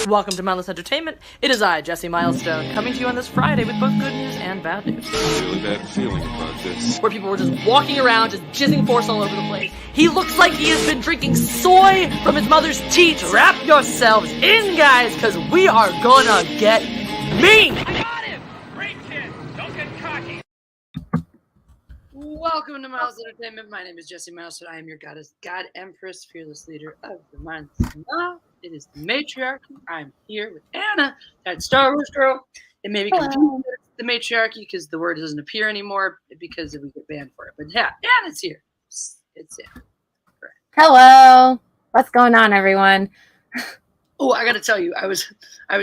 Welcome to Mindless Entertainment. It is I, Jesse Milestone, coming to you on this Friday with both good news and bad news. I have a really bad feeling about this. Where people were just walking around, just jizzing force all over the place. He looks like he has been drinking soy from his mother's teat. Wrap yourselves in, guys, because we are gonna get mean! I got him! Great kid! Don't get cocky! Welcome to Miles Entertainment. My name is Jesse Mouse, and I am your goddess, God Empress, fearless leader of the Mindless. It is the matriarchy. I'm here with Anna, that Star Wars girl. It may be confusing the matriarchy because the word doesn't appear anymore because we get banned for it. But yeah, Anna's here. It's Anna. Correct. Hello. What's going on, everyone? Oh, I got to tell you, I was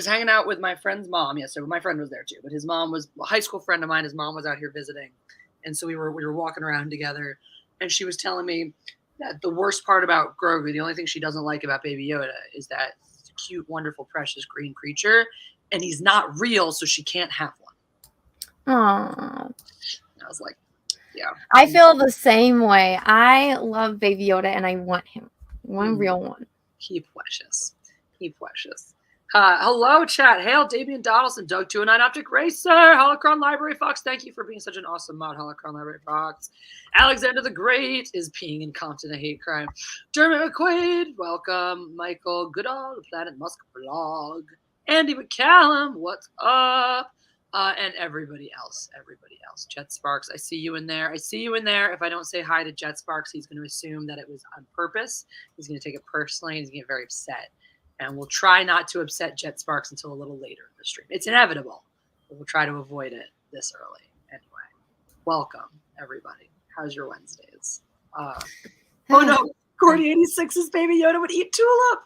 hanging out with my friend's mom yesterday. My friend was there too, but his mom was a high school friend of mine. His mom was out here visiting. And so we were walking around together, and she was telling me that the worst part about Grogu, the only thing she doesn't like about Baby Yoda, is that he's a cute, wonderful, precious green creature, and he's not real, so she can't have one. Aww. I was like, yeah. I feel the same way. I love Baby Yoda, and I want him. One real one. He precious. He precious. Hello, chat. Hail, Damian Donaldson, Doug 209 Optic Racer, Holocron Library Fox. Thank you for being such an awesome mod, Holocron Library Fox. Alexander the Great is peeing in Compton, a hate crime. Dermot McQuaid, welcome. Michael Goodall, the Planet Musk blog. Andy McCallum, what's up? And everybody else. Jet Sparks, I see you in there. If I don't say hi to Jet Sparks, he's going to assume that it was on purpose. He's going to take it personally, and he's going to get very upset. And we'll try not to upset Jet Sparks until a little later in the stream. It's inevitable, but we'll try to avoid it this early. Anyway, welcome, everybody. How's your Wednesdays? Oh, no. Gordy 86's Baby Yoda would eat Tulip.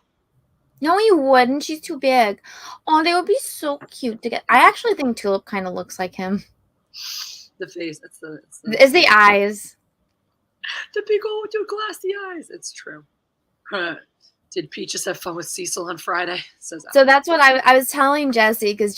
No, he wouldn't. She's too big. Oh, they would be so cute to get. I actually think Tulip kind of looks like him. The face. It's the eyes. The big old glassy eyes. It's true. Did Peaches have fun with Cecil on Friday? So that's what I was telling Jesse, because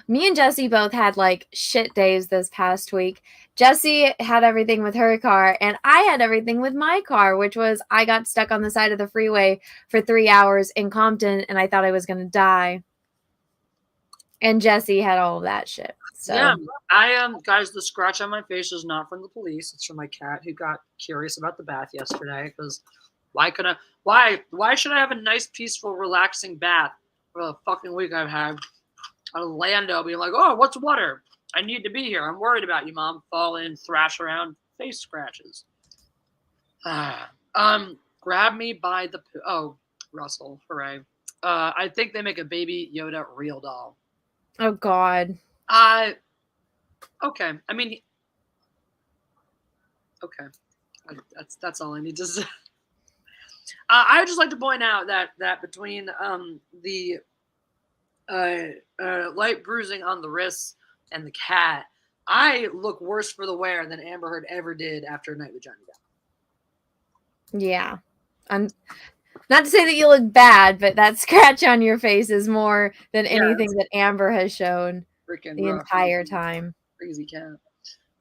me and Jesse both had like shit days this past week. Jesse had everything with her car, and I had everything with my car, which was I got stuck on the side of the freeway for 3 hours in Compton, and I thought I was going to die. And Jesse had all of that shit. So. Yeah, I guys, the scratch on my face is not from the police. It's from my cat who got curious about the bath yesterday because why should I have a nice, peaceful, relaxing bath for the fucking week I've had? Orlando being like, oh, what's water? I need to be here. I'm worried about you, Mom. Fall in, thrash around, face scratches. Grab me by the... Oh, Russell, hooray. I think they make a Baby Yoda real doll. Oh, God. Okay. I mean... Okay. That's all I need to say. I would just like to point out that between the light bruising on the wrists and the cat, I look worse for the wear than Amber Heard ever did after a night with Johnny Depp. Yeah. Not to say that you look bad, but that scratch on your face is more than anything that Amber has shown the entire time. Crazy cat.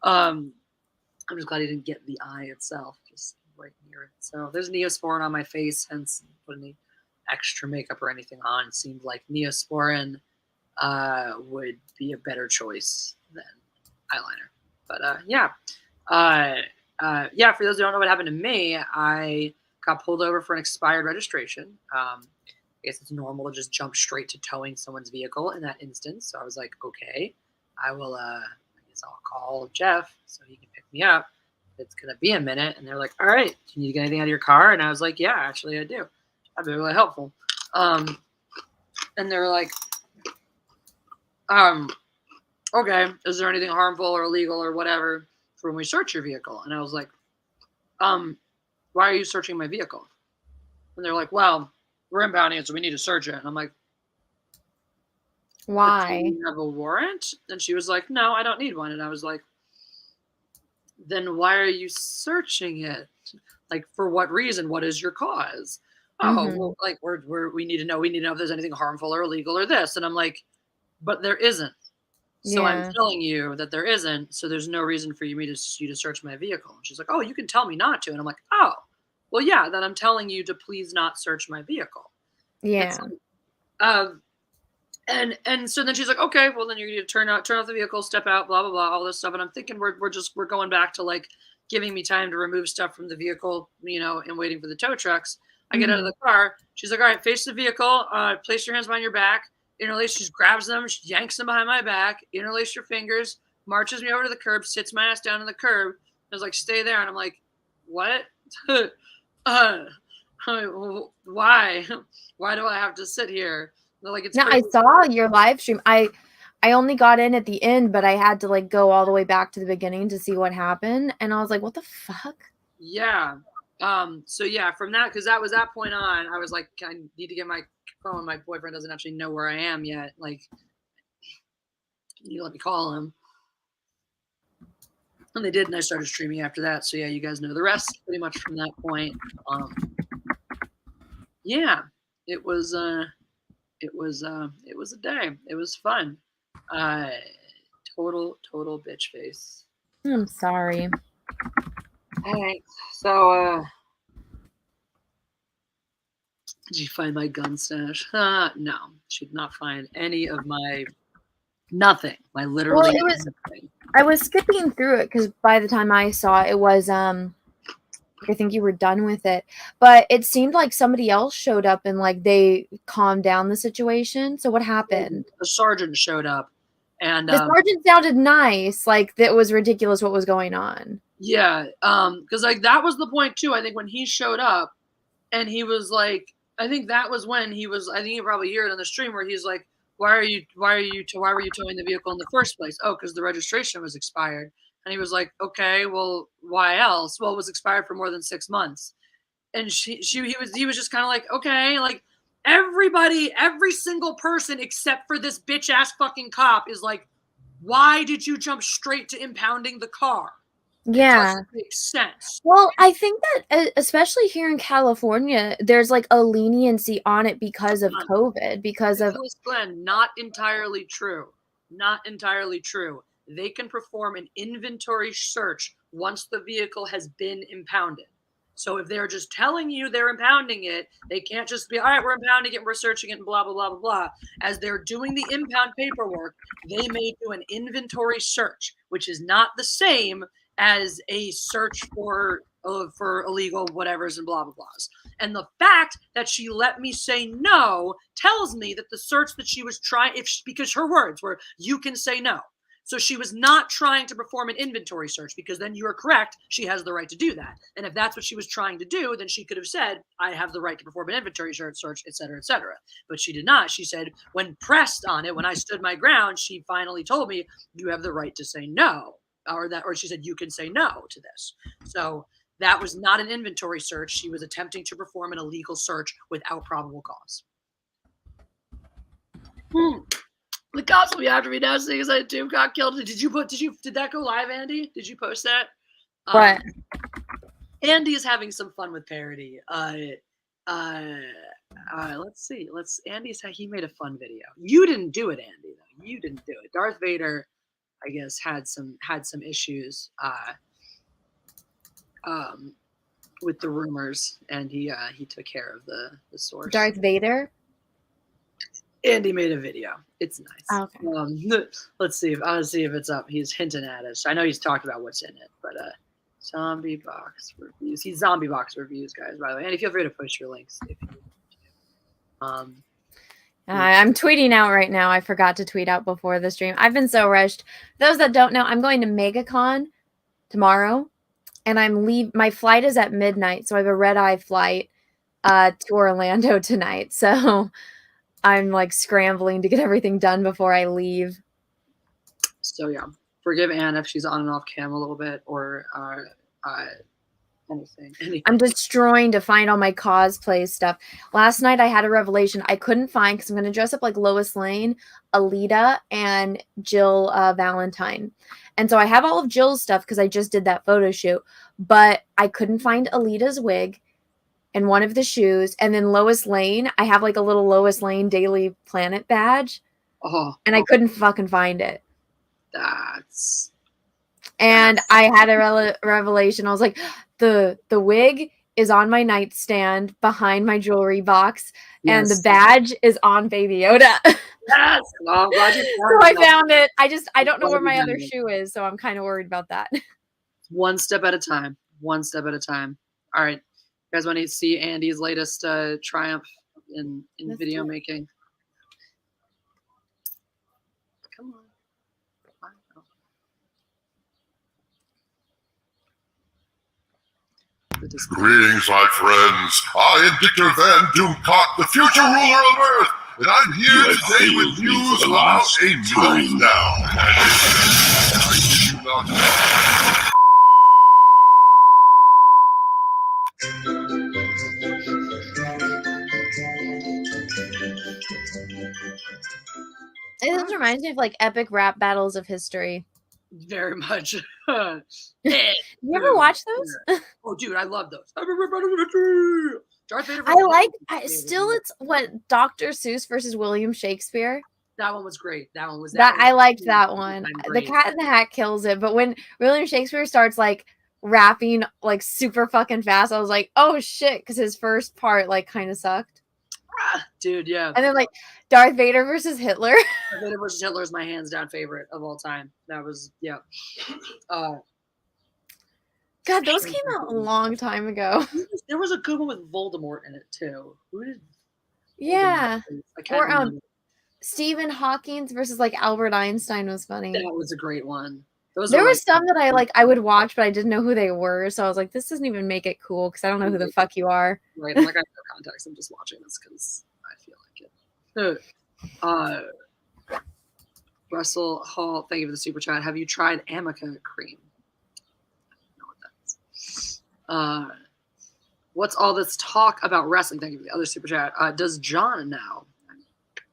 I'm just glad he didn't get the eye itself. Just right near it. So there's Neosporin on my face, hence put any extra makeup or anything on. It seemed like Neosporin would be a better choice than eyeliner. But for those who don't know what happened to me, I got pulled over for an expired registration. I guess it's normal to just jump straight to towing someone's vehicle in that instance. So I was like, okay, I will, I guess I'll call Jeff so he can pick me up. It's going to be a minute. And they're like, all right, do you need to get anything out of your car? And I was like, yeah, actually I do. That'd be really helpful. And they were like, okay, is there anything harmful or illegal or whatever for when we search your vehicle? And I was like, why are you searching my vehicle? And they're like, well, we're impounding it, so we need to search it. And I'm like, why? Do you have a warrant? And she was like, no, I don't need one. And I was like, then why are you searching it? Like, for what reason? What is your cause? Oh, well, like we need to know if there's anything harmful or illegal or this. And I'm like, but there isn't. So I'm telling you that there isn't. So there's no reason for you to search my vehicle. And she's like, oh, you can tell me not to. And I'm like, oh, well, yeah, then I'm telling you to please not search my vehicle. Yeah. And so then she's like, okay, well then you need to turn off the vehicle, step out, blah blah blah, all this stuff. And I'm thinking we're going back to like giving me time to remove stuff from the vehicle, and waiting for the tow trucks. I get out of the car. She's like, all right, face the vehicle, place your hands behind your back, interlace. She just grabs them, she yanks them behind my back, interlace your fingers, marches me over to the curb, sits my ass down on the curb. I was like, stay there. And I'm like, what? Why? Why do I have to sit here? They're like, it's No, I saw your live stream. I only got in at the end, but I had to like go all the way back to the beginning to see what happened. And I was like, what the fuck? Yeah. So yeah, from that, because that was that point on, I was like, I need to get my phone. My boyfriend doesn't actually know where I am yet. Like, you let me call him. And they did, and I started streaming after that. So yeah, you guys know the rest pretty much from that point. Yeah, it was a day. It was fun. Total bitch face. I'm sorry. All right. So did you find my gun stash? No, she did not find any of my nothing. My literally nothing. I was skipping through it because by the time I saw it, it was I think you were done with it, but it seemed like somebody else showed up and like they calmed down the situation. So what happened? The sergeant showed up, and the sergeant sounded nice. Like that was ridiculous what was going on. Yeah, because like that was the point too. I think when he showed up, and he was like, I think that was when he was. I think you probably hear it on the stream where he's like, why were you towing the vehicle in the first place? Oh, because the registration was expired. And he was like, okay, well, why else? Well, it was expired for more than 6 months. And he was just kind of like, okay, like everybody, every single person except for this bitch ass fucking cop is like, why did you jump straight to impounding the car? Yeah. It doesn't make sense. Well, I think that especially here in California, there's like a leniency on it because of COVID, because of Glenn, not entirely true. Not entirely true. They can perform an inventory search once the vehicle has been impounded. So if they're just telling you they're impounding it, they can't just be, all right, we're impounding it, and we're searching it, and blah, blah, blah, blah, blah. As they're doing the impound paperwork, they may do an inventory search, which is not the same as a search for illegal whatevers and blah, blah, blahs. And the fact that she let me say no tells me that the search that she was trying, because her words were, you can say no. So she was not trying to perform an inventory search, because then you are correct. She has the right to do that. And if that's what she was trying to do, then she could have said, I have the right to perform an inventory search, et cetera, et cetera. But she did not. She said, when pressed on it, when I stood my ground, she finally told me, you have the right to say no. Or she said, you can say no to this. So that was not an inventory search. She was attempting to perform an illegal search without probable cause. The cops will be after me now saying I Tim got killed. Did that go live, Andy? Did you post that? what? Andy is having some fun with parody. Let's see. He made a fun video. You didn't do it, Andy, though. You didn't do it. Darth Vader, I guess, had some issues with the rumors, and he took care of the source. Darth Vader? Andy made a video. It's nice. Okay. Let's see if it's up. He's hinting at us. I know he's talked about what's in it, but zombie box reviews. He's zombie box reviews, guys. By the way, Andy, feel free to push your links if you want to. I'm tweeting out right now. I forgot to tweet out before the stream. I've been so rushed. Those that don't know, I'm going to Megacon tomorrow, and my flight is at midnight, so I have a red-eye flight to Orlando tonight. So I'm like scrambling to get everything done before I leave. So yeah, forgive Anne if she's on and off cam a little bit, or anything. I'm destroying to find all my cosplay stuff. Last night I had a revelation I couldn't find, because I'm going to dress up like Lois Lane, Alita, and Jill Valentine. And so I have all of Jill's stuff because I just did that photo shoot, but I couldn't find Alita's wig and one of the shoes. And then Lois Lane, I have like a little Lois Lane Daily Planet badge. And I couldn't fucking find it. And I had a revelation. I was like, the wig is on my nightstand behind my jewelry box, and the Yes. badge is on Baby Yoda. Yes. Oh, I'm glad you So I found it. I don't know Glad where you my found other it. shoe is, so I'm kind of worried about that. One step at a time. One step at a time. All right. You guys want to see Andy's latest triumph in Let's video do it. making? Come on. Greetings, my friends. I am Victor Van Doomcock, the future ruler of Earth, and I'm here today with news about a meltdown. And I kid you not. This reminds me of like epic rap battles of history. Very much. You ever watch those? Oh, dude, I love those. Darth Vader. It's what Dr. Seuss versus William Shakespeare. That one was great. That one was I liked that one. The Cat in the Hat kills it, but when William Shakespeare starts like rapping like super fucking fast, I was like, oh shit, because his first part like kind of sucked. Dude, yeah. And then like Darth Vader versus Hitler. Darth Vader versus Hitler is my hands down favorite of all time. That was God, those came out a long time ago. There was a good one with Voldemort in it too. Who did? Yeah. I can't Or remember. Stephen Hawking's versus like Albert Einstein was funny. That was a great one. There were some that I would watch, but I didn't know who they were. So I was like, this doesn't even make it cool because I don't know who the fuck you are. Right. I'm like, I have no context. I'm just watching this because I feel like it. Russell Hall, thank you for the super chat. Have you tried Amica cream? I don't know what that is. What's all this talk about wrestling? Thank you for the other super chat. Does John know?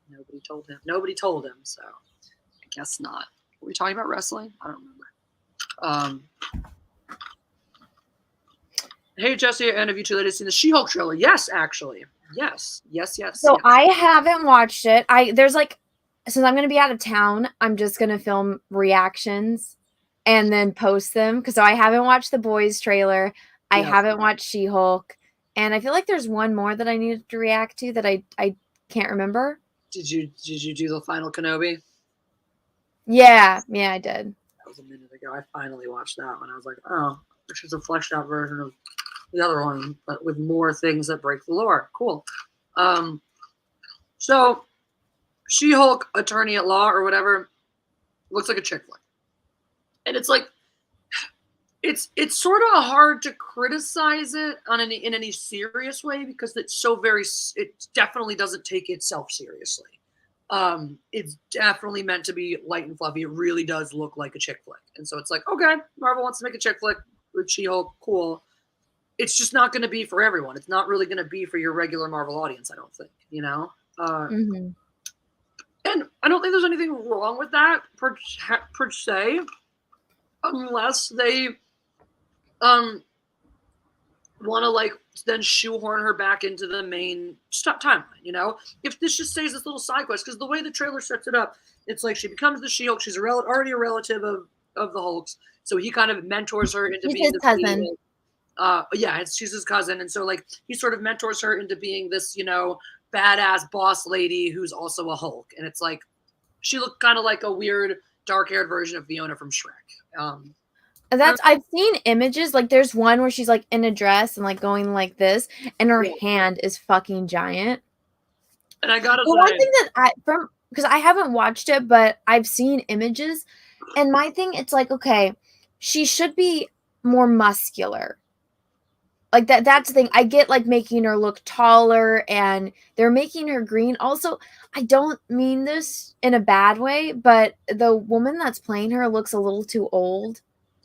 Nobody told him. Nobody told him, so I guess not. Were we talking about wrestling? I don't remember. Hey, Jesse, and have you two ladies seen the She-Hulk trailer? Yes, actually. Yes. So yes. I haven't watched it. Since I'm going to be out of town, I'm just going to film reactions and then post them. So I haven't watched the Boys trailer. I haven't watched She-Hulk. And I feel like there's one more that I needed to react to that I can't remember. Did you do the final Kenobi? Yeah, I did. That was a minute ago. I finally watched that one. I was like, oh, this is a fleshed out version of the other one, but with more things that break the lore. Cool. So She-Hulk Attorney at Law or whatever looks like a chick flick. And it's like it's sort of hard to criticize it in any serious way because it's it definitely doesn't take itself seriously. It's definitely meant to be light and fluffy. It really does look like a chick flick. And so it's like, okay, Marvel wants to make a chick flick with She-Hulk, cool. It's just not going to be for everyone. It's not really going to be for your regular Marvel audience, I don't think, you know? And I don't think there's anything wrong with that per se, unless they want to like then shoehorn her back into the main timeline, you know? If this just stays this little side quest, because the way the trailer sets it up, it's like she becomes the She-Hulk. She's already a relative of the Hulk's, so he kind of mentors her into being his cousin. She's his cousin, and so like he sort of mentors her into being this, you know, badass boss lady who's also a Hulk, and it's like she looked kind of like a weird dark-haired version of Fiona from Shrek. I've seen images. Like there's one where she's like in a dress and like going like this, and her hand is fucking giant. And I gotta say, one thing that because I haven't watched it, but I've seen images, and my thing, it's like, okay, she should be more muscular. Like that's the thing. I get like making her look taller and they're making her green. Also, I don't mean this in a bad way, but the woman that's playing her looks a little too old.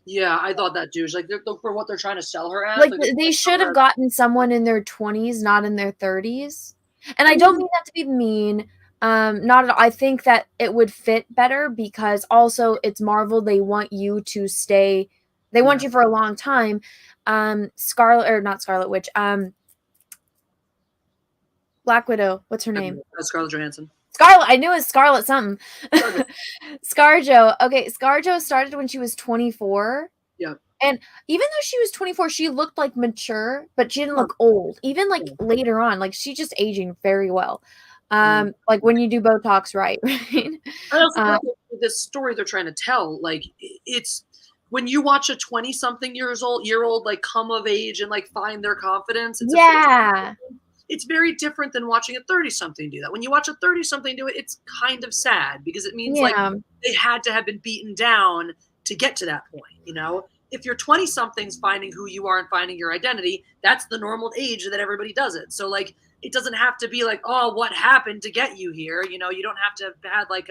Yeah, I thought that too. Like for what they're trying to sell her as. Like they should have gotten someone in their 20s, not in their 30s. And I don't mean that to be mean. Not at all. I think that it would fit better because also it's Marvel. They want you to stay. They want you for a long time. Not Scarlet Witch. Black Widow. What's her name? Scarlett Johansson. Scarlet. I knew it was Scarlet something. ScarJo. Okay, ScarJo started when she was 24. Yeah. And even though she was 24, she looked like mature, but she didn't look old. Even like later on, like she's just aging very well. Like when you do Botox right, right? I also feel like this story they're trying to tell, like it's when you watch a 20-something year old like come of age and like find their confidence. It's very different than watching a 30-something do that. When you watch a 30-something do it, it's kind of sad because it means like they had to have been beaten down to get to that point, you know? If you're 20-somethings finding who you are and finding your identity, that's the normal age that everybody does it. So like it doesn't have to be like, oh, what happened to get you here? You know, you don't have to have had like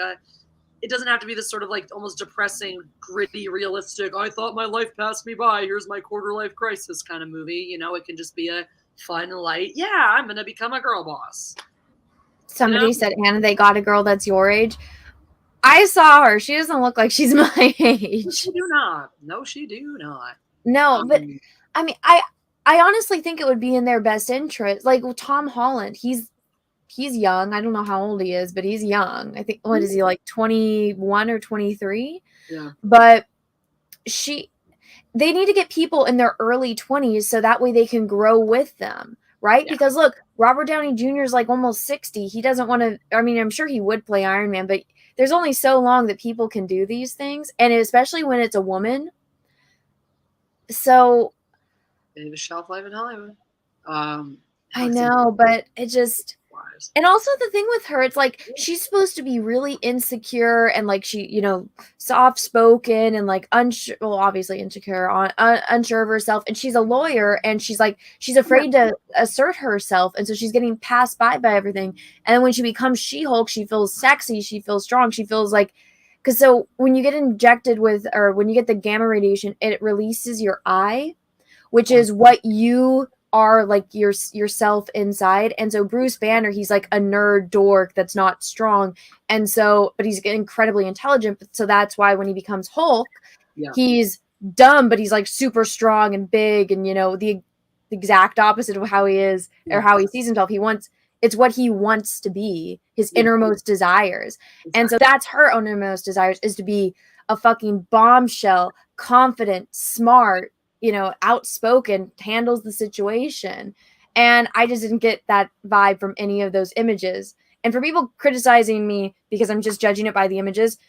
it doesn't have to be this sort of like almost depressing, gritty, realistic, I thought my life passed me by, here's my quarter life crisis kind of movie. You know, it can just be a fun, light, yeah, I'm going to become a girl boss. Somebody said, Hannah, they got a girl that's your age. I saw her. She doesn't look like she's my age. No, she do not. No, she do not. No, but I mean, I honestly think it would be in their best interest. Like Tom Holland, he's young. I don't know how old he is, but he's young. I think, what is he, like 21 or 23? Yeah. But they need to get people in their early 20s so that way they can grow with them, right? Yeah. Because look, Robert Downey Jr. is like almost 60. He doesn't want to, I mean, I'm sure he would play Iron Man, but there's only so long that people can do these things. And especially when it's a woman. So. Maybe shelf life in Hollywood. I know, but it just, and also the thing with her, it's like she's supposed to be really insecure and like she, you know, soft spoken and like unsure, well, obviously insecure, unsure of herself. And she's a lawyer and she's like, she's afraid to assert herself. And so she's getting passed by everything. And then when she becomes She-Hulk, she feels sexy. She feels strong. She feels like, because so when you get injected with, or when you get the gamma radiation, it releases your eye, which is what you are like yourself inside. And so Bruce Banner, he's like a nerd dork that's not strong. And so, but he's incredibly intelligent. So that's why when he becomes Hulk, he's dumb, but he's like super strong and big. And, you know, the exact opposite of how he is or how he sees himself. It's what he wants to be, his innermost desires. And so that's her innermost desires, is to be a fucking bombshell, confident, smart, you know, outspoken, handles the situation. And I just didn't get that vibe from any of those images. And for people criticizing me because I'm just judging it by the images,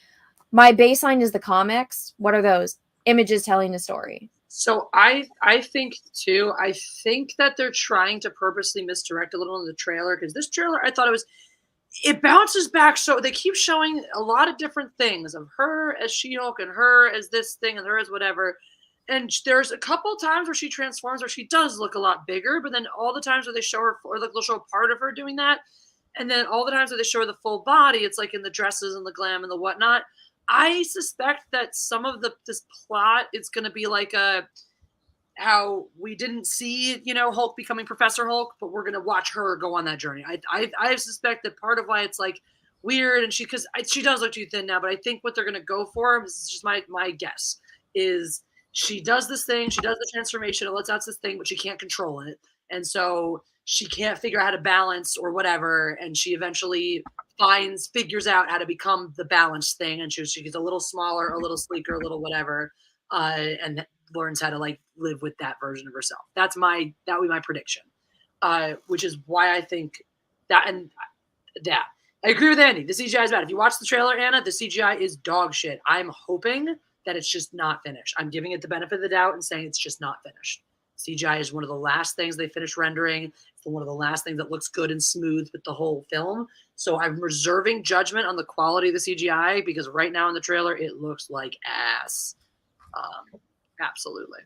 my baseline is the comics. What are those? Images telling a story. So I think too, I think that they're trying to purposely misdirect a little in the trailer, because this trailer, I thought it bounces back. So they keep showing a lot of different things of her as She-Hulk and her as this thing and her as whatever. And there's a couple times where she transforms where she does look a lot bigger, but then all the times where they show her, or they'll show part of her doing that, and then all the times where they show her the full body, it's like in the dresses and the glam and the whatnot. I suspect that some of this plot is going to be like how we didn't see, you know, Hulk becoming Professor Hulk, but we're going to watch her go on that journey. I suspect that part of why it's like weird, and because she does look too thin now, but I think what they're going to go for, this is just my guess, is she does this thing, she does the transformation, it lets out this thing, but she can't control it. And so she can't figure out how to balance or whatever. And she eventually figures out how to become the balanced thing. And she gets a little smaller, a little sleeker, a little whatever. And learns how to like live with that version of herself. That would be my prediction. Which is why I think that, and that. I agree with Andy. The CGI is bad. If you watch the trailer, Anna, the CGI is dog shit. I'm hoping that it's just not finished. I'm giving it the benefit of the doubt and saying it's just not finished. CGI is one of the last things they finish rendering. It's one of the last things that looks good and smooth with the whole film. So I'm reserving judgment on the quality of the CGI because right now in the trailer, it looks like ass. Absolutely.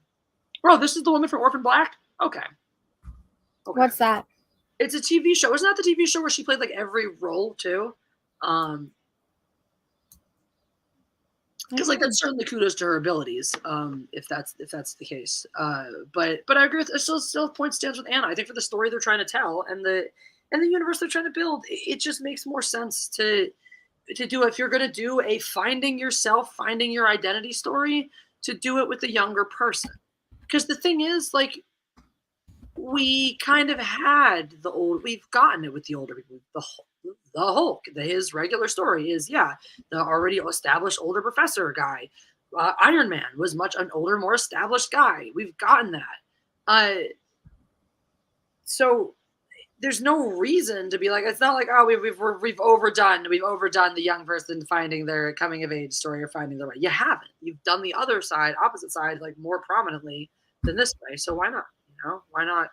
Bro, this is the woman from Orphan Black? Okay. What's that? It's a TV show. Isn't that the TV show where she played like every role too? Because like that's certainly kudos to her abilities, if that's the case. But I agree with it. Still point stands with Anna. I think for the story they're trying to tell and the universe they're trying to build, it just makes more sense to do, if you're going to do a finding yourself, finding your identity story, to do it with a younger person. Because the thing is, like, we kind of had we've gotten it with the older people. The Hulk, his regular story is, the already established older professor guy. Iron Man was much an older, more established guy. We've gotten that. So there's no reason to be like, it's not like, oh, we've overdone the young person finding their coming of age story or finding their way. You haven't. You've done the other side, opposite side, like more prominently than this way. So why not? Why not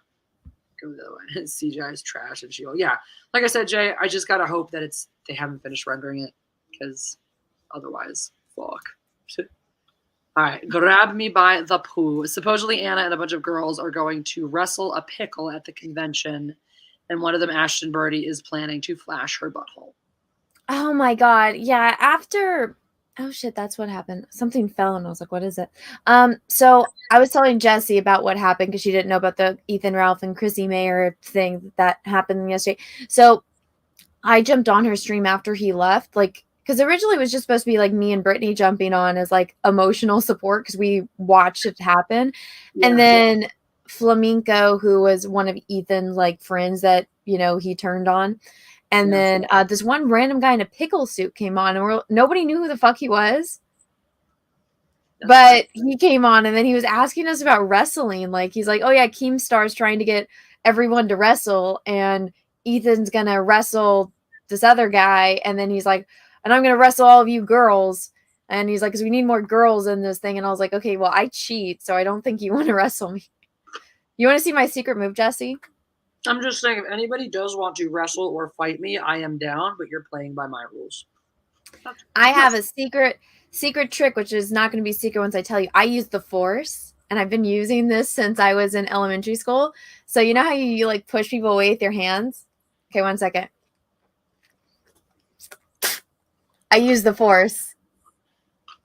go the other way? CGI is trash and She-Hulk. Yeah, like I said, Jay, I just gotta hope that they haven't finished rendering it, because otherwise, fuck. All right, grab me by the poo. Supposedly Anna and a bunch of girls are going to wrestle a pickle at the convention, and one of them, Ashton Birdie, is planning to flash her butthole. Oh my god. Yeah, after oh shit, that's what happened. Something fell and I was like, what is it? So I was telling Jessie about what happened because she didn't know about the Ethan Ralph and Chrissy Mayer thing that happened yesterday. So I jumped on her stream after he left, like, because originally it was just supposed to be like me and Brittany jumping on as like emotional support because we watched it happen. Yeah. And then Flamenco, who was one of Ethan's like friends that, he turned on. And then this one random guy in a pickle suit came on, and nobody knew who the fuck he was. But he came on, and then he was asking us about wrestling. Like, he's like, oh yeah, Keemstar's trying to get everyone to wrestle, and Ethan's going to wrestle this other guy. And then he's like, and I'm going to wrestle all of you girls. And he's like, because we need more girls in this thing. And I was like, okay, well, I cheat, so I don't think you want to wrestle me. You want to see my secret move, Jessie? I'm just saying, if anybody does want to wrestle or fight me, I am down, but you're playing by my rules. I have a secret trick, which is not going to be secret once I tell you. I use the Force, and I've been using this since I was in elementary school. So you know how you like push people away with your hands? Okay, 1 second. I use the Force.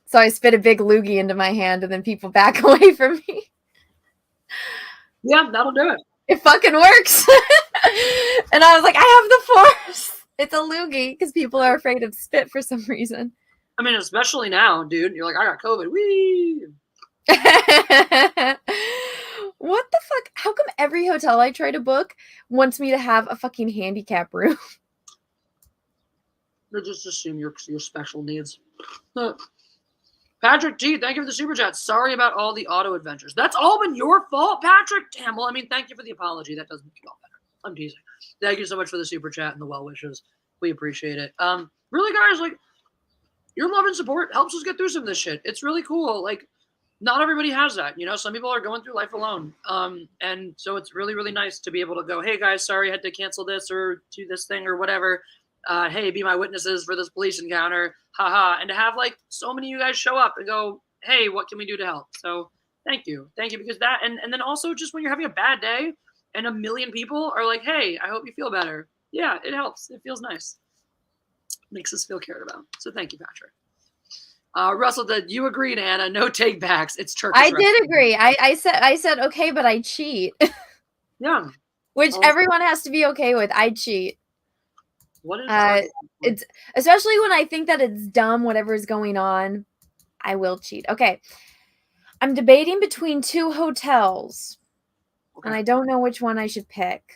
So I spit a big loogie into my hand, and then people back away from me. Yeah, that'll do it. It fucking works. And I was like, I have the Force. It's a loogie because people are afraid of spit for some reason. I mean, especially now, dude. You're like, I got COVID. Whee! What the fuck? How come every hotel I try to book wants me to have a fucking handicap room? They just assume your special needs. Patrick G, thank you for the super chat. Sorry about all the auto adventures. That's all been your fault, Patrick. Damn. Well, I mean, thank you for the apology. That does make it all better. I'm teasing. Thank you so much for the super chat and the well wishes. We appreciate it. Really, guys, like, your love and support helps us get through some of this shit. It's really cool. Like, not everybody has that. Some people are going through life alone. And so it's really, really nice to be able to go, hey guys, sorry I had to cancel this or do this thing or whatever. Hey, be my witnesses for this police encounter. Haha. And to have like so many of you guys show up and go, hey, what can we do to help? So thank you. Thank you. Because that, and then also just when you're having a bad day and a million people are like, hey, I hope you feel better. Yeah, it helps. It feels nice. Makes us feel cared about. So thank you, Patrick. Russell, did you agreed, Anna? No take backs. It's Turkish. I did agree. I said okay, but I cheat. Yeah. Which everyone has to be okay with. I cheat. What is it's especially when I think that it's dumb, whatever is going on, I will cheat. Okay. I'm debating between two hotels. Okay. And I don't know which one I should pick.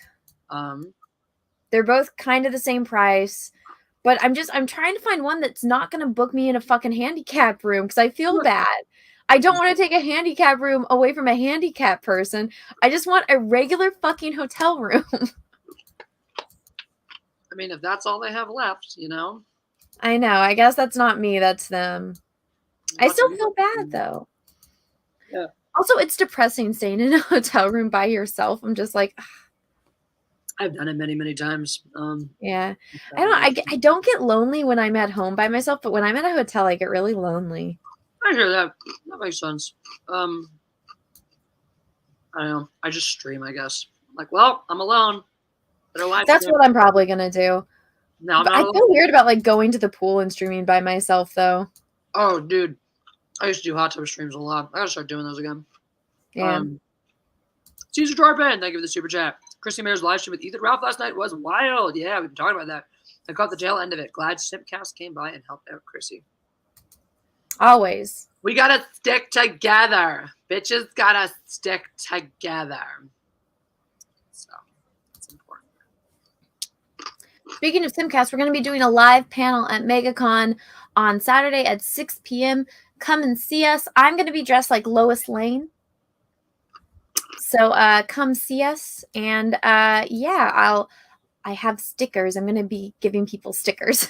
They're both kind of the same price. But I'm trying to find one that's not going to book me in a fucking handicap room because I feel bad. I don't want to take a handicap room away from a handicap person. I just want a regular fucking hotel room. I mean, if that's all they have left, I know. I guess that's not me. That's them. I still feel bad, though. Yeah. Also, it's depressing staying in a hotel room by yourself. I'm just like... I've done it many, many times. Yeah. I don't get lonely when I'm at home by myself, but when I'm at a hotel, I get really lonely. I hear that. That makes sense. I don't know. I just stream, I guess. Like, well, I'm alone. That's what I'm probably going to do. No, I feel weird about like going to the pool and streaming by myself, though. Oh, dude. I used to do hot tub streams a lot. I got to start doing those again. Yeah. Caesar Torpen, thank you for the super chat. Chrissy Mayer's live stream with Ethan Ralph last night was wild. Yeah, we've been talking about that. I caught the tail end of it. Glad Simpcast came by and helped out Chrissy. Always. We gotta stick together. Bitches gotta stick together. So, it's important. Speaking of Simcast, we're going to be doing a live panel at Megacon on Saturday at 6 p.m. come and see us. I'm going to be dressed like Lois Lane. So come see us. And yeah, I have stickers. I'm going to be giving people stickers.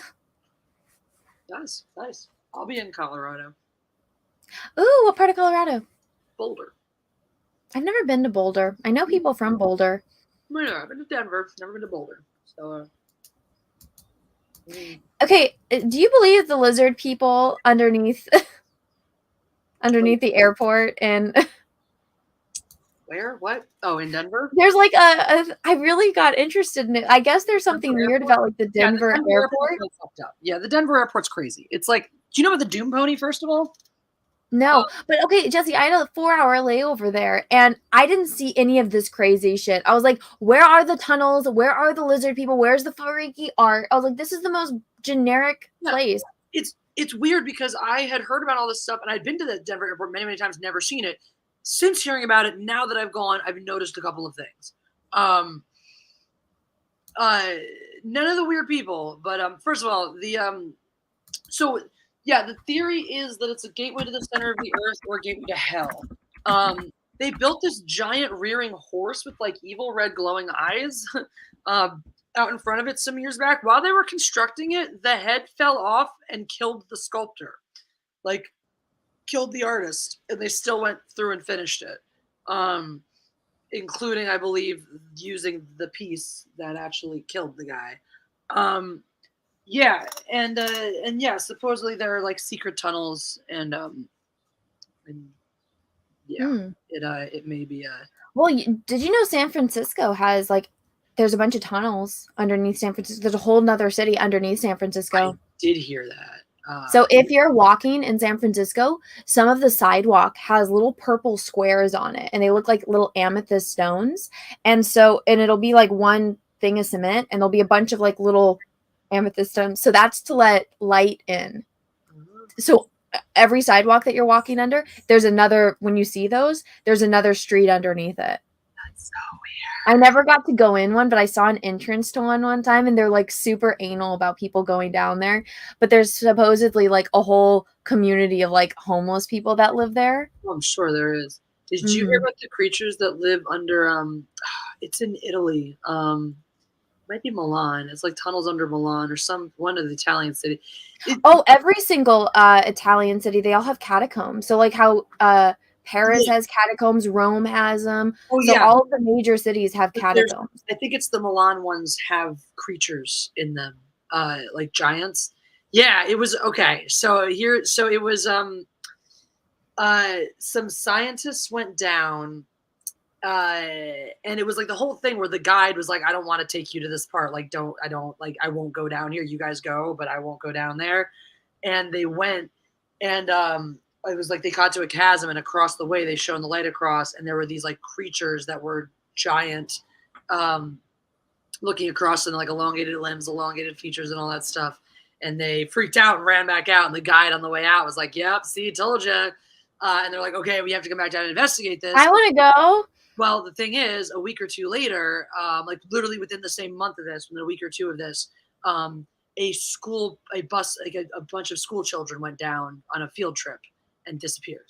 Nice. I'll be in Colorado. Ooh, what part of Colorado? Boulder. I've never been to Boulder. I know people from Boulder. I've been to Denver. Never been to Boulder. So, Okay, do you believe the lizard people underneath the airport? And where? What? Oh, in Denver? there's like I really got interested in it. I guess there's something weird about like the Denver airport. Fucked up. Yeah, the Denver airport's crazy. It's like, do you know about the Doom Pony, first of all? No, but okay, Jesse, I had a 4-hour layover there and I didn't see any of this crazy shit. I was like, where are the tunnels? Where are the lizard people? Where's the freaky art? I was like, this is the most generic place. It's weird because I had heard about all this stuff and I'd been to the Denver airport many times, never seen it. Since hearing about it, now that I've gone, I've noticed a couple of things. None of the weird people, but first of all, the theory is that it's a gateway to the center of the earth or a gateway to hell. They built this giant rearing horse with like evil red glowing eyes out in front of it some years back. While they were constructing it, the head fell off and killed the sculptor. Like, killed the artist, and they still went through and finished it. Including, I believe, using the piece that actually killed the guy. Yeah, and yeah, supposedly there are like secret tunnels, and yeah, it may be Well, did you know San Francisco has like there's a bunch of tunnels underneath San Francisco. There's a whole nother city underneath San Francisco. I did hear that. So if you're walking in San Francisco, some of the sidewalk has little purple squares on it, and they look like little amethyst stones. And it'll be like one thing of cement, and there'll be a bunch of like little amethyst stones. So that's to let light in. So every sidewalk that you're walking under, there's another, when you see those, there's another street underneath it. That's so weird. I never got to go in one, but I saw an entrance to one time, and they're like super anal about people going down there. But there's supposedly like a whole community of like homeless people that live there. Oh, I'm sure there is. Did you hear about the creatures that live under it's in Italy. Might be Milan. It's like tunnels under Milan or one of the Italian city. Every single Italian city, they all have catacombs. So like how Paris has catacombs, Rome has them. All of the major cities have catacombs. I think it's the Milan ones have creatures in them, like giants. Yeah, it was okay. So it was some scientists went down, and it was like the whole thing where the guide was like, I don't want to take you to this part. Like, I won't go down here. You guys go, but I won't go down there. And they went, and it was like they got to a chasm, and across the way they shone the light across, and there were these like creatures that were giant, looking across and like elongated limbs, elongated features, and all that stuff. And they freaked out and ran back out. And the guide on the way out was like, "Yep, see, told you." And they're like, "Okay, we have to come back down and investigate this." I want to go. Well, the thing is, a week or two later, like literally within the same month of this, within a week or two of this, a bus, like a bunch of school children went down on a field trip and disappeared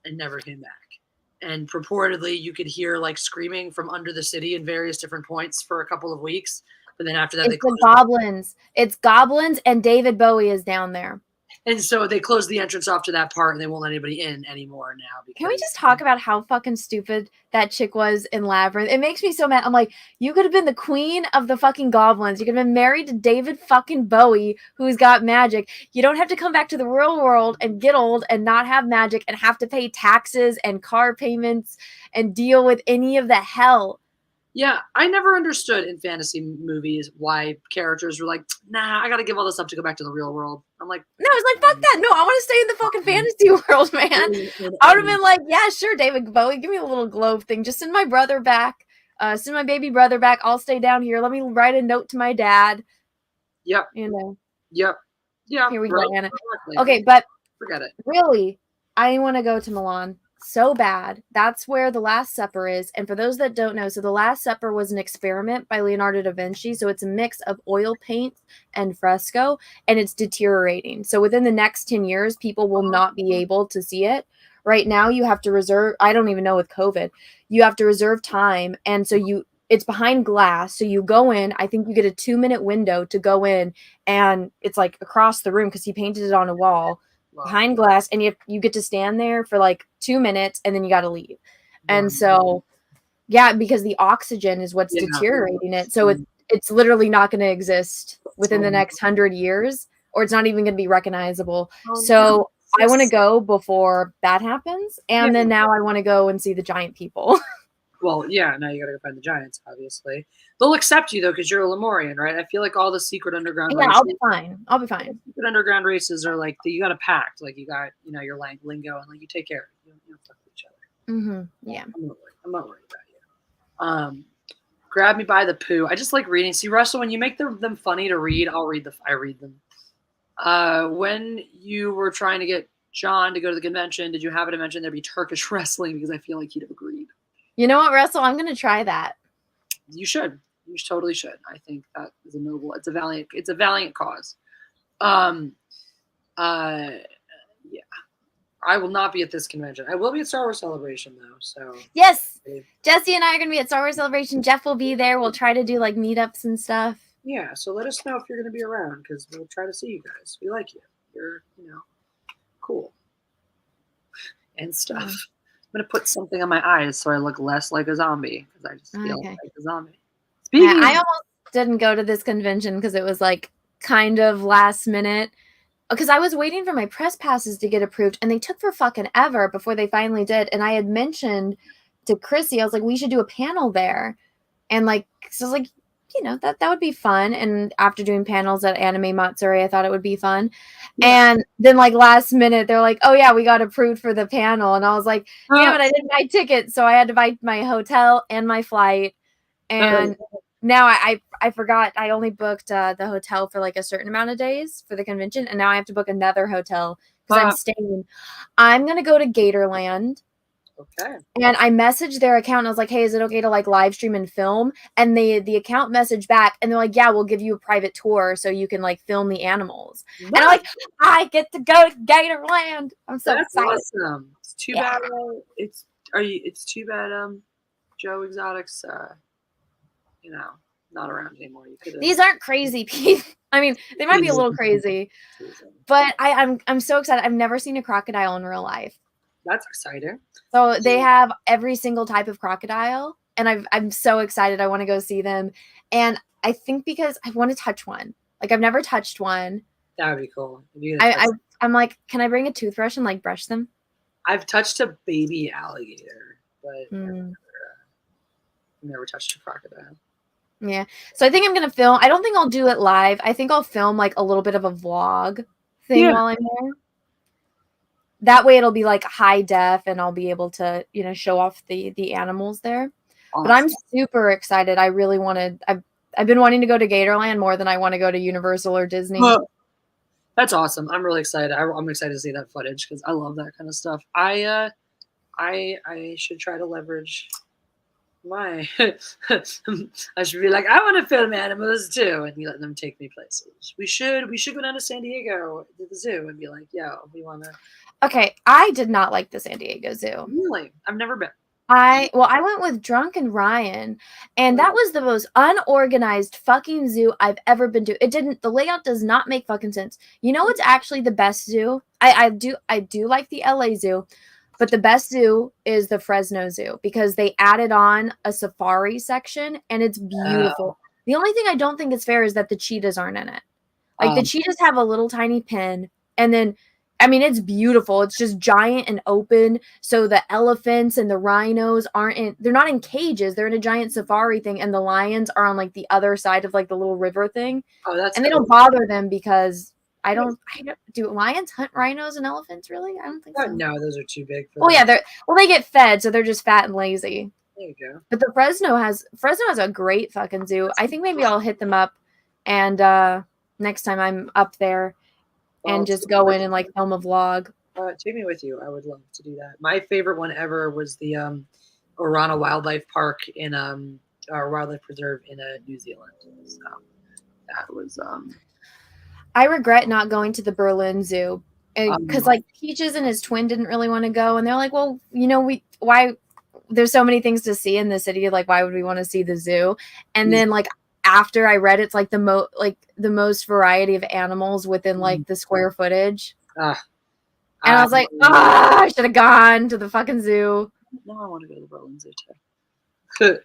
and never came back. And purportedly you could hear like screaming from under the city in various different points for a couple of weeks. But then after that, it's the goblins. It's goblins, and David Bowie is down there. And so they closed the entrance off to that part, and they won't let anybody in anymore now. Can we just talk about how fucking stupid that chick was in Labyrinth? It makes me so mad. I'm like, you could have been the queen of the fucking goblins. You could have been married to David fucking Bowie, who's got magic. You don't have to come back to the real world and get old and not have magic and have to pay taxes and car payments and deal with any of the hell. Yeah, I never understood in fantasy movies why characters were like, nah, I got to give all this up to go back to the real world. I'm like, no, it's like, fuck that. No, I want to stay in the fucking fantasy world, man. I would have been like, yeah, sure, David Bowie, give me a little globe thing. Just send my brother back. Send my baby brother back. I'll stay down here. Let me write a note to my dad. Yep. You know. Yep. Yeah. Here we go, Anna. Okay, but forget it. Really, I want to go to Milan. so bad. That's where the Last Supper is. And for those that don't know, so the Last Supper was an experiment by Leonardo da Vinci. So it's a mix of oil paint and fresco, and it's deteriorating. So within the next 10 years, people will not be able to see it. Right now, you have to reserve, I don't even know with COVID, you have to reserve time. And so it's behind glass. So you go in, I think you get a 2-minute window to go in, and it's like across the room because he painted it on a wall behind glass, and you get to stand there for like 2 minutes, and then you got to leave. And so, yeah, because the oxygen is what's deteriorating it. So it's literally not going to exist within the next 100 years, or it's not even going to be recognizable. So I want to go before that happens. And then now I want to go and see the giant people. Well, yeah, now you gotta go find the giants, obviously. They'll accept you, though, because you're a Lemurian, right? I feel like all the secret underground Yeah, races, I'll be fine. secret underground races are like, you got a pact. Like, you got, your lingo, and, like, you take care of it. You don't fuck with each other. Mm-hmm. Yeah. I'm not worried about you. Grab Me by the Poo. I just like reading. See, Russell, when you make them funny to read, I read them. When you were trying to get John to go to the convention, did you happen to mention there'd be Turkish wrestling? Because I feel like he'd have agreed. You know what, Russell? I'm going to try that. You should. You totally should. I think that is it's a valiant cause. Yeah. I will not be at this convention. I will be at Star Wars Celebration, though. So yes, Jesse and I are going to be at Star Wars Celebration. Jeff will be there. We'll try to do like meetups and stuff. Yeah, so let us know if you're going to be around, because we'll try to see you guys. We like you. You're, cool and stuff. I'm going to put something on my eyes so I look less like a zombie, because I just feel like a zombie. I almost didn't go to this convention because it was like kind of last minute, because I was waiting for my press passes to get approved, and they took for fucking ever before they finally did. And I had mentioned to Chrissy, I was like, we should do a panel there. And like, so I was like, that would be fun. And after doing panels at Anime Matsuri, I thought it would be fun. Yeah. And then like last minute, they're like, oh yeah, we got approved for the panel. And I was like, damn it, I didn't buy tickets. So I had to buy my hotel and my flight. And now I forgot, I only booked the hotel for like a certain amount of days for the convention. And now I have to book another hotel because I'm going to go to Gatorland. Okay. And I messaged their account and I was like, hey, is it okay to like live stream and film? And the account messaged back and they're like, yeah, we'll give you a private tour so you can like film the animals. Nice. And I'm like, I get to go to Gatorland. I'm so excited. Awesome. It's too bad. It's too bad Joe Exotic's not around anymore. These aren't crazy people. I mean, they might be a little crazy. But I'm so excited. I've never seen a crocodile in real life. That's exciting. So they have every single type of crocodile, and I'm so excited. I want to go see them, and I think because I want to touch one. Like I've never touched one. That would be cool. I'm like, can I bring a toothbrush and like brush them? I've touched a baby alligator, but never touched a crocodile. Yeah. So I think I'm gonna film. I don't think I'll do it live. I think I'll film like a little bit of a vlog thing while I'm there. That way it'll be like high def and I'll be able to, show off the animals there. Awesome. But I'm super excited. I really wanted, I've been wanting to go to Gatorland more than I want to go to Universal or Disney. That's awesome. I'm really excited. I'm excited to see that footage because I love that kind of stuff. I should try to leverage my, I should be like, I want to film animals too. And you let them take me places. We should go down to San Diego to the zoo and be like, yo, we want to. Okay, I did not like the San Diego Zoo. Really? I've never been. I went with Drunken Ryan, and that was the most unorganized fucking zoo I've ever been to. The layout does not make fucking sense. You know what's actually the best zoo? I do like the LA Zoo, but the best zoo is the Fresno Zoo because they added on a safari section and it's beautiful. The only thing I don't think is fair is that the cheetahs aren't in it. Like the cheetahs have a little tiny pen, and then it's beautiful. It's just giant and open. So the elephants and the rhinos they're not in cages. They're in a giant safari thing. And the lions are on like the other side of like the little river thing. Oh, that's and they don't bother them because do lions hunt rhinos and elephants really? I don't think so. No, those are too big for them. Yeah, they get fed, so they're just fat and lazy. There you go. But the Fresno has a great fucking zoo. I think maybe I'll hit them up and next time I'm up there and just go in and like film a vlog. Take me with you. I would love to do that. My favorite one ever was the Orana Wildlife Park in our wildlife preserve in New Zealand. So that was I regret not going to the Berlin Zoo because like um, Peaches and his twin didn't really want to go, and they're like, well, you know, why there's so many things to see in the city, like why would we want to see the zoo? And then like after I read it's like the most variety of animals within like the square footage. uh, And I was like, I should have gone to the fucking zoo. no, I want to go to the Berlin Zoo too.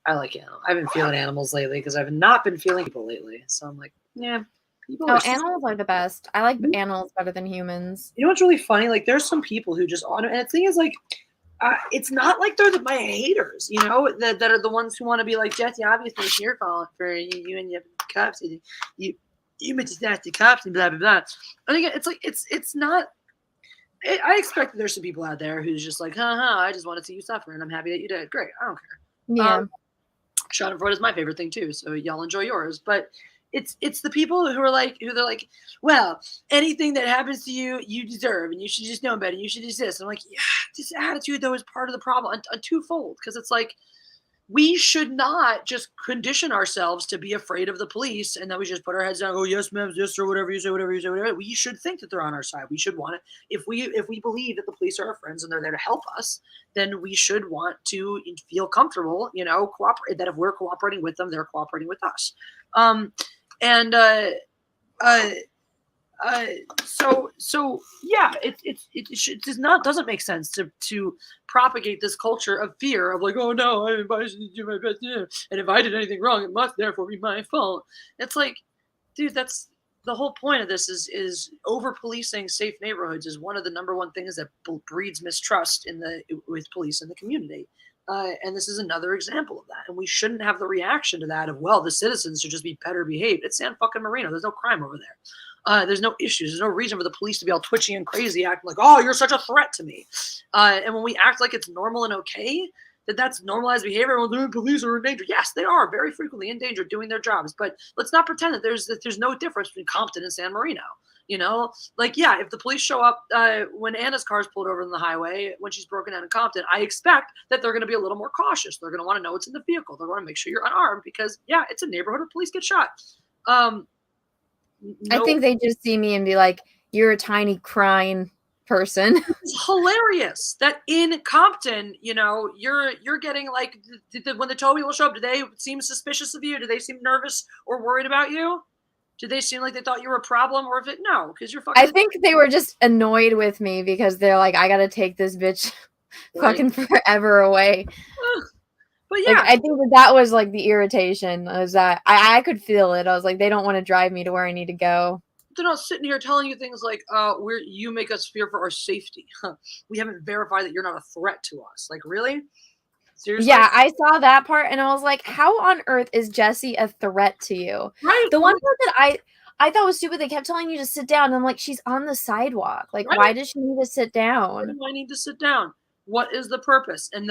I like animals. I've been feeling animals lately because I've not been feeling people lately. So I'm like, yeah, people Oh, are. animals are the best. I like animals better than humans. You know what's really funny? Like, there's some people who just honor, and the thing is, like, it's not like they're my haters, you know, that are the ones who want to be like, Jesse, obviously it's your fault for you and your cops. You meant to snatch the cops and blah, blah, blah. I think it's like, it's not. I expect that there's some people out there who's just like, I just want to see you suffer, and I'm happy that you did. Great, I don't care. Yeah. Schadenfreude is my favorite thing too, so y'all enjoy yours. But it's the people who they're like, well, anything that happens to you, you deserve, and you should just know better. You should exist. And I'm like, yeah, this attitude though is part of the problem, a twofold, because it's like we should not just condition ourselves to be afraid of the police and then we just put our heads down, go, yes, ma'am, yes, or whatever you say, whatever you say, whatever. We should think that they're on our side. We should want it. If we believe that the police are our friends and they're there to help us, then we should want to feel comfortable, you know, cooperate, that if we're cooperating with them, they're cooperating with us. So yeah, it doesn't make sense to propagate this culture of fear of like, oh no, I should do my best, and if I did anything wrong, it must therefore be my fault. It's like, dude, that's the whole point of this is over policing safe neighborhoods is one of the number one things that breeds mistrust with police in the community. And this is another example of that. And we shouldn't have the reaction to that of, well, the citizens should just be better behaved. It's San fucking Marino. There's no crime over there. There's no issues. There's no reason for the police to be all twitchy and crazy, acting like, oh, you're such a threat to me. And when we act like it's normal and okay, that's normalized behavior. Well, the police are in danger. Yes, they are very frequently in danger doing their jobs. But let's not pretend that there's no difference between Compton and San Marino. You know, like, yeah, if the police show up when Anna's car's pulled over on the highway, when she's broken down in Compton, I expect that they're going to be a little more cautious. They're going to want to know what's in the vehicle. They're going to make sure you're unarmed because, yeah, it's a neighborhood where police get shot. I think they just see me and be like, you're a tiny crying person. It's hilarious that in Compton, you know, you're getting like, when the tow people show up, do they seem suspicious of you? Do they seem nervous or worried about you? Did they seem like they thought you were a problem, or if it no? Because you're fucking. I think they were just annoyed with me because they're like, I gotta take this bitch fucking forever away. But yeah, like, I think that was like the irritation. Was that I could feel it. I was like, they don't want to drive me to where I need to go. They're not sitting here telling you things like, you make us fear for our safety. We haven't verified that you're not a threat to us. Like, really? Seriously? Yeah, I saw that part and I was like, how on earth is Jessie a threat to you? Right. The one part that I thought was stupid, they kept telling you to sit down. And I'm like, she's on the sidewalk. Like, why does she need to sit down? Why do I need to sit down? What is the purpose? And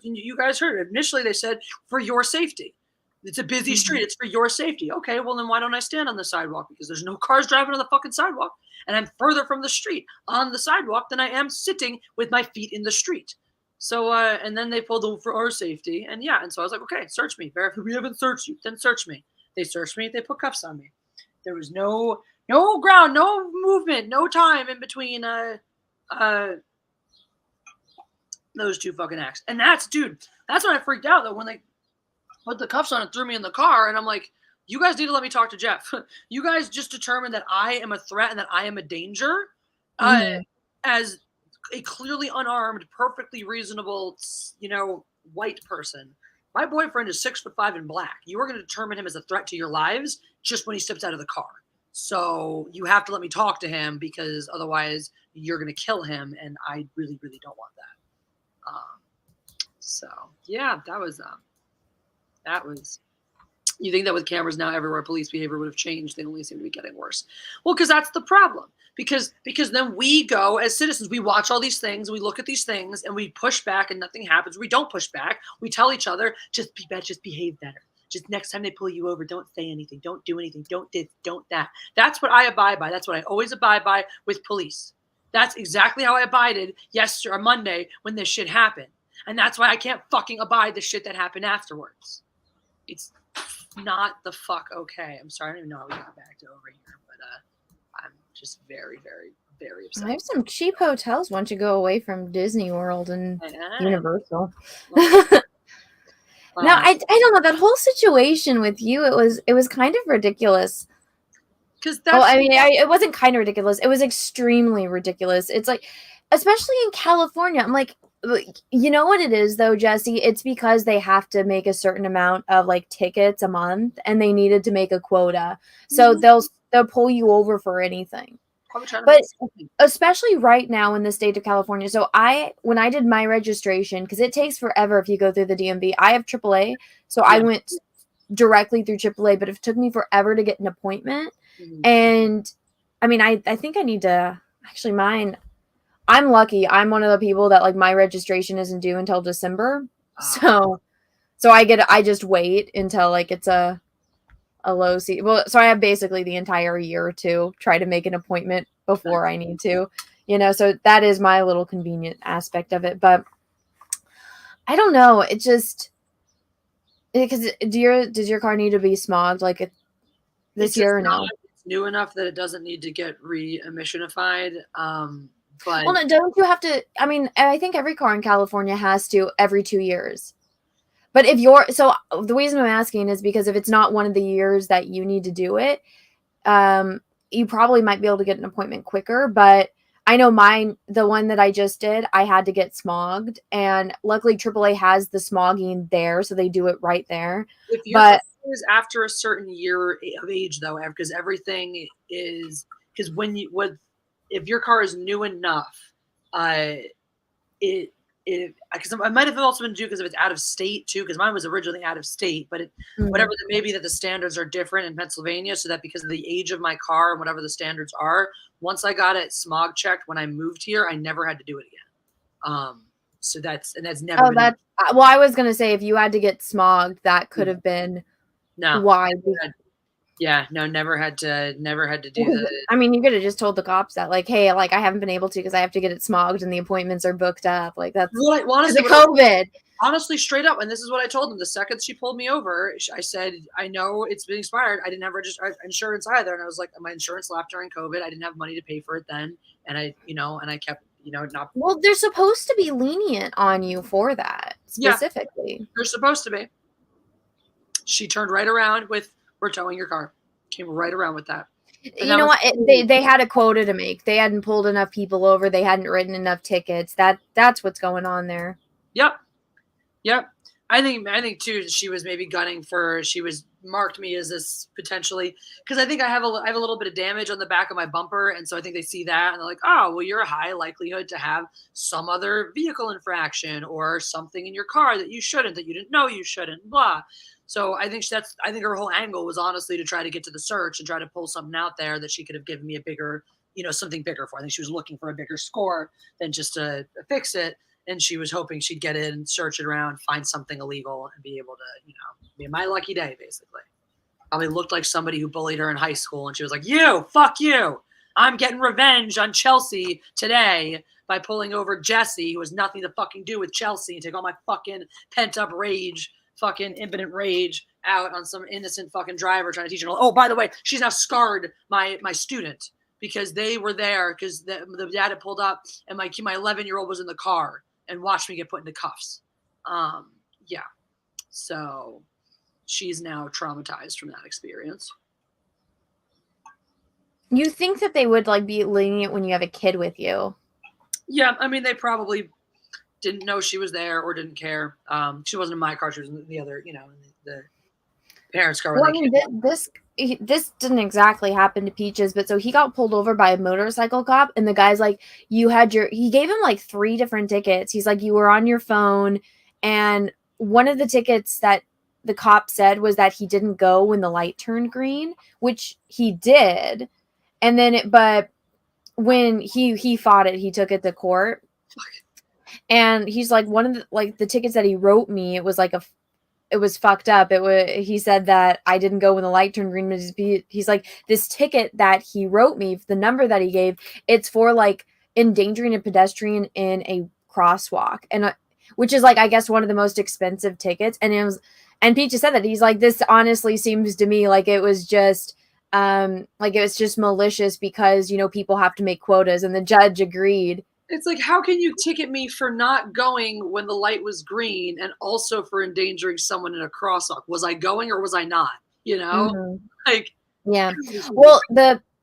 you guys heard it. Initially, they said, for your safety. It's a busy street. It's for your safety. Okay, well, then why don't I stand on the sidewalk? Because there's no cars driving on the fucking sidewalk. And I'm further from the street on the sidewalk than I am sitting with my feet in the street. So, and then they pulled them for our safety. And yeah, and so I was like, okay, search me. We haven't searched you. Then search me. They searched me. They put cuffs on me. There was no ground, no movement, no time in between those two fucking acts. And that's when I freaked out, though, when they put the cuffs on and threw me in the car. And I'm like, you guys need to let me talk to Jeff. You guys just determined that I am a threat and that I am a danger as a clearly unarmed, perfectly reasonable, white person. My boyfriend is 6'5" and black. You are going to determine him as a threat to your lives just when he steps out of the car. So you have to let me talk to him because otherwise you're going to kill him. And I really, really don't want that. So yeah, that was, you think that with cameras now everywhere, police behavior would have changed. They only seem to be getting worse. Well, because that's the problem. Because then we go as citizens, we watch all these things, we look at these things, and we push back, and nothing happens. We don't push back. We tell each other, just be better, just behave better. Just next time they pull you over, don't say anything, don't do anything, don't this, don't that. That's what I abide by. That's what I always abide by with police. That's exactly how I abided yesterday or Monday when this shit happened. And that's why I can't fucking abide the shit that happened afterwards. It's not the fuck okay. I'm sorry, I don't even know how we got back to over here, but I'm just very, very, very upset. I have some cheap hotels once you go away from Disney World and Universal. No, I don't know, that whole situation with you. It was kind of ridiculous. Because it wasn't kind of ridiculous. It was extremely ridiculous. It's like, especially in California. I'm like, you know what it is though, Jesse? It's because they have to make a certain amount of like tickets a month, and they needed to make a quota. So they'll pull you over for anything. But especially right now in the state of California. So when I did my registration, because it takes forever if you go through the DMV. I have AAA, so I went directly through AAA, but it took me forever to get an appointment. And I mean, I think I need to actually mine. I'm lucky. I'm one of the people that like my registration isn't due until December. So I just wait until like it's a low season. Well, so I have basically the entire year to try to make an appointment before I need to, so that is my little convenient aspect of it. But I don't know. It just, because does your car need to be smogged like this year or no? It's new enough that it doesn't need to get re-emissionified. But well, no, don't you have to? I mean, I think every car in California has to every 2 years. But so the reason I'm asking is because if it's not one of the years that you need to do it, you probably might be able to get an appointment quicker. But I know the one that I just did, I had to get smogged, and luckily AAA has the smogging there, so they do it right there. If your car is after a certain year of age, though, because everything is if your car is new enough, because I might have also been due because if it's out of state too, because mine was originally out of state, but whatever that may be, that the standards are different in Pennsylvania, so that because of the age of my car and whatever the standards are, once I got it smog checked when I moved here, I never had to do it again. So that's never. Well, I was gonna say if you had to get smogged, that could have been why. Never had to do that. I mean, you could have just told the cops that, like, hey, like I haven't been able to because I have to get it smogged and the appointments are booked up. Like that's COVID. Honestly, straight up, and this is what I told them the second she pulled me over. I said, I know it's been expired. I didn't have insurance either, and I was like, my insurance lapsed during COVID. I didn't have money to pay for it then, and I kept not. Well, they're supposed to be lenient on you for that specifically. Yeah, they're supposed to be. She turned right around with, "We're towing your car." Came right around with that. And you know what? They had a quota to make. They hadn't pulled enough people over. They hadn't written enough tickets. That's what's going on there. Yep. I think too. She was maybe gunning for. She was marked me as this potentially because I think I have a little bit of damage on the back of my bumper, and so I think they see that and they're like, oh, well, you're a high likelihood to have some other vehicle infraction or something in your car that you didn't know you shouldn't. Blah. So I think her whole angle was honestly to try to get to the search and try to pull something out there that she could have given me a bigger, something bigger for. I think she was looking for a bigger score than just to fix it. And she was hoping she'd get in, search it around, find something illegal, and be able to, be my lucky day, basically. Probably looked like somebody who bullied her in high school, and she was like, fuck you. I'm getting revenge on Chelsea today by pulling over Jesse, who has nothing to fucking do with Chelsea, and take all my fucking pent-up rage, fucking impotent rage out on some innocent fucking driver trying to teach her. Oh, by the way, she's now scarred my student because they were there because the dad had pulled up, and my 11-year-old was in the car and watched me get put into cuffs. So she's now traumatized from that experience. You think that they would like be lenient when you have a kid with you? Yeah, I mean they probably didn't know she was there or didn't care. She wasn't in my car; she was in the other, the parents' car. Well, I mean, this didn't exactly happen to Peaches, but so he got pulled over by a motorcycle cop, and the guy's like, he gave him like 3 different tickets. He's like, you were on your phone, and one of the tickets that the cop said was that he didn't go when the light turned green, which he did, and then but when he fought it, he took it to court, and he's like, one of the tickets that he wrote me, it was fucked up. He said that I didn't go when the light turned green. He's like, this ticket that he wrote me, the number that he gave, it's for like endangering a pedestrian in a crosswalk, and which is like, I guess, one of the most expensive tickets. And and Pete just said that he's like, this honestly seems to me like it was just malicious because, you know, people have to make quotas, and the judge agreed. It's like, how can you ticket me for not going when the light was green and also for endangering someone in a crosswalk? Was I going or was I not? You know, like, yeah. Well,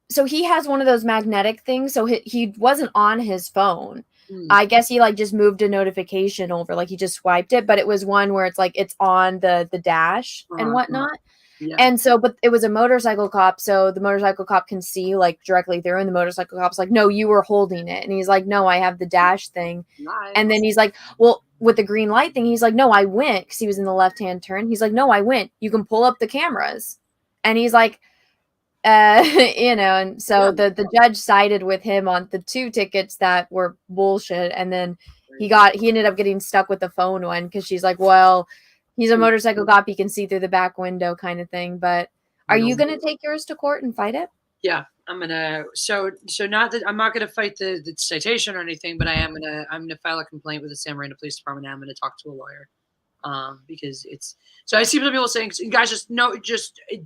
so he has one of those magnetic things, so he wasn't on his phone. I guess he like just moved a notification over, like he just swiped it, but it was one where it's like it's on the dash and whatnot. Yeah. And so, but it was a motorcycle cop, so the motorcycle cop can see like directly through, and the motorcycle cop's like, no, you were holding it. And he's like, no, I have the dash thing. Nice. And then he's like, well, with the green light thing, he's like, no, I went, because he was in the left-hand turn. He's like, no, I went. You can pull up the cameras. And he's like, you know, and so the judge sided with him on the 2 tickets that were bullshit. And then he ended up getting stuck with the phone one, because she's like, well, he's a motorcycle cop, he can see through the back window kind of thing. But are you going to take yours to court and fight it? Yeah, I'm gonna. So not that I'm not gonna fight the citation or anything, but I'm gonna file a complaint with the San Marino Police Department. And I'm gonna talk to a lawyer, because it's. So I see some people saying, guys, just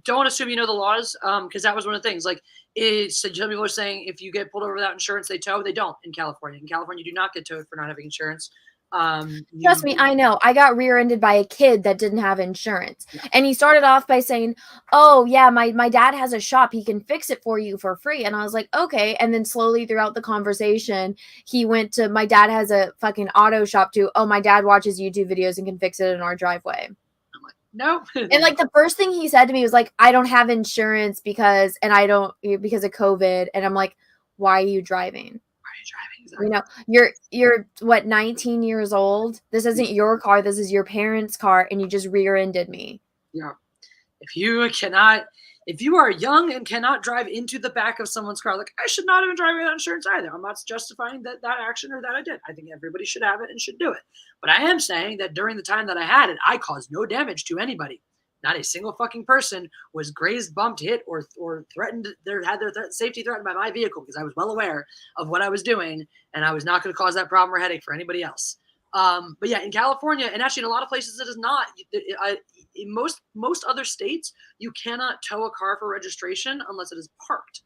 don't assume you know the laws, because that was one of the things. Like, some people are saying if you get pulled over without insurance, they tow. They don't in California. In California, you do not get towed for not having insurance. Trust me, I know. I got rear-ended by a kid that didn't have insurance. Yeah. And he started off by saying, oh, yeah, my dad has a shop. He can fix it for you for free. And I was like, okay. And then slowly throughout the conversation, he went to, my dad has a fucking auto shop too. Oh, my dad watches YouTube videos and can fix it in our driveway. I'm like, no. And like the first thing he said to me was like, I don't have insurance because of COVID. And I'm like, why are you driving? Exactly. You know, you're what, 19 years old? This isn't your car. This is your parents' car, and you just rear-ended me. Yeah. If you are young and cannot drive into the back of someone's car, like, I should not have been driving without insurance either. I'm not justifying that action or that I did. I think everybody should have it and should do it. But I am saying that during the time that I had it, I caused no damage to anybody. Not a single fucking person was grazed, bumped, hit, or threatened. Had their safety threatened by my vehicle, because I was well aware of what I was doing, and I was not going to cause that problem or headache for anybody else. But yeah, in California, and actually in a lot of places, it is not. In most other states, you cannot tow a car for registration unless it is parked.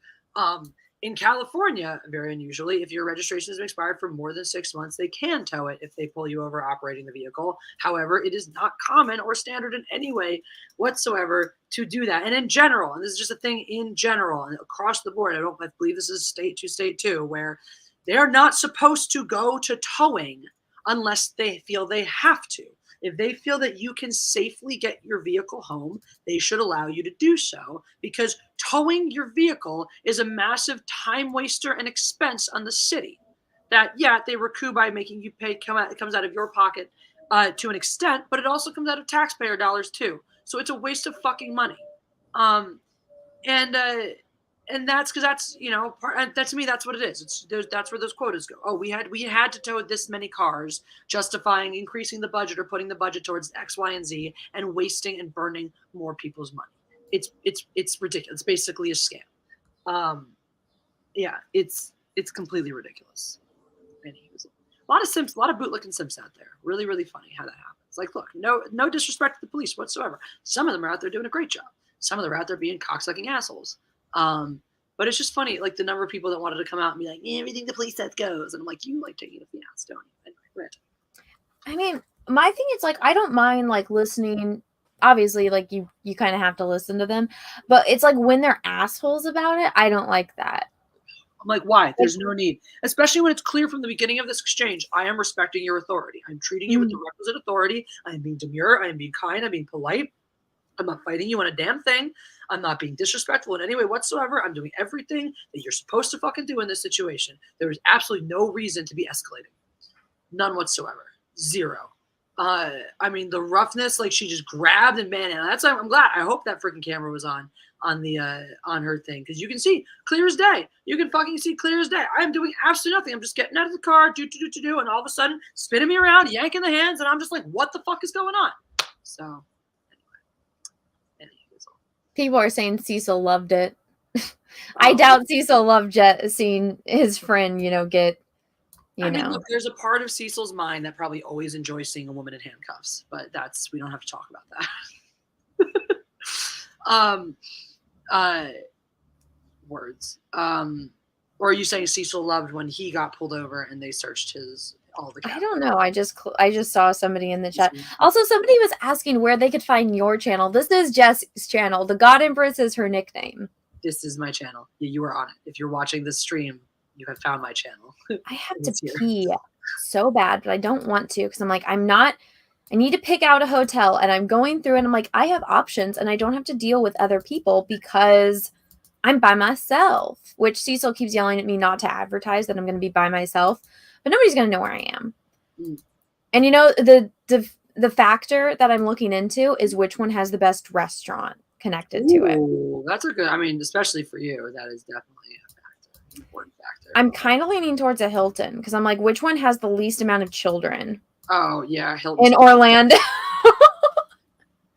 In California, very unusually, if your registration has been expired for more than 6 months, they can tow it if they pull you over operating the vehicle. However, it is not common or standard in any way whatsoever to do that. And in general, and this is just a thing in general and across the board, I believe this is state too, where they're not supposed to go to towing unless they feel they have to. If they feel that you can safely get your vehicle home, they should allow you to do so, because towing your vehicle is a massive time waster and expense on the city that, yeah, they recoup by making you pay. It comes out of your pocket to an extent, but it also comes out of taxpayer dollars too. So it's a waste of fucking money. And that's because that's, you know, that to me, that's what it is. That's where those quotas go. Oh, we had to tow this many cars, justifying increasing the budget or putting the budget towards X, Y, and Z, and wasting and burning more people's money. It's ridiculous. It's basically a scam. Yeah, it's completely ridiculous. And he was a lot of simps, a lot of bootlicking simps out there. Really, really funny how that happens. Like, look, no disrespect to the police whatsoever. Some of them are out there doing a great job. Some of them are out there being cocksucking assholes. But it's just funny, like the number of people that wanted to come out and be like, everything the police says goes. And I'm like, you like taking a ass, don't you? Anyway, I mean, my thing is like, I don't mind like listening. Obviously, like you kind of have to listen to them, but it's like when they're assholes about it, I don't like that. I'm like, why? There's no need. Especially when it's clear from the beginning of this exchange, I am respecting your authority. I'm treating you with the requisite authority. I am being demure. I am being kind. I'm being polite. I'm not fighting you on a damn thing. I'm not being disrespectful in any way whatsoever. I'm doing everything that you're supposed to fucking do in this situation. There is absolutely no reason to be escalating. None whatsoever. Zero. I mean, the roughness, like she just grabbed and that's, I'm glad. I hope that freaking camera was on her thing, because you can see clear as day. You can fucking see clear as day. I am doing absolutely nothing. I'm just getting out of the car, do, and all of a sudden spinning me around, yanking the hands, and I'm just like, what the fuck is going on? So anyway. People are saying Cecil loved it. I doubt Cecil loved seeing his friend, you know, get You know. Look, there's a part of Cecil's mind that probably always enjoys seeing a woman in handcuffs, but we don't have to talk about that. Words. Or are you saying Cecil loved when he got pulled over and they searched all the? I don't know. I just saw somebody in the chat. Also, somebody was asking where they could find your channel. This is Jess's channel. The God Empress is her nickname. This is my channel. You are on it. If you're watching this stream, you have found my channel. I have to pee so bad, but I don't want to because I'm like, I need to pick out a hotel and I'm going through and I'm like, I have options and I don't have to deal with other people because I'm by myself, which Cecil keeps yelling at me not to advertise that I'm going to be by myself, but nobody's going to know where I am. And you know, the factor that I'm looking into is which one has the best restaurant connected to it. That's a good, especially for you, that is definitely a factor, an important factor. I'm kind of leaning towards a Hilton because I'm like, which one has the least amount of children? Oh, yeah, Hilton. In Orlando.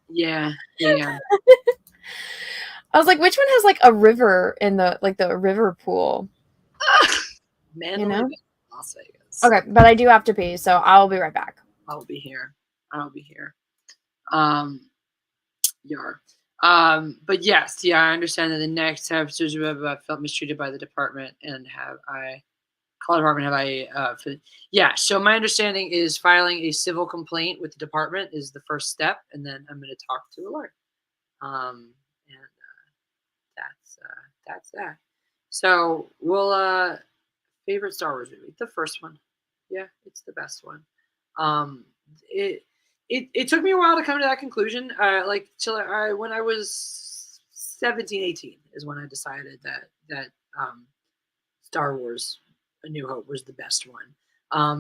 Yeah. I was like, which one has like a river in the river pool? Man, you know? Las Vegas. Okay, but I do have to pee, so I'll be right back. I'll be here. But yes, I understand that the next episode felt mistreated by the department and so my understanding is filing a civil complaint with the department is the first step, and then I'm going to talk to a lawyer. That's that. So we'll favorite Star Wars movie, the first one. Yeah, it's the best one. It took me a while to come to that conclusion. When I was 17, 18 is when I decided that Star Wars A New Hope was the best one.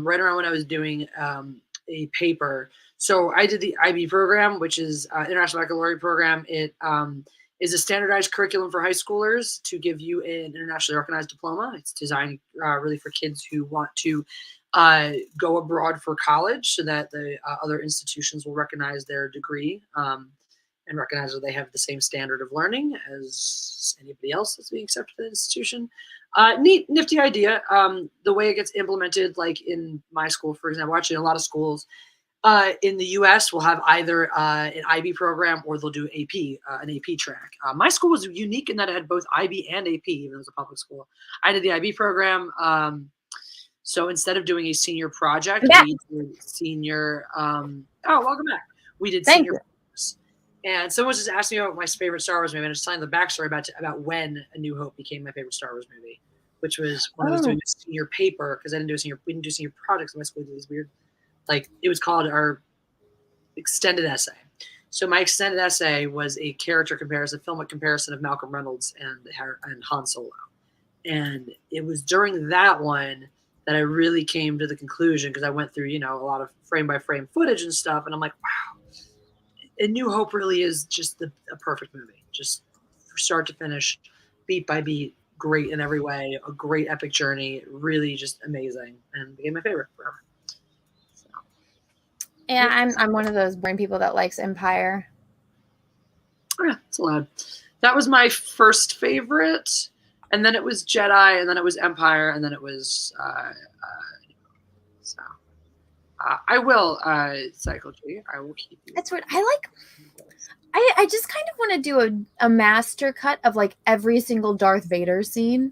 Right around when I was doing a paper. So I did the IB program, which is International Baccalaureate program. It is a standardized curriculum for high schoolers to give you an internationally recognized diploma. It's designed really for kids who want to go abroad for college so that the other institutions will recognize their degree and recognize that they have the same standard of learning as anybody else that's being accepted to the institution. Nifty idea. The way it gets implemented, like in my school, for example, actually in a lot of schools in the U.S. will have either an IB program or they'll do an AP track. My school was unique in that it had both IB and AP, even though it was a public school. I did the IB program. So instead of doing a senior project, we did senior. Welcome back. We did senior projects. And someone just asked me about my favorite Star Wars movie, and I was telling the backstory about when A New Hope became my favorite Star Wars movie, which was when I was doing a senior paper because we didn't do senior projects in my school. It was weird. It was called our extended essay. So my extended essay was a character comparison, filmic comparison of Malcolm Reynolds and Han Solo. And it was during that one that I really came to the conclusion, because I went through, a lot of frame by frame footage and stuff. And I'm like, wow, A New Hope really is just a perfect movie. Just from start to finish, beat by beat, great in every way, a great epic journey, really just amazing, and became my favorite forever. Yeah, I'm one of those boring people that likes Empire. Oh, yeah, it's allowed. That was my first favorite, and then it was Jedi, and then it was Empire, and then it was I will Cycle G. I will keep you. That's what I just kind of want to do a master cut of every single Darth Vader scene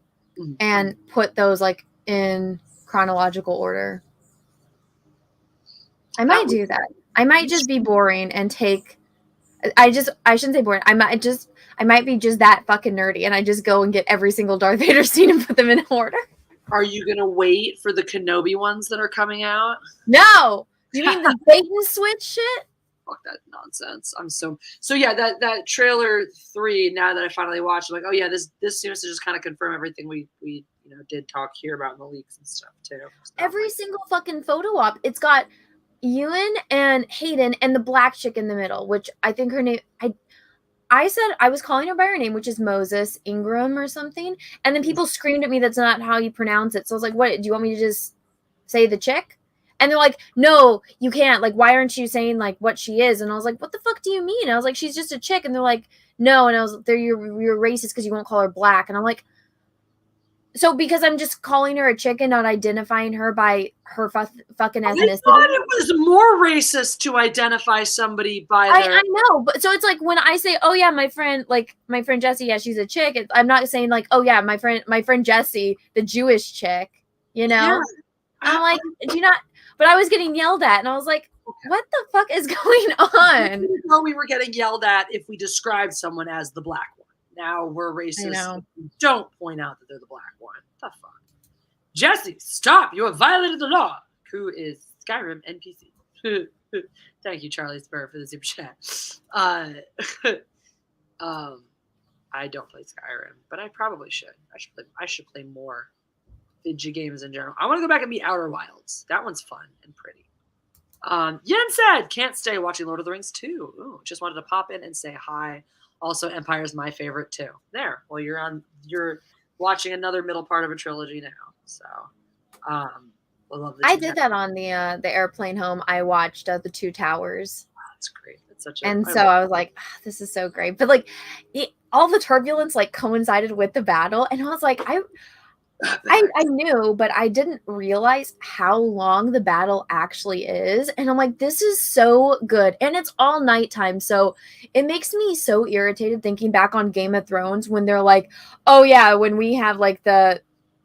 and put those in chronological order. I might do that. I might just be boring and I shouldn't say boring. I might be just that fucking nerdy and I just go and get every single Darth Vader scene and put them in order. Are you going to wait for the Kenobi ones that are coming out? No! You mean the bait and switch shit? Fuck that nonsense. I'm so yeah, that trailer 3, now that I finally watched, I'm like, oh yeah, this seems to just kind of confirm everything we did talk here about in the leaks and stuff too. Every single fucking photo op, it's got Ewan and Hayden and the black chick in the middle, which I think her name, I said I was calling her by her name, which is Moses Ingram or something. And then people screamed at me, that's not how you pronounce it. So I was like, what, do you want me to just say the chick? And they're like, no, you can't. Why aren't you saying what she is? And I was like, what the fuck do you mean? I was like, she's just a chick. And they're like, no. And I was like, you're racist because you won't call her black. And I'm like, So because I'm just calling her a chick and not identifying her by her fucking I ethnicity. thought it was more racist to identify somebody by their. I know, but so it's like when I say, "Oh yeah, my friend Jessie, yeah, she's a chick." I'm not saying like, "Oh yeah, my friend Jessie, the Jewish chick," you know. Yeah. I'm like, do you not? But I was getting yelled at, and I was like, "What the fuck is going on?" Well, we were getting yelled at if we described someone as the black one. Now we're racist. If we don't point out that they're the black one. What the fuck? Jesse, stop! You have violated the law. Who is Skyrim NPC? Thank you, Charlie Spur, for the super chat. I don't play Skyrim, but I probably should. I should play more video games in general. I want to go back and beat Outer Wilds. That one's fun and pretty. Yen said, can't stay watching Lord of the Rings 2. Ooh, just wanted to pop in and say hi. Also, Empire's my favorite too. There. Well, you're watching another middle part of a trilogy now. So, I did that on the airplane home. I watched the Two Towers. Wow, that's great. That's such a. And so I was like, this is so great. But like, all the turbulence like coincided with the battle, and I was like, I knew, but I didn't realize how long the battle actually is. And I'm like, this is so good. And it's all nighttime. So it makes me so irritated thinking back on Game of Thrones when they're like, oh yeah, when we have like the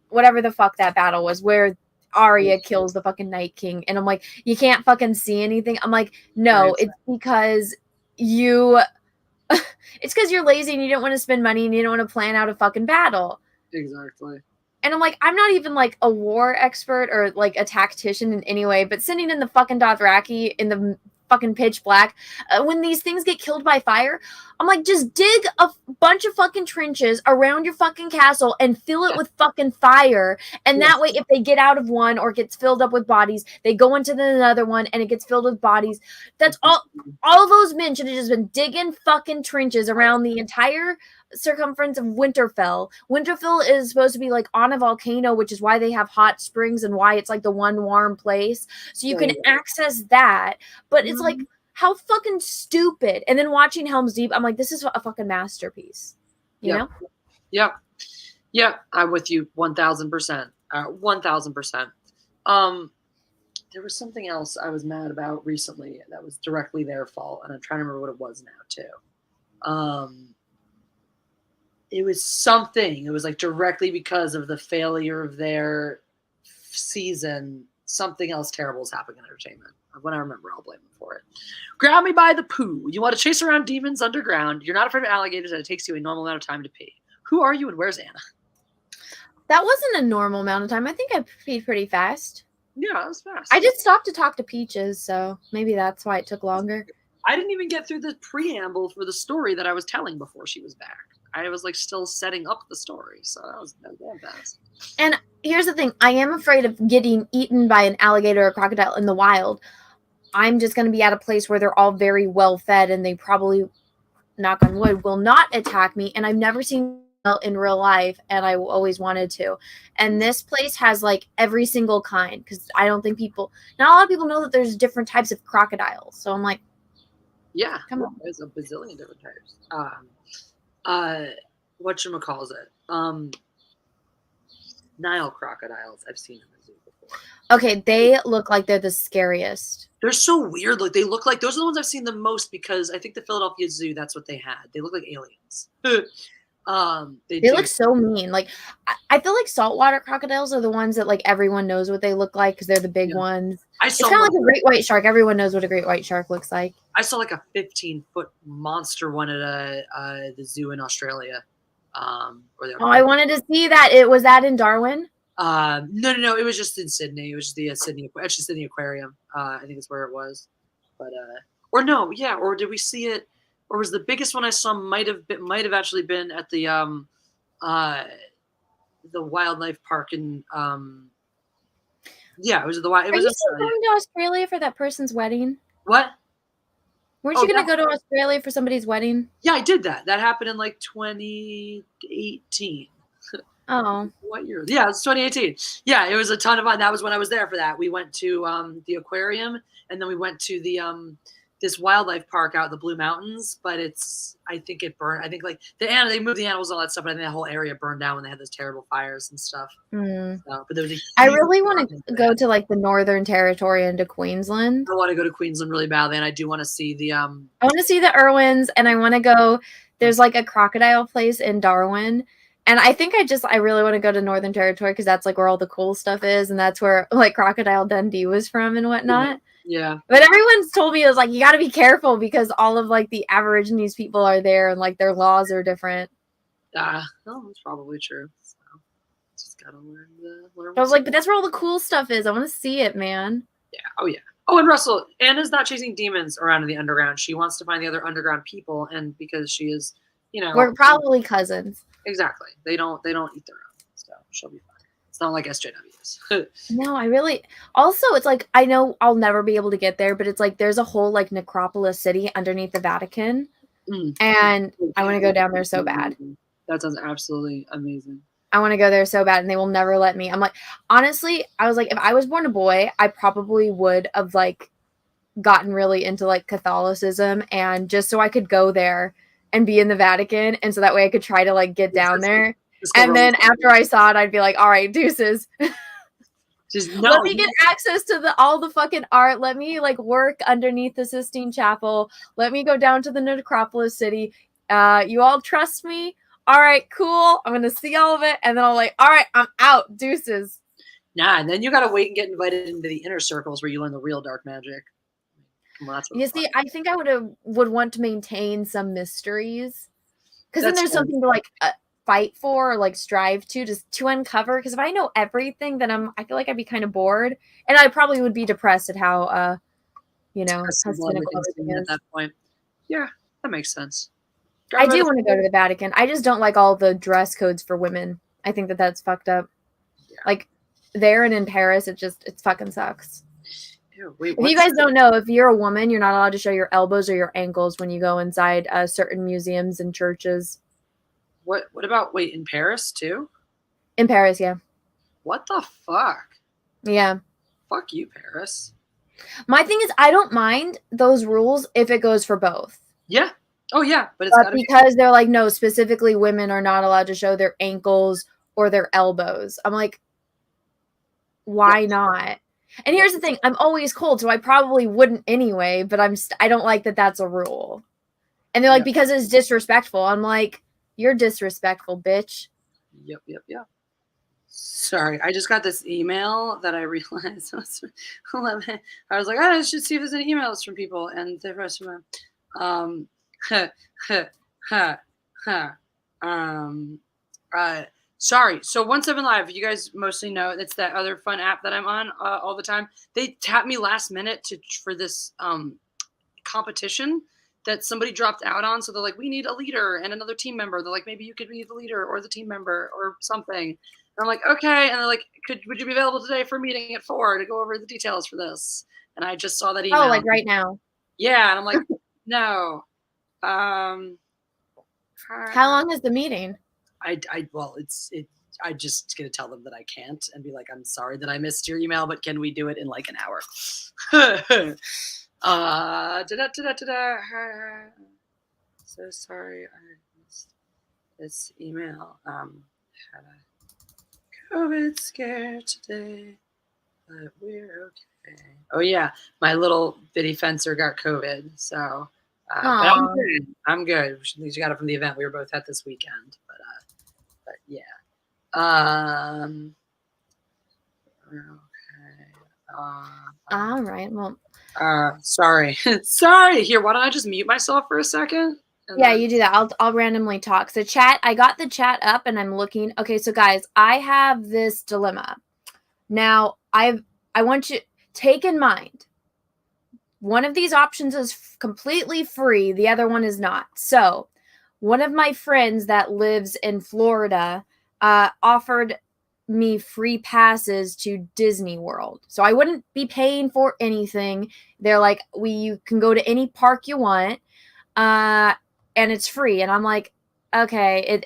whatever the fuck that battle was where Arya kills the fucking Night King. And I'm like, you can't fucking see anything. I'm like, no, it's because it's because you're lazy and you don't want to spend money and you don't want to plan out a fucking battle. Exactly. And I'm like, I'm not even like a war expert or like a tactician in any way, but sitting in the fucking Dothraki in the fucking pitch black, when these things get killed by fire, I'm like, just dig a bunch of fucking trenches around your fucking castle and fill it with fucking fire. And that way, if they get out of one or gets filled up with bodies, they go into another one and it gets filled with bodies. That's all of those men should have just been digging fucking trenches around the entire circumference of Winterfell. Winterfell is supposed to be like on a volcano, which is why they have hot springs and why it's like the one warm place. So you can access that. But it's like, how fucking stupid. And then watching Helm's Deep, I'm like, this is a fucking masterpiece. You know? Yeah. I'm with you 1,000%. 1,000%. There was something else I was mad about recently that was directly their fault, and I'm trying to remember what it was now too. It was something. It was like directly because of the failure of their season. Something else terrible is happening in entertainment. When I remember, I'll blame them for it. Grab me by the poo. You want to chase around demons underground. You're not afraid of alligators, and it takes you a normal amount of time to pee. Who are you, and where's Anna? That wasn't a normal amount of time. I think I peed pretty fast. Yeah, that was fast. I did stop to talk to Peaches, so maybe that's why it took longer. I didn't even get through the preamble for the story that I was telling before she was back. I was like still setting up the story, so that was damn fast. And here's the thing: I am afraid of getting eaten by an alligator or crocodile in the wild. I'm just going to be at a place where they're all very well fed, and they probably, knock on wood, will not attack me. And I've never seen in real life, and I always wanted to. And this place has like every single kind, because I don't think not a lot of people know that there's different types of crocodiles. So I'm like, yeah, come on, there's a bazillion different types. Whatchamacallit? Nile crocodiles I've seen in the zoo before. Okay, they look like they're the scariest. They're so weird. Like they look like those are the ones I've seen the most because I think the Philadelphia Zoo, that's what they had. They look like aliens. They look so mean. Like I feel like saltwater crocodiles are the ones that like everyone knows what they look like because they're the big ones. It's kind of like a great white shark. Everyone knows what a great white shark looks like. I saw like a 15-foot monster one at the zoo in Australia. I wanted to see that. Was that in Darwin? No. It was just in Sydney. It was just the Sydney Aquarium. I think it's where it was. But or did we see it? Or was the biggest one I saw might have actually been at the wildlife park in it was the wild. Are you still going to Australia for that person's wedding? What? Weren't you going to go to Australia for somebody's wedding? Yeah, I did that. That happened in like 2018. Oh. What year? Yeah, it was 2018. Yeah, it was a ton of fun. That was when I was there for that. We went to the aquarium, and then we went to the this wildlife park out in the Blue Mountains, but I think it burned. I think like they moved the animals and all that stuff, but I think the whole area burned down when they had those terrible fires and stuff. Mm. So, but there was I really want to go to like the Northern Territory and to Queensland. I want to go to Queensland really badly, and I do want to see the I want to see the Irwins, and I want to go. There's like a crocodile place in Darwin, and I think I really want to go to Northern Territory because that's like where all the cool stuff is, and that's where like Crocodile Dundee was from and whatnot. Yeah. But everyone's told me it was like you got to be careful because all of like the Aborigines people are there and like their laws are different. No, that's probably true. So just gotta learn. I was like, but that's where all the cool stuff is. I want to see it, man. Yeah. Oh yeah. Oh, and Russell, Anna's not chasing demons around in the underground. She wants to find the other underground people, and because she is, we're probably cousins. Exactly. They don't eat their own, so she'll be fine. It's not like SJWs. No, I really. Also, it's like I know I'll never be able to get there, but it's like there's a whole like necropolis city underneath the Vatican, and I want to go down there so bad. That sounds absolutely amazing. I want to go there so bad, and they will never let me. I'm like, honestly, I was like, if I was born a boy, I probably would have like gotten really into like Catholicism, and just so I could go there and be in the Vatican, and so that way I could try to like get down there. And then after I saw it, I'd be like, all right, deuces. Let me get access to all the fucking art. Let me like work underneath the Sistine Chapel. Let me go down to the necropolis city. You all trust me? All right, cool. I'm going to see all of it. And then I'm like, all right, I'm out. Deuces. Nah, and then you got to wait and get invited into the inner circles where you learn the real dark magic. Well, you see, I think I would want to maintain some mysteries. Because then there's something to like fight for or like strive to just to uncover. Because if I know everything, then I feel like I'd be kind of bored. And I probably would be depressed at how, how cynical everything is. At that point. Yeah, that makes sense. I do want to go to the Vatican. I just don't like all the dress codes for women. I think that's fucked up. Yeah. Like there and in Paris, it fucking sucks. Ew, wait, if you guys don't know, if you're a woman, you're not allowed to show your elbows or your ankles when you go inside certain museums and churches. What about in Paris too? In Paris, yeah. What the fuck? Yeah. Fuck you, Paris. My thing is, I don't mind those rules if it goes for both. Yeah. Oh yeah, but it's because they're like, no, specifically women are not allowed to show their ankles or their elbows. I'm like, why not? And here's the thing, I'm always cold, so I probably wouldn't anyway, but I don't like that that's a rule. And they're like, because it's disrespectful. I'm like, you're disrespectful, bitch. Yep. Sorry, I just got this email that I realized was 11. I was like, I should see if there's any emails from people, and the rest of them. Sorry. So 17 Live, you guys mostly know it's that other fun app that I'm on all the time. They tapped me last minute for this competition that somebody dropped out on. So they're like, we need a leader and another team member. They're like, maybe you could be the leader or the team member or something. And I'm like, okay. And they're like, would you be available today for a meeting at 4 to go over the details for this? And I just saw that email. Oh, like right now? Yeah. And I'm like, no. How long is the meeting? I just gonna tell them that I can't and be like, I'm sorry that I missed your email, but can we do it in like an hour? So sorry I missed this email. Had a COVID scare today, but we're okay. Oh yeah, my little bitty fencer got COVID, so but I'm good. She got it from the event we were both at this weekend, but yeah. Okay. All right. Well. Sorry. Sorry. Here, why don't I just mute myself for a second? Yeah, you do that. I'll randomly talk. So chat, I got the chat up and I'm looking. Okay, so guys, I have this dilemma. Now, I want you to take in mind, one of these options is completely free. The other one is not. So one of my friends that lives in Florida offered me free passes to Disney World. So I wouldn't be paying for anything. They're like, you can go to any park you want, and it's free. And I'm like, okay,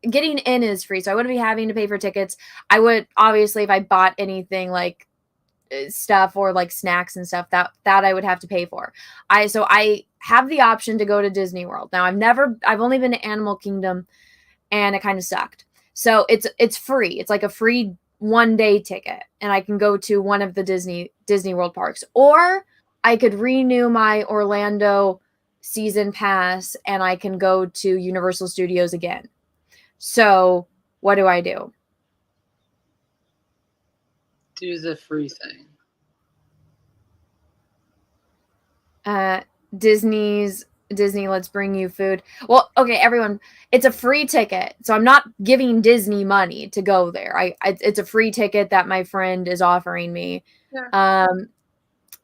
getting in is free. So I wouldn't be having to pay for tickets. I would, obviously, if I bought anything like stuff or like snacks and stuff that I would have to pay for. So I have the option to go to Disney World. Now I've only been to Animal Kingdom, and it kind of sucked. So it's free. It's like a free 1-day ticket, and I can go to one of the Disney World parks, or I could renew my Orlando season pass and I can go to Universal Studios again. So what do I do? Do the free thing. Disney, let's bring you food. Well, okay, everyone, it's a free ticket, so I'm not giving Disney money to go there. It's a free ticket that my friend is offering me. Yeah.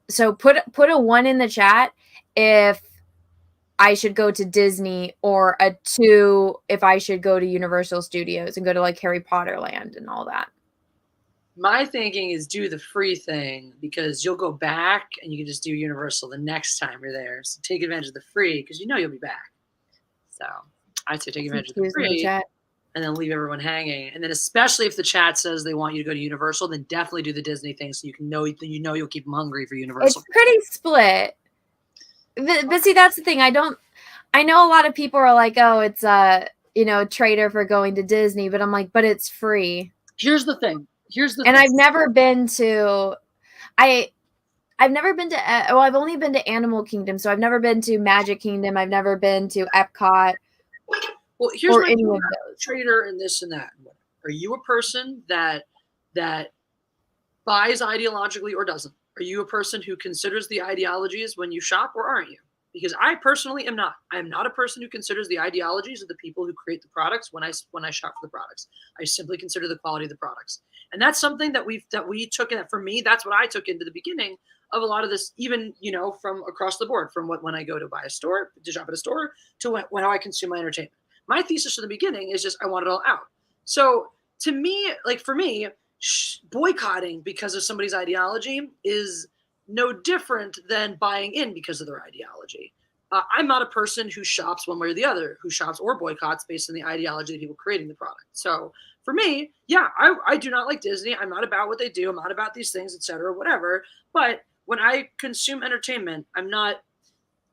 So put a 1 in the chat if I should go to Disney, or a 2 if I should go to Universal Studios and go to like Harry Potter Land and all that. My thinking is do the free thing, because you'll go back and you can just do Universal the next time you're there. So take advantage of the free, because you know you'll be back. So I'd say take advantage of the free and then leave everyone hanging. And then especially if the chat says they want you to go to Universal, then definitely do the Disney thing, so you know you'll keep them hungry for Universal. It's pretty split. But see, that's the thing. I know a lot of people are like, oh, it's a traitor for going to Disney, but I'm like, but it's free. Here's the thing. And I've never been to, I've only been to Animal Kingdom, so I've never been to Magic Kingdom. I've never been to Epcot. Well, here's or any of those. Trader and this and that. Are you a person that buys ideologically or doesn't? Are you a person who considers the ideologies when you shop, or aren't you? Because I personally am not. I am not a person who considers the ideologies of the people who create the products when I shop for the products. I simply consider the quality of the products. And that's something that we took in. For me, that's what I took into the beginning of a lot of this, even, from across the board, from when I go to shop at a store, to how I consume my entertainment. My thesis from the beginning is just I want it all out. So to me, like for me, boycotting because of somebody's ideology is no different than buying in because of their ideology. I'm not a person who shops one way or the other, who shops or boycotts based on the ideology of the people creating the product. So for me, yeah, I do not like Disney. I'm not about what they do. I'm not about these things, etc., whatever. But when I consume entertainment,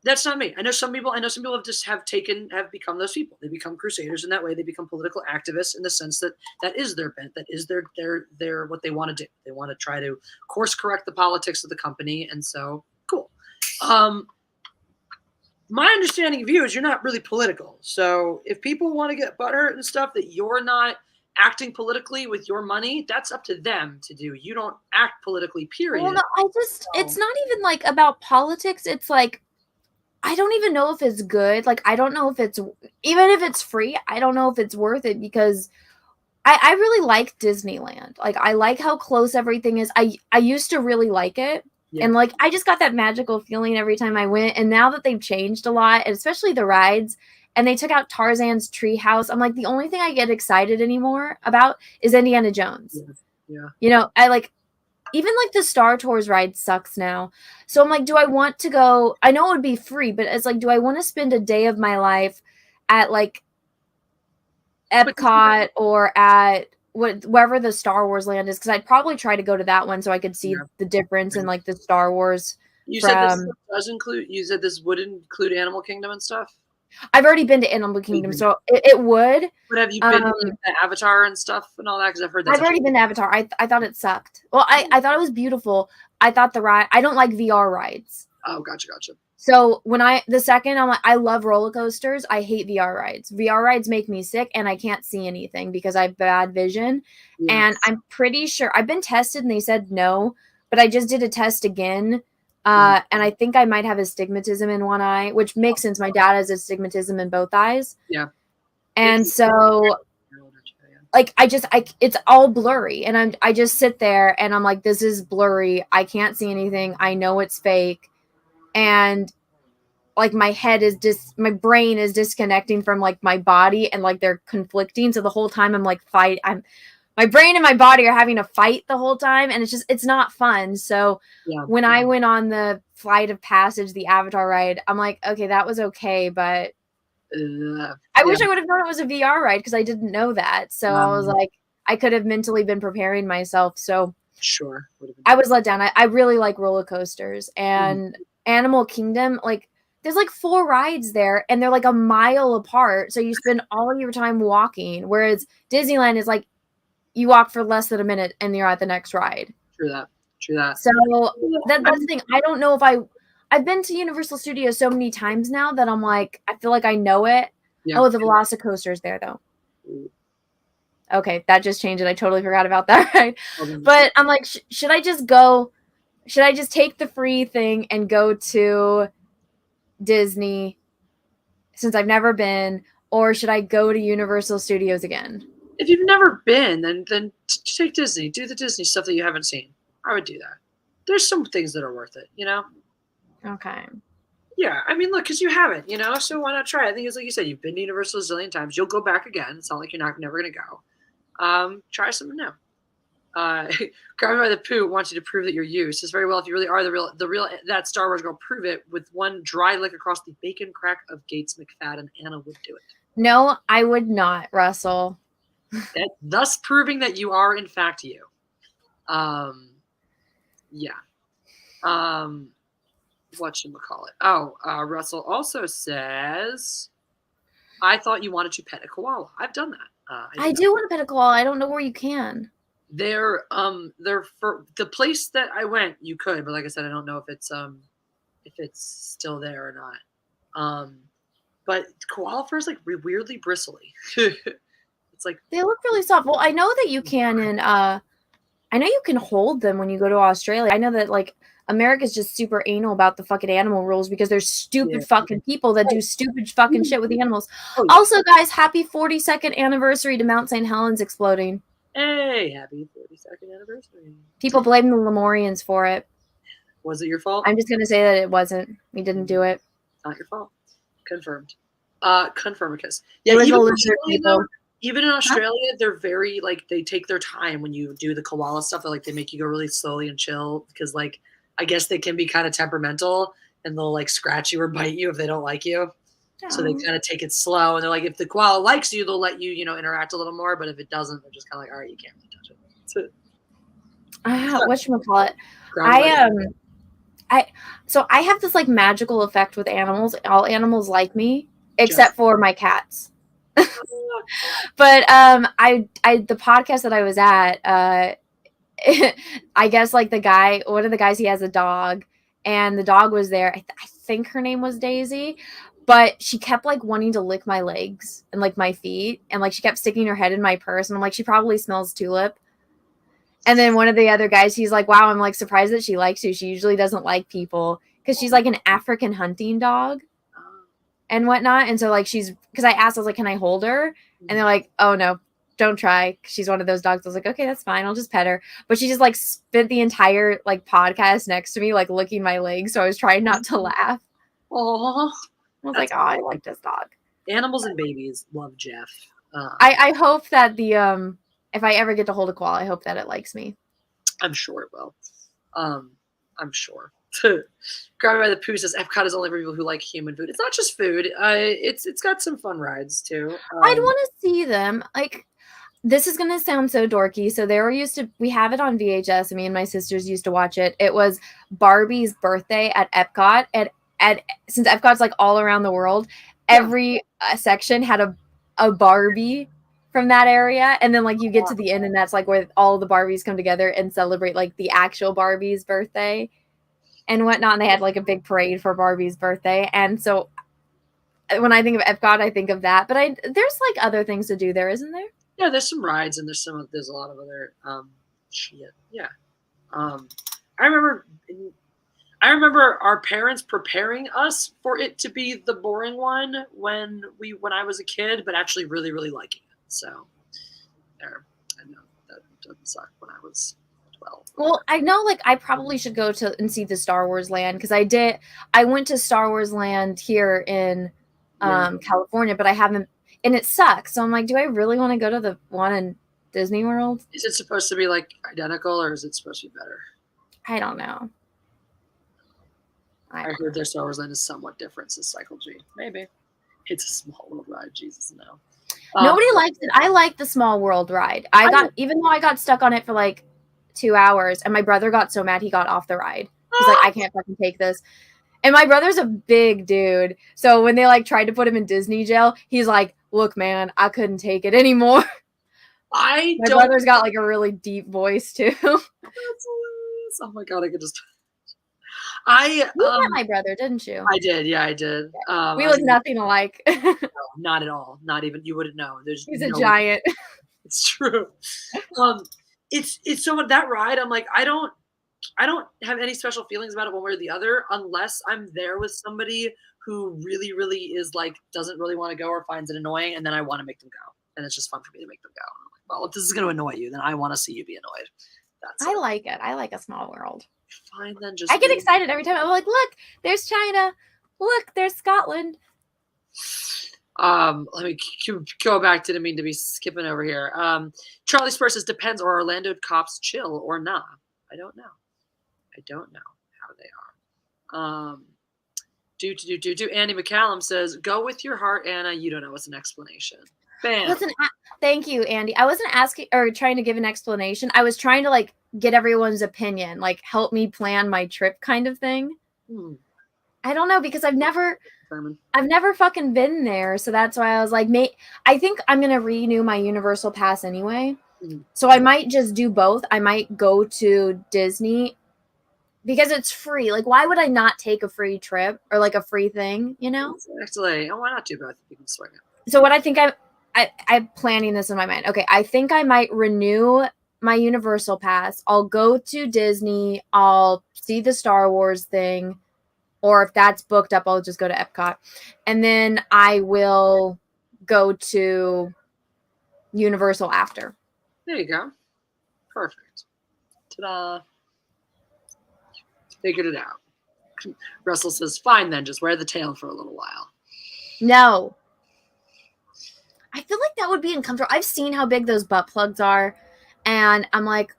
that's not me. I know some people have become those people. They become crusaders in that way. They become political activists in the sense that is their bent. That is their what they want to do. They want to try to course correct the politics of the company. And so, cool. My understanding of you is you're not really political. So if people want to get butthurt and stuff that you're not acting politically with your money, that's up to them to do. You don't act politically, period. Well, no, it's not even like about politics. It's like, I don't even know if it's good. Like, I don't know if even if it's free, I don't know if it's worth it, because I really like Disneyland. Like, I like how close everything is. I used to really like it. Yeah. And like, I just got that magical feeling every time I went. And now that they've changed a lot, and especially the rides, and they took out Tarzan's treehouse, I'm like, the only thing I get excited anymore about is Indiana Jones. Yeah. I like, even like the Star Tours ride sucks now. So I'm like, do I want to go? I know it would be free, but it's like, do I want to spend a day of my life at like Epcot or at wherever the Star Wars land is? Because I'd probably try to go to that one so I could see the difference in like the Star Wars. You said this would include Animal Kingdom and stuff? I've already been to Animal Kingdom, so it would. But have you been to Avatar and stuff and all that? Because I've heard that. I've already been to Avatar. I thought it sucked. Well, I thought it was beautiful. I thought the ride. I don't like VR rides. Oh, gotcha. So when I'm like, I love roller coasters. I hate VR rides. VR rides make me sick, and I can't see anything because I have bad vision. Yes. And I'm pretty sure I've been tested, and they said no, but I just did a test again. And I think I might have astigmatism in one eye, which makes sense. My dad has astigmatism in both eyes. Yeah. And so like, it's all blurry, and I just sit there and I'm like, this is blurry. I can't see anything. I know it's fake. And like, my brain is disconnecting from like my body, and like they're conflicting. So the whole time I'm like my brain and my body are having to fight the whole time, and it's not fun. So when I went on the Flight of Passage, the Avatar ride, I'm like, okay, that was okay, but I wish I would have known it was a VR ride, because I didn't know that. So I was like, I could have mentally been preparing myself. So Sure. I was let down. I really like roller coasters and Animal Kingdom. Like, there's like 4 rides there, and they're like a mile apart. So you spend all your time walking. Whereas Disneyland is like you walk for less than a minute and you're at the next ride. True that. So that's the thing. I don't know if I've been to Universal Studios so many times now that I'm like, I feel like I know it. Yeah. Oh, the Velocicoaster's there though. Okay, that just changed it. I totally forgot about that. Right? But I'm like, should I just take the free thing and go to Disney since I've never been, or should I go to Universal Studios again? If you've never been, then take Disney. Do the Disney stuff that you haven't seen. I would do that. There's some things that are worth it, you know? Okay. Yeah, I mean, look, because you haven't, you know, so why not try? I think it's like you said, you've been to Universal a zillion times. You'll go back again. It's not like you're never going to go. Try something new. Grab by the Pooh wants you to prove that you're you. Says very well, if you really are the real that Star Wars girl, prove it with one dry lick across the bacon crack of Gates McFadden. Anna would do it. No, I would not, Russell. Thus proving that you are in fact you. Yeah. Whatchamacallit? Oh, Russell also says, I thought you wanted to pet a koala. I've done that. I do want to pet a koala. I don't know where you can. They're for the place that I went, you could, but like I said, I don't know if it's still there or not. But koala fur is like weirdly bristly. It's like they look really soft. Well, I know that you can, and I know you can hold them when you go to Australia. I know that like America's just super anal about the fucking animal rules because there's stupid fucking people that do stupid fucking shit with the animals. Oh, yeah. Also, guys, happy 42nd anniversary to Mount St. Helens exploding. Hey, happy 42nd anniversary. People blame the Lemurians for it. Was it your fault? I'm just going to say that it wasn't. We didn't do it. Not your fault. Confirmed. Confirmicus. Yeah, even in Australia, they're very, like, they take their time when you do the koala stuff. They're like, they make you go really slowly and chill because, like, I guess they can be kind of temperamental and they'll, like, scratch you or bite you if they don't like you. Oh. So they kind of take it slow. And they're like, if the koala likes you, they'll let you, you know, interact a little more. But if it doesn't, they're just kind of like, all right, you can't really touch it. Whatchamacallit? So I have this, like, magical effect with animals. All animals like me, except for my cats. But the podcast that I was at, I guess like one of the guys, he has a dog, and the dog was there. I think her name was Daisy, but she kept like wanting to lick my legs and like my feet, and like she kept sticking her head in my purse, and I'm like, she probably smells tulip. And then one of the other guys, he's like, wow, I'm like surprised that she likes you. She usually doesn't like people because she's like an African hunting dog and whatnot. And so like because I asked, I was like, can I hold her? And they're like, oh no, don't try. She's one of those dogs. I was like, okay, that's fine. I'll just pet her. But she just like spent the entire like podcast next to me, like licking my legs. So I was trying not to laugh. Oh, I was like, oh, I like this dog. Animals and babies love Jeff. I hope that if I ever get to hold a koala, I hope that it likes me. I'm sure it will. I'm sure. Grab by the Pooh says Epcot is only for people who like human food. It's not just food. It's got some fun rides too. I'd want to see them. Like, this is gonna sound so dorky. So we have it on VHS. And me and my sisters used to watch it. It was Barbie's birthday at Epcot, and since Epcot's like all around the world, every section had a Barbie from that area, and then like you get to the end, and that's like where all the Barbies come together and celebrate like the actual Barbie's birthday and whatnot. And they had like a big parade for Barbie's birthday. And so when I think of Epcot, I think of that. But there's like other things to do there, isn't there? Yeah, there's some rides and there's a lot of other shit. Yeah. I remember our parents preparing us for it to be the boring one when I was a kid, but actually really, really liking it. So there, I know that doesn't suck when I was 12. Well, I know like I probably should go to and see the Star Wars land because I went to Star Wars land here in California, but I haven't, and it sucks. So I'm like, do I really want to go to the one in Disney World? Is it supposed to be like identical or is it supposed to be better? I don't know. I heard their Star Wars land is somewhat different, says Cycle G. Maybe. It's a small world ride, Jesus, no. Nobody likes it. I like the small world ride. Even though I got stuck on it for like 2 hours, and my brother got so mad he got off the ride. He's like, I can't fucking take this. And my brother's a big dude. So when they like tried to put him in Disney jail, he's like, look, man, I couldn't take it anymore. My brother's got like a really deep voice too. That's hilarious. Oh my god, I could just. You met my brother, didn't you? I did, yeah, I did. We look nothing alike. No, not at all. Not even you wouldn't know. He's a giant. It's true. It's so that ride. I'm like, I don't have any special feelings about it one way or the other, unless I'm there with somebody who really, really is like doesn't really want to go or finds it annoying, and then I want to make them go, and it's just fun for me to make them go. I'm like, well, if this is going to annoy you, then I want to see you be annoyed. I like it. I like a small world. Fine, then just. I get excited every time. I'm like, look, there's China. Look, there's Scotland. Let me go back to the mean to be skipping over here. Charlie Spurs says depends. Are Orlando cops chill or not? I don't know. I don't know how they are. Andy McCallum says, go with your heart, Anna. You don't know what's an explanation. Bam. Thank you, Andy. I wasn't asking or trying to give an explanation. I was trying to like get everyone's opinion, like help me plan my trip kind of thing. I don't know because I've never fucking been there. So that's why I was like, I think I'm going to renew my Universal Pass anyway. So I might just do both. I might go to Disney because it's free. Like, why would I not take a free trip or like a free thing, you know? Actually, why not do both if you can swing it? So what I think I'm planning this in my mind. Okay, I think I might renew my Universal Pass. I'll go to Disney. I'll see the Star Wars thing. Or if that's booked up, I'll just go to Epcot. And then I will go to Universal after. There you go. Perfect. Ta-da. Figured it out. Russell says, fine then, just wear the tail for a little while. No. I feel like that would be uncomfortable. I've seen how big those butt plugs are. And I'm like,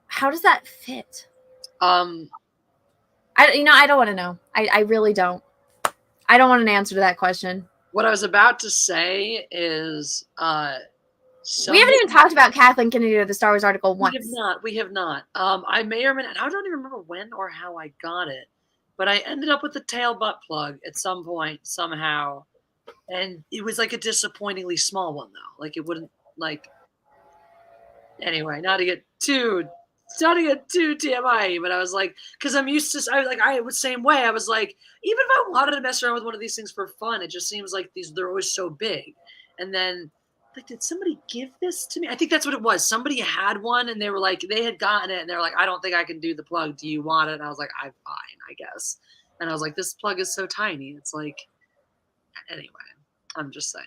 how does that fit? I don't want to know. I really don't. I don't want an answer to that question. What I was about to say is we haven't even talked about Kathleen Kennedy or the Star Wars article once. We have not. I may or may not. I don't even remember when or how I got it, but I ended up with the tail butt plug at some point somehow, and it was like a disappointingly small one though. Like it wouldn't like. Anyway, not to get too TMI, but I was like, because I'm used to, I was the same way. I was like, even if I wanted to mess around with one of these things for fun, it just seems like they're always so big. And then, like, did somebody give this to me? I think that's what it was. Somebody had one, and they were like, they had gotten it, and they were like, I don't think I can do the plug. Do you want it? And I was like, I'm fine, I guess. And I was like, this plug is so tiny. It's like, anyway, I'm just saying.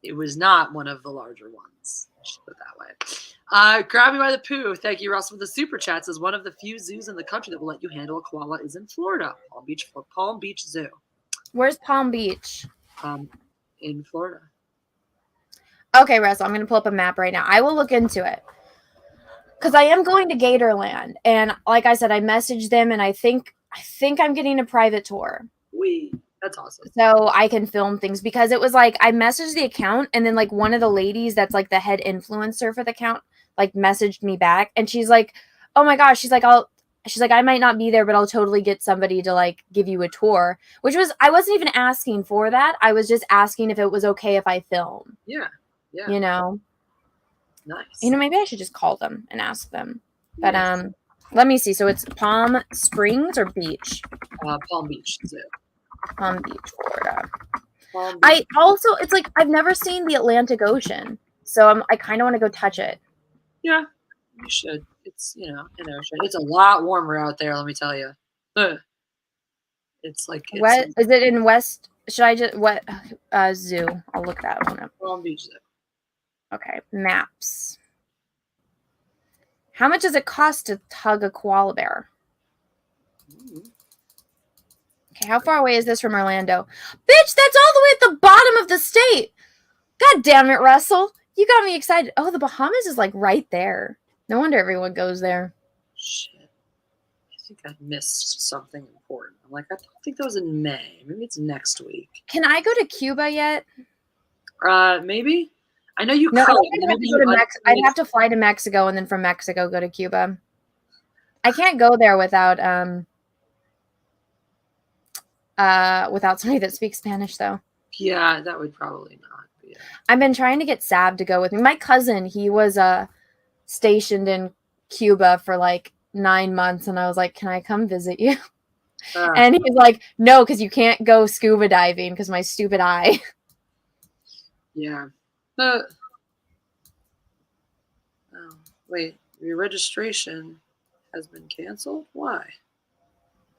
It was not one of the larger ones. Just put it that way. Grab me by the poo. Thank you, Russell, for the super chat. Says one of the few zoos in the country that will let you handle a koala is in Florida. Palm Beach Zoo. Where's Palm Beach? In Florida. Okay, Russell, I'm going to pull up a map right now. I will look into it. Because I am going to Gatorland. And like I said, I messaged them, and I think I'm getting a private tour. That's awesome. So I can film things because it was like I messaged the account, and then like one of the ladies that's like the head influencer for the account like messaged me back, and she's like, "Oh my gosh," she's like, I might not be there, but I'll totally get somebody to like give you a tour." Which was, I wasn't even asking for that. I was just asking if it was okay if I film. Yeah. You know. Nice. You know, maybe I should just call them and ask them. But let me see. So it's Palm Springs or Beach? Palm Beach Zoo. Palm Beach, Florida. I also, it's like I've never seen the Atlantic Ocean, so I kind of want to go touch it. Yeah, you should. It's an ocean. It's a lot warmer out there. Let me tell you. It's like is it in West? Should I just what zoo? I'll look that one up. Palm Beach Zoo. Okay, maps. How much does it cost to hug a koala bear? Okay, how far away is this from Orlando? Bitch, that's all the way at the bottom of the state. God damn it, Russell. You got me excited. Oh, the Bahamas is like right there. No wonder everyone goes there. Shit. I think I missed something important. I'm like, I don't think that was in May. Maybe it's next week. Can I go to Cuba yet? Maybe. I know you No, could. I'd have to fly to Mexico and then from Mexico go to Cuba. I can't go there without somebody that speaks Spanish though. Yeah, that would probably not be. I've been trying to get Sav to go with me. My cousin, he was stationed in Cuba for like 9 months, and I was like, "Can I come visit you?" And he's like, "No, because you can't go scuba diving because my stupid eye." Yeah. Oh, wait. Your registration has been canceled? Why?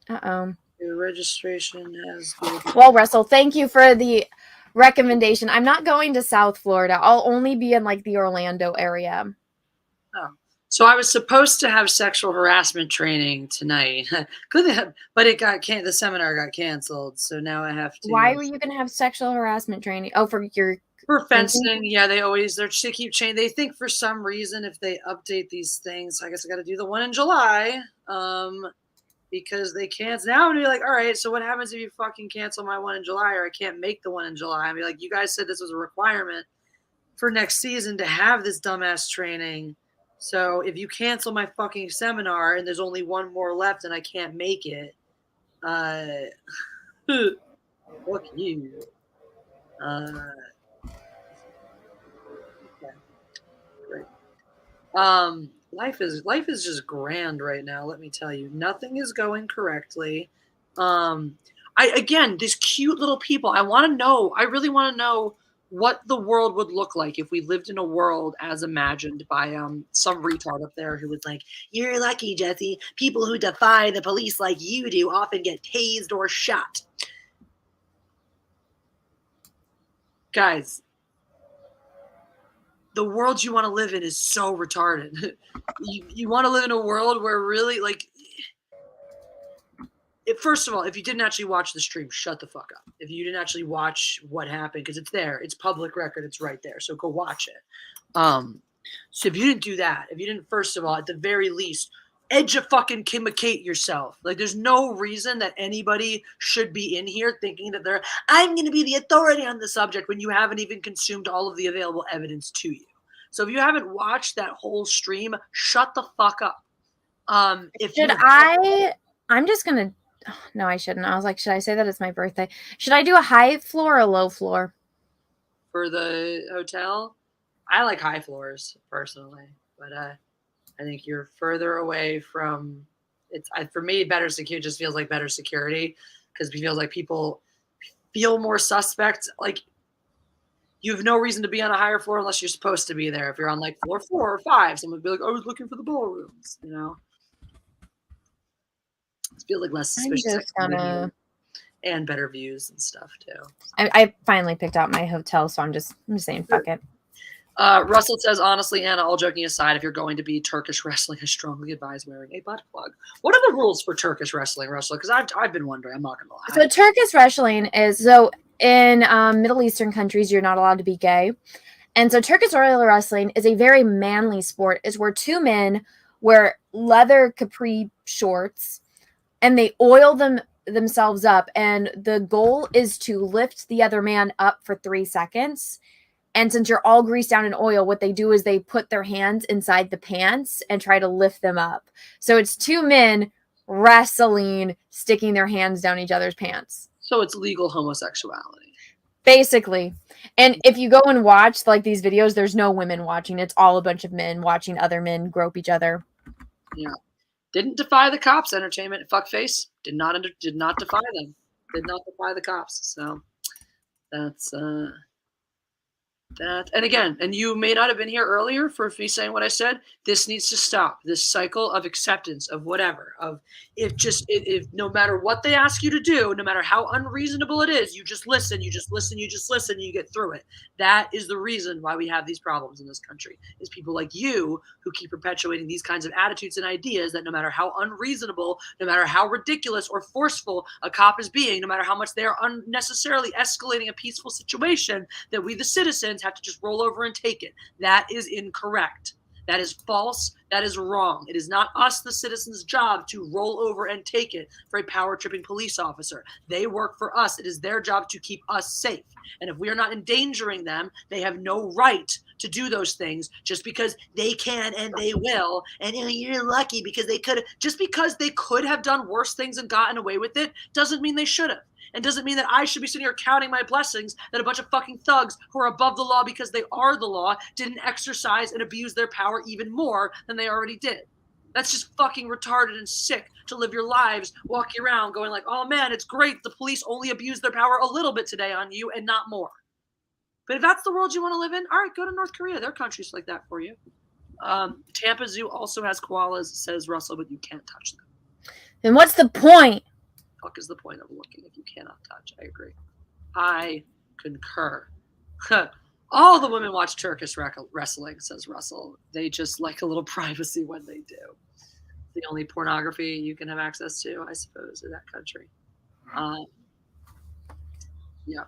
Uh-oh. Your registration has been... Well, Russell, thank you for the recommendation. I'm not going to South Florida. I'll only be in like the Orlando area. Oh. So I was supposed to have sexual harassment training tonight. But it got the seminar got canceled. So now I have to... Why were you going to have sexual harassment training? Oh, for fencing. Yeah, they keep changing. They think for some reason if they update these things, I guess I got to do the one in July. Because they can't. Now I'm gonna be like, all right, so what happens if you fucking cancel my one in July, or I can't make the one in July? I'll be like, you guys said this was a requirement for next season to have this dumbass training. So if you cancel my fucking seminar and there's only one more left and I can't make it, fuck you. Okay. Great. Life is just grand right now. Let me tell you, nothing is going correctly. These cute little people. I really want to know what the world would look like if we lived in a world as imagined by some retard up there who was like, "You're lucky, Jesse. People who defy the police like you do often get tased or shot." Guys, the world you want to live in is so retarded. You want to live in a world where really, like, first of all, if you didn't actually watch the stream, shut the fuck up. If you didn't actually watch what happened, because it's there, it's public record, it's right there, so go watch it. So if you didn't do that, if you didn't, first of all, at the very least, educate yourself. Like, there's no reason that anybody should be in here thinking that I'm going to be the authority on the subject when you haven't even consumed all of the available evidence to you. So if you haven't watched that whole stream, shut the fuck up. I'm just going to, no, I shouldn't. I was like, should I say that it's my birthday? Should I do a high floor or low floor? For the hotel? I like high floors personally, but I think you're further away from it's. For me, better security just feels like better security because it feels like people feel more suspect. Like you have no reason to be on a higher floor unless you're supposed to be there. If you're on like floor 4 or 5, someone would be like, "I was looking for the ballrooms," you know. It feels like less suspicious and better views and stuff too. I finally picked out my hotel, so I'm just saying, fuck it. Russell says, honestly, Anna, all joking aside, if you're going to be Turkish wrestling, I strongly advise wearing a butt plug. What are the rules for Turkish wrestling, Russell? Because I've been wondering. I'm not going to lie. So Turkish wrestling is, in Middle Eastern countries, you're not allowed to be gay. And so Turkish wrestling is a very manly sport. It's where two men wear leather capri shorts and they oil themselves up. And the goal is to lift the other man up for 3 seconds. And since you're all greased down in oil, what they do is they put their hands inside the pants and try to lift them up. So it's two men wrestling, sticking their hands down each other's pants. So it's legal homosexuality. Basically. And if you go and watch like these videos, there's no women watching. It's all a bunch of men watching other men grope each other. Yeah. Didn't defy the cops, entertainment. Fuckface. Did not defy them. Did not defy the cops. So that's that. And again, and you may not have been here earlier for me saying what I said. This needs to stop. This cycle of acceptance of whatever, of if no matter what they ask you to do, no matter how unreasonable it is, you just listen, you get through it. That is the reason why we have these problems in this country, is people like you who keep perpetuating these kinds of attitudes and ideas that no matter how unreasonable, no matter how ridiculous or forceful a cop is being, no matter how much they are unnecessarily escalating a peaceful situation, that we the citizens have to just roll over and take it. That is incorrect. That is false. That is wrong. It is not us, the citizens' job to roll over and take it for a power-tripping police officer. They work for us. It is their job to keep us safe. And if we are not endangering them, they have no right to do those things just because they can and they will. And you're lucky because they could. Just because they could have done worse things and gotten away with it doesn't mean they should have. And doesn't mean that I should be sitting here counting my blessings that a bunch of fucking thugs who are above the law because they are the law didn't exercise and abuse their power even more than they already did. That's just fucking retarded and sick to live your lives walking around going like, oh man, it's great. The police only abused their power a little bit today on you and not more. But if that's the world you want to live in, all right, go to North Korea. Their countries like that for you. Tampa Zoo also has koalas, says Russell, but you can't touch them. Then what's the point? Fuck is the point of looking if you cannot touch? I agree. I concur. All the women watch Turkish wrestling, says Russell. They just like a little privacy when they do. The only pornography you can have access to, I suppose, in that country. Yeah.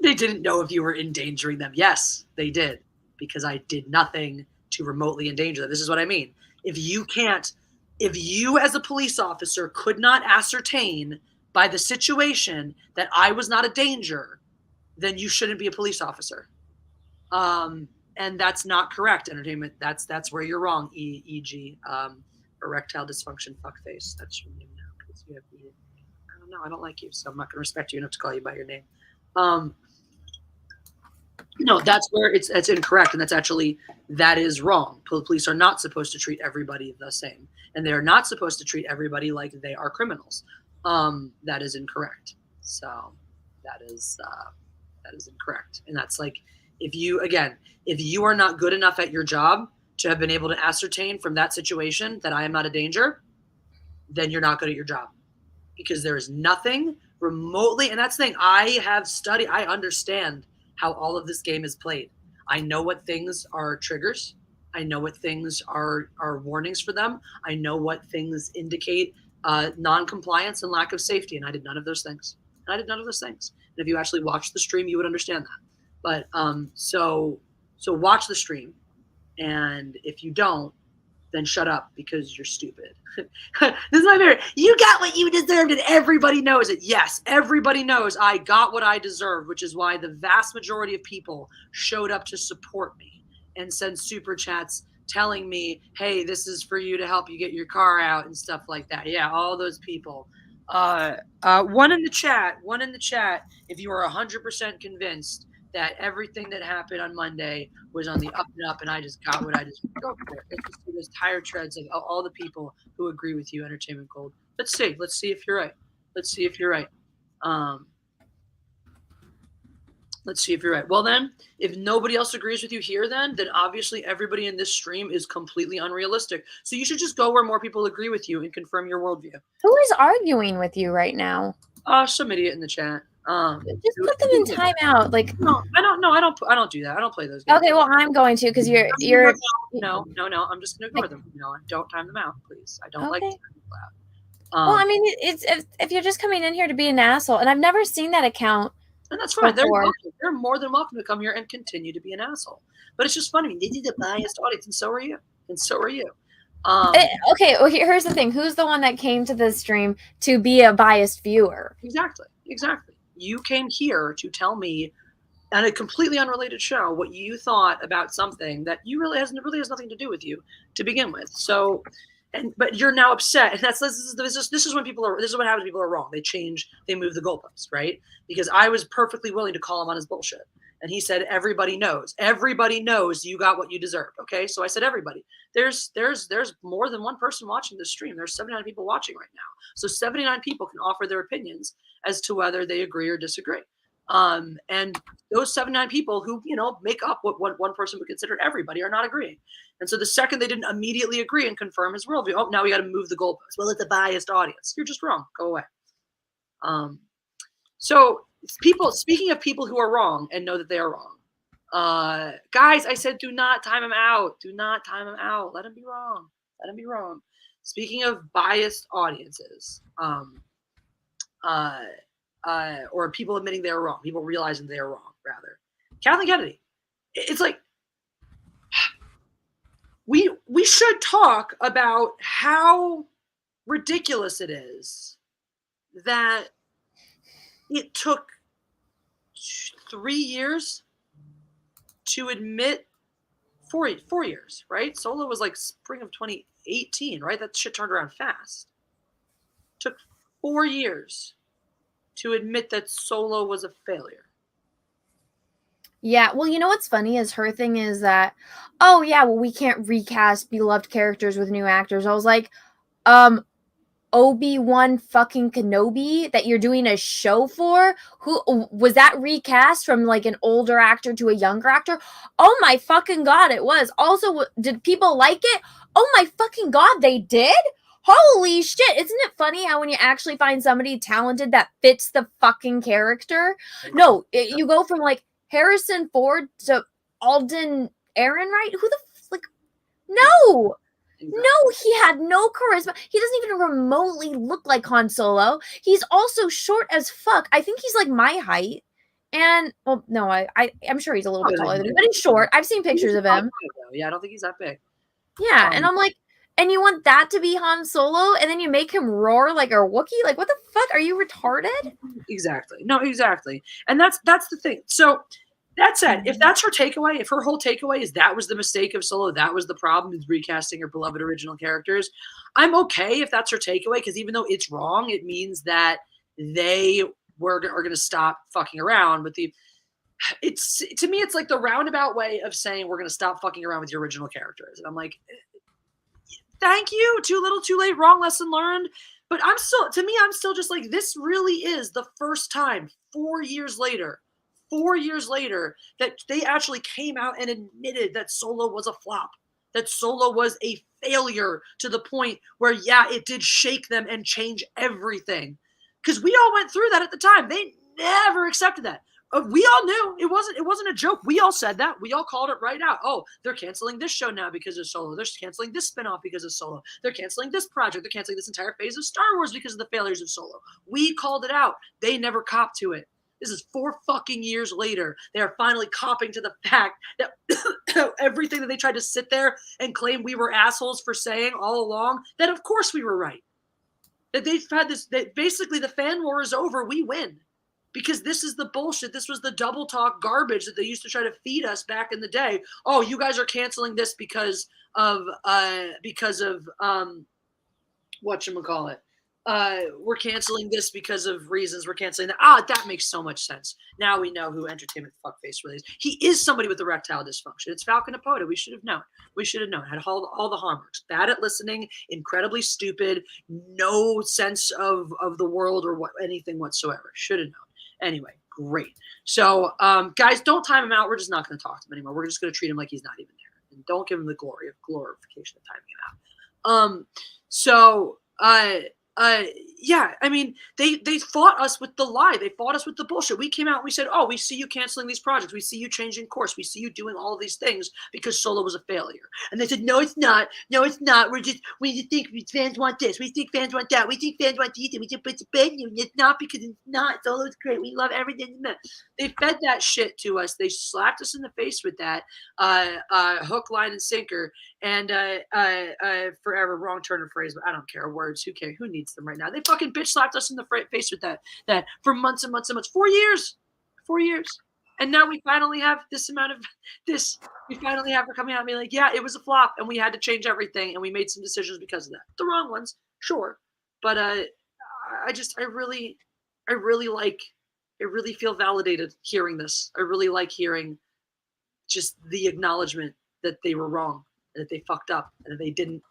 They didn't know if you were endangering them. Yes, they did, because I did nothing to remotely endanger them. This is what I mean. If you as a police officer could not ascertain by the situation that I was not a danger, then you shouldn't be a police officer. And that's not correct, entertainment. That's where you're wrong, e.g. Erectile dysfunction fuckface. That's your name now, because you have I don't know, I don't like you, so I'm not going to respect you enough to call you by your name. No, that's where it's incorrect, and that is wrong. Police are not supposed to treat everybody the same, and they are not supposed to treat everybody like they are criminals. That is incorrect. So that is incorrect, and that's like if you are not good enough at your job to have been able to ascertain from that situation that I am not a danger, then you're not good at your job, because there is nothing remotely, and that's the thing. I have studied. I understand how all of this game is played. I know what things are triggers. I know what things are warnings for them. I know what things indicate non-compliance and lack of safety, and I did none of those things. And if you actually watched the stream, you would understand that. But so watch the stream, and if you don't, then shut up because you're stupid. This is my favorite. You got what you deserved, and everybody knows it. Yes, everybody knows I got what I deserved, which is why the vast majority of people showed up to support me and send super chats telling me, hey, this is for you to help you get your car out and stuff like that. Yeah, all those people. One in the chat, if you are 100% convinced that everything that happened on Monday was on the up and up, and I just got what I just go for it. Let's just see those tire treads of all the people who agree with you, Entertainment Gold. Let's see if you're right. Let's see if you're right. Well then, if nobody else agrees with you here, then obviously everybody in this stream is completely unrealistic. So you should just go where more people agree with you and confirm your worldview. Who is arguing with you right now? Some idiot in the chat. Just put them in timeout. Like no, I don't do that. I don't play those games. Okay, well I'm going to, because you're no. I'm just gonna ignore them. No, don't time them out, please. I don't like to time people out. Well, I mean, it's if you're just coming in here to be an asshole, and I've never seen that account. And that's fine. They're more than welcome to come here and continue to be an asshole. But it's just funny. They did a biased audience, and so are you. Okay, well, here's the thing. Who's the one that came to this stream to be a biased viewer? Exactly. You came here to tell me on a completely unrelated show what you thought about something that really has nothing to do with you to begin with. So, but you're now upset, and this is what happens when people are wrong. They move the goalposts, right? Because I was perfectly willing to call him on his bullshit, and he said everybody knows you got what you deserved. Okay, so I said everybody. There's more than one person watching this stream. There's 79 people watching right now, so 79 people can offer their opinions as to whether they agree or disagree. And those 79 people who, make up what one person would consider everybody are not agreeing. And so the second they didn't immediately agree and confirm his worldview, now we got to move the goalposts. Well, it's a biased audience. You're just wrong. Go away. So speaking of people who are wrong and know that they are wrong, guys, I said, do not time them out. Let them be wrong. Speaking of biased audiences, or people admitting they're wrong, people realizing they're wrong, rather. Kathleen Kennedy. It's like, we should talk about how ridiculous it is that it took 3 years to admit 4 years, right? Solo was like spring of 2018, right? That shit turned around fast. Took 4 years to admit that Solo was a failure. Yeah, well, you know what's funny is her thing is that, oh yeah, well, we can't recast beloved characters with new actors. I was like, Obi-Wan fucking Kenobi that you're doing a show for? Who was that recast from like an older actor to a younger actor? Oh my fucking god, it was. Also, did people like it? Oh my fucking god, they did? Holy shit. Isn't it funny how when you actually find somebody talented that fits the fucking character? No, you go from like Harrison Ford to Alden Ehrenreich? Who the like no. No, he had no charisma. He doesn't even remotely look like Han Solo. He's also short as fuck. I think he's like my height. And well, no, I'm sure he's a little bit taller than me, but he's short. I've seen pictures of him. Yeah, I don't think he's that big. Yeah, and I'm like, and you want that to be Han Solo, and then you make him roar like a Wookiee? Like, what the fuck? Are you retarded? Exactly. No, exactly. And that's the thing. So that said, if that's her takeaway, if her whole takeaway is that was the mistake of Solo, that was the problem with recasting her beloved original characters, I'm okay if that's her takeaway, because even though it's wrong, it means that they are going to stop fucking around with the. It's to me, it's like the roundabout way of saying we're going to stop fucking around with your original characters, and I'm like, thank you. Too little, too late. Wrong lesson learned. But I'm still just like, this really is the first time 4 years later that they actually came out and admitted that Solo was a flop, that Solo was a failure to the point where, yeah, it did shake them and change everything. Because we all went through that at the time. They never accepted that. We all knew it wasn't a joke. We all said that. We all called it right out. Oh, they're canceling this show now because of Solo. They're canceling this spinoff because of Solo. They're canceling this project. They're canceling this entire phase of Star Wars because of the failures of Solo. We called it out. They never copped to it. This is 4 fucking years later. They are finally copping to the fact that everything that they tried to sit there and claim we were assholes for saying all along, that of course we were right. That they've had this, that basically the fan war is over. We win. Because this is the bullshit. This was the double talk garbage that they used to try to feed us back in the day. Oh, you guys are canceling this because of whatchamacallit. We're canceling this because of reasons we're canceling that. That makes so much sense. Now we know who Entertainment Fuckface really is. He is somebody with erectile dysfunction. It's Falcon Apoda. We should have known. Had all the hallmarks. Bad at listening, incredibly stupid, no sense of the world or anything whatsoever. Should have known. Anyway, great. So, guys, don't time him out. We're just not going to talk to him anymore. We're just going to treat him like he's not even there. And don't give him the glorification of timing him out. Yeah, I mean, they fought us with the lie. They fought us with the bullshit. We came out and we said, oh, we see you canceling these projects. We see you changing course. We see you doing all of these things because Solo was a failure. And they said, no, it's not. No, it's not. We think fans want this. We think fans want that. We think fans want these. We think it's bad news. It's not because it's not. Solo's great. We love everything. They fed that shit to us. They slapped us in the face with that hook, line, and sinker. And forever, wrong turn of phrase, but I don't care. Words, who cares? Who needs them right now? They fucking bitch slapped us in the face with that for months and months and months. 4 years. 4 years. And now we finally have this amount of this. We finally have her coming out and being like, yeah, it was a flop and we had to change everything and we made some decisions because of that. The wrong ones, sure. But I really feel validated hearing this. I really like hearing just the acknowledgement that they were wrong, that they fucked up, and that they didn't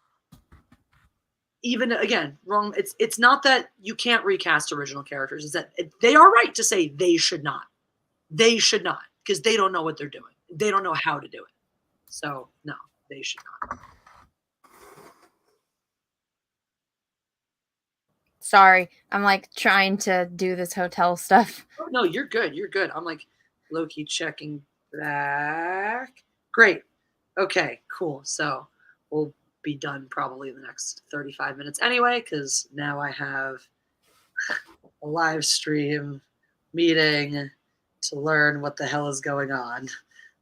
even, again, wrong. It's not that you can't recast original characters. It's that they are right to say they should not. They should not, because they don't know what they're doing. They don't know how to do it. So, no, they should not. Sorry, I'm like trying to do this hotel stuff. Oh, no, you're good. You're good. I'm like low-key checking back. Great. Okay, cool. So we'll be done probably in the next 35 minutes anyway, because now I have a live stream meeting to learn what the hell is going on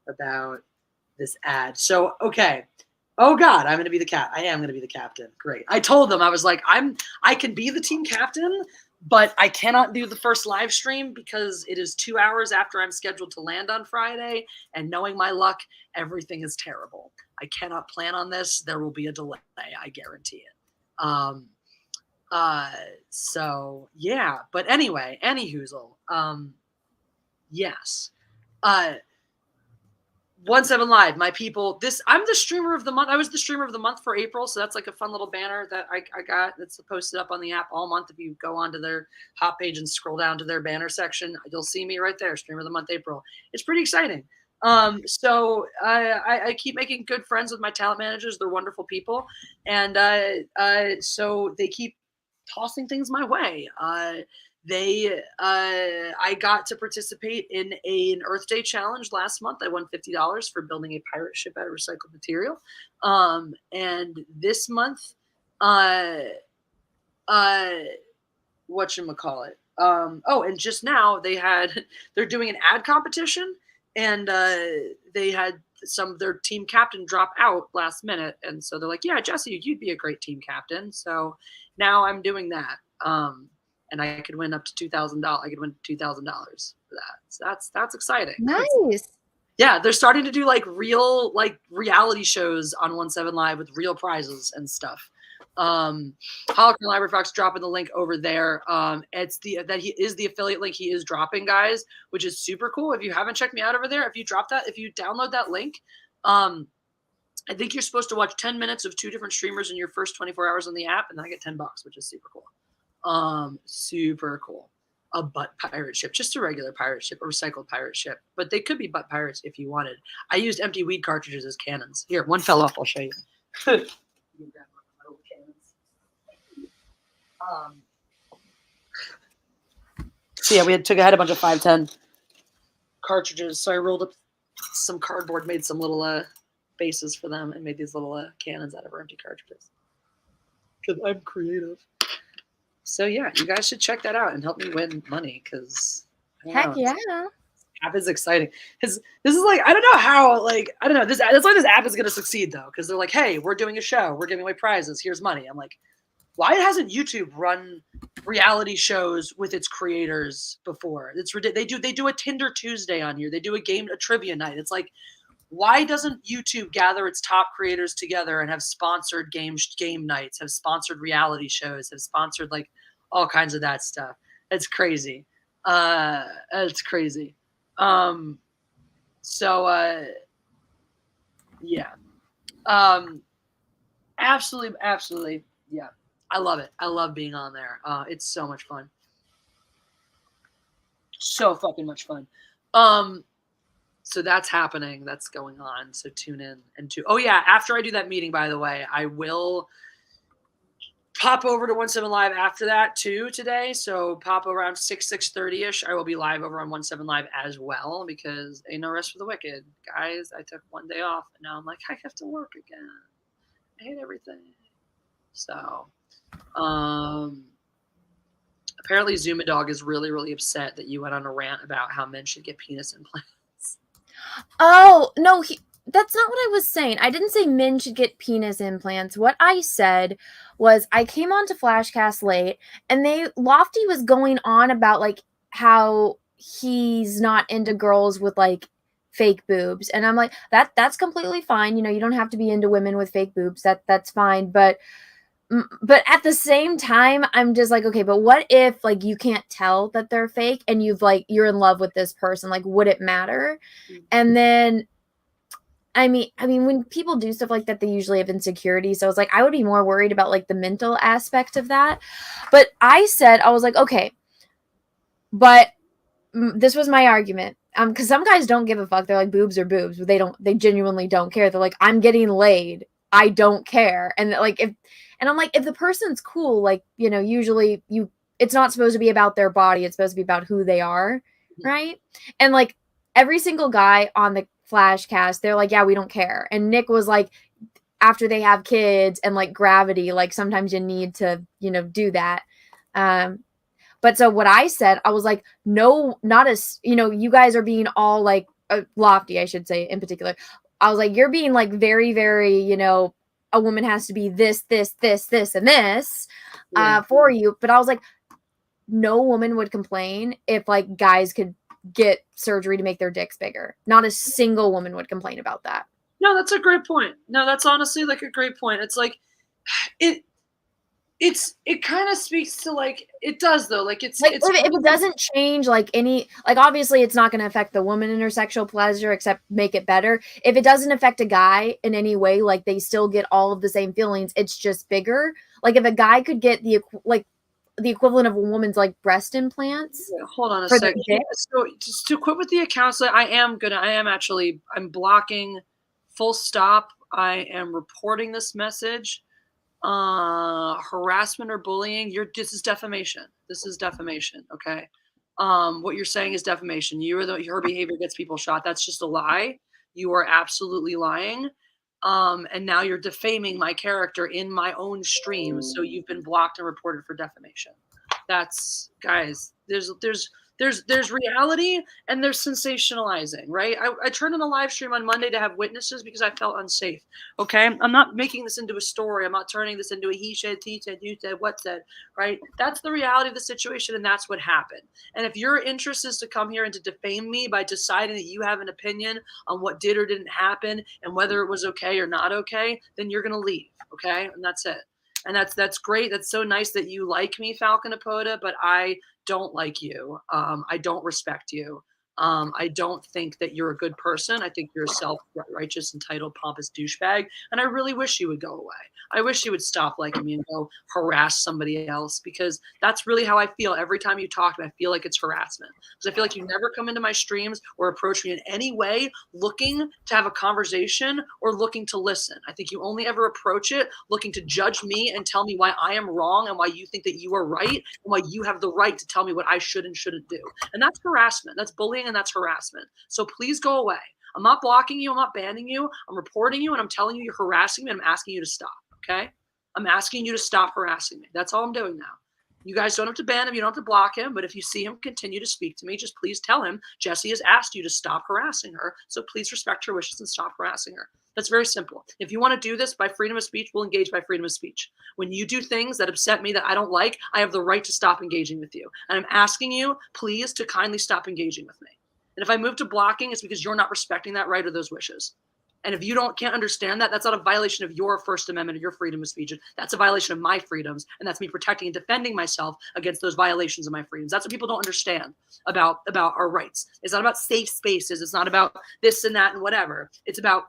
about this ad. So, okay. Oh God, I'm going to be the I am going to be the captain. Great. I told them, I was like, I can be the team captain, But I cannot do the first live stream because it is 2 hours after I'm scheduled to land on Friday. And knowing my luck, everything is terrible. I cannot plan on this. There will be a delay. I guarantee it. So yeah, but anyway, anyhoozle. Yes. 17 Live, my people. I'm the streamer of the month. I was the streamer of the month for April, so that's like a fun little banner that I got that's posted up on the app all month. If you go onto their hot page and scroll down to their banner section, you'll see me right there, streamer of the month April. It's pretty exciting. So I keep making good friends with my talent managers. They're wonderful people, and so they keep tossing things my way. I got to participate in an Earth Day challenge last month. I won $50 for building a pirate ship out of recycled material. And this month, whatchamacallit? And just now they're doing an ad competition, and they had some of their team captain drop out last minute. And so they're like, yeah, Jesse, you'd be a great team captain. So now I'm doing that. And I could win up to $2,000. I could win $2,000 for that. So that's exciting. Nice. Yeah, they're starting to do like real reality shows on 17 Live with real prizes and stuff. Holocron Library Fox dropping the link over there. It's the affiliate link he is dropping, guys, which is super cool. If you haven't checked me out over there, if you download that link, I think you're supposed to watch 10 minutes of 2 different streamers in your first 24 hours on the app, and then I get $10, which is super cool. Super cool. A butt pirate ship, just a regular pirate ship, a recycled pirate ship, but they could be butt pirates if you wanted. I used empty weed cartridges as cannons. Here, one fell off. I'll show you. So yeah, I had a bunch of 510 cartridges, so I rolled up some cardboard, made some little bases for them, and made these little cannons out of our empty cartridges. Because I'm creative. So yeah, you guys should check that out and help me win money, because Heck yeah. app is exciting. Because this is like, I don't know how, like, I don't know. That's why this app is gonna succeed though, because they're like, hey, we're doing a show, we're giving away prizes, here's money. I'm like, why hasn't YouTube run reality shows with its creators before? It's ridiculous. They do a Tinder Tuesday on here. They do a trivia night. It's like, why doesn't YouTube gather its top creators together and have sponsored game nights, have sponsored reality shows, have sponsored like all kinds of that stuff? It's crazy. It's crazy. Yeah. Absolutely. Yeah. I love it. I love being on there. It's so much fun. So fucking much fun. So that's happening. That's going on. So tune in oh yeah, after I do that meeting, by the way, I will pop over to 17 Live after that too today. So pop around 6:30ish. I will be live over on 17 Live as well, because ain't no rest for the wicked. Guys, I took one day off and now I'm like, I have to work again. I hate everything. So apparently Zumadog is really, really upset that you went on a rant about how men should get penis implants. Oh, no, that's not what I was saying. I didn't say men should get penis implants. What I said was I came on to Flashcast late, and Lofty was going on about like how he's not into girls with like fake boobs. And I'm like, that's completely fine. You know, you don't have to be into women with fake boobs. That's fine. But at the same time, I'm just like, okay, but what if like you can't tell that they're fake and you're in love with this person? Like, would it matter? Mm-hmm. And then, I mean, when people do stuff like that, they usually have insecurity. So I was like, I would be more worried about like the mental aspect of that. But I was like, okay, but this was my argument. Because some guys don't give a fuck. They're like, boobs are boobs. But they genuinely don't care. They're like, I'm getting laid. I don't care. And like, I'm like, if the person's cool, like, you know, usually it's not supposed to be about their body. It's supposed to be about who they are. Right. And like every single guy on the Flashcast, they're like, yeah, we don't care. And Nick was like, after they have kids and like gravity, like sometimes you need to, you know, do that. But so what I said, I was like, no, not as, you know, you guys are being all like Lofty, I should say in particular. I was like, you're being like very, very, you know, a woman has to be this, and this for you. But I was like, no woman would complain if like guys could get surgery to make their dicks bigger. Not a single woman would complain about that. No, that's a great point. No, that's honestly like a great point. It's like it kind of speaks to like it does though. Like it's if it doesn't change like any, like obviously it's not going to affect the woman in her sexual pleasure except make it better. If it doesn't affect a guy in any way, like they still get all of the same feelings, it's just bigger. Like if a guy could get the equivalent of a woman's like breast implants. Yeah, hold on a second. So just to quit with the accounts, I'm blocking full stop. I am reporting this message. Harassment or bullying, this is defamation. Okay. What you're saying is defamation. Her behavior gets people shot. That's just a lie. You are absolutely lying. And now you're defaming my character in my own stream. So you've been blocked and reported for defamation. That's, guys, there's reality and there's sensationalizing, right? I turned on a live stream on Monday to have witnesses because I felt unsafe. Okay. I'm not making this into a story. I'm not turning this into a he said, he said, you said, what said, right? That's the reality of the situation. And that's what happened. And if your interest is to come here and to defame me by deciding that you have an opinion on what did or didn't happen and whether it was okay or not okay, then you're going to leave. Okay. And that's it. And that's great. That's so nice that you like me, Falcon Apoda, but I don't like you. I don't respect you. I don't think that you're a good person. I think you're a self-righteous, entitled, pompous douchebag. And I really wish you would go away. I wish you would stop liking me and go harass somebody else, because that's really how I feel every time you talk to me. I feel like it's harassment, because I feel like you never come into my streams or approach me in any way looking to have a conversation or looking to listen. I think you only ever approach it looking to judge me and tell me why I am wrong and why you think that you are right and why you have the right to tell me what I should and shouldn't do. And that's harassment. That's bullying and that's harassment. So please go away. I'm not blocking you. I'm not banning you. I'm reporting you and I'm telling you you're harassing me and I'm asking you to stop. Okay? I'm asking you to stop harassing me. That's all I'm doing now. You guys don't have to ban him. You don't have to block him. But if you see him continue to speak to me, just please tell him Jesse has asked you to stop harassing her. So please respect her wishes and stop harassing her. That's very simple. If you want to do this by freedom of speech, we'll engage by freedom of speech. When you do things that upset me that I don't like, I have the right to stop engaging with you. And I'm asking you, please, to kindly stop engaging with me. And if I move to blocking, it's because you're not respecting that right or those wishes. And if you can't understand that, that's not a violation of your First Amendment or your freedom of speech. That's a violation of my freedoms. And that's me protecting and defending myself against those violations of my freedoms. That's what people don't understand about our rights. It's not about safe spaces. It's not about this and that and whatever. It's about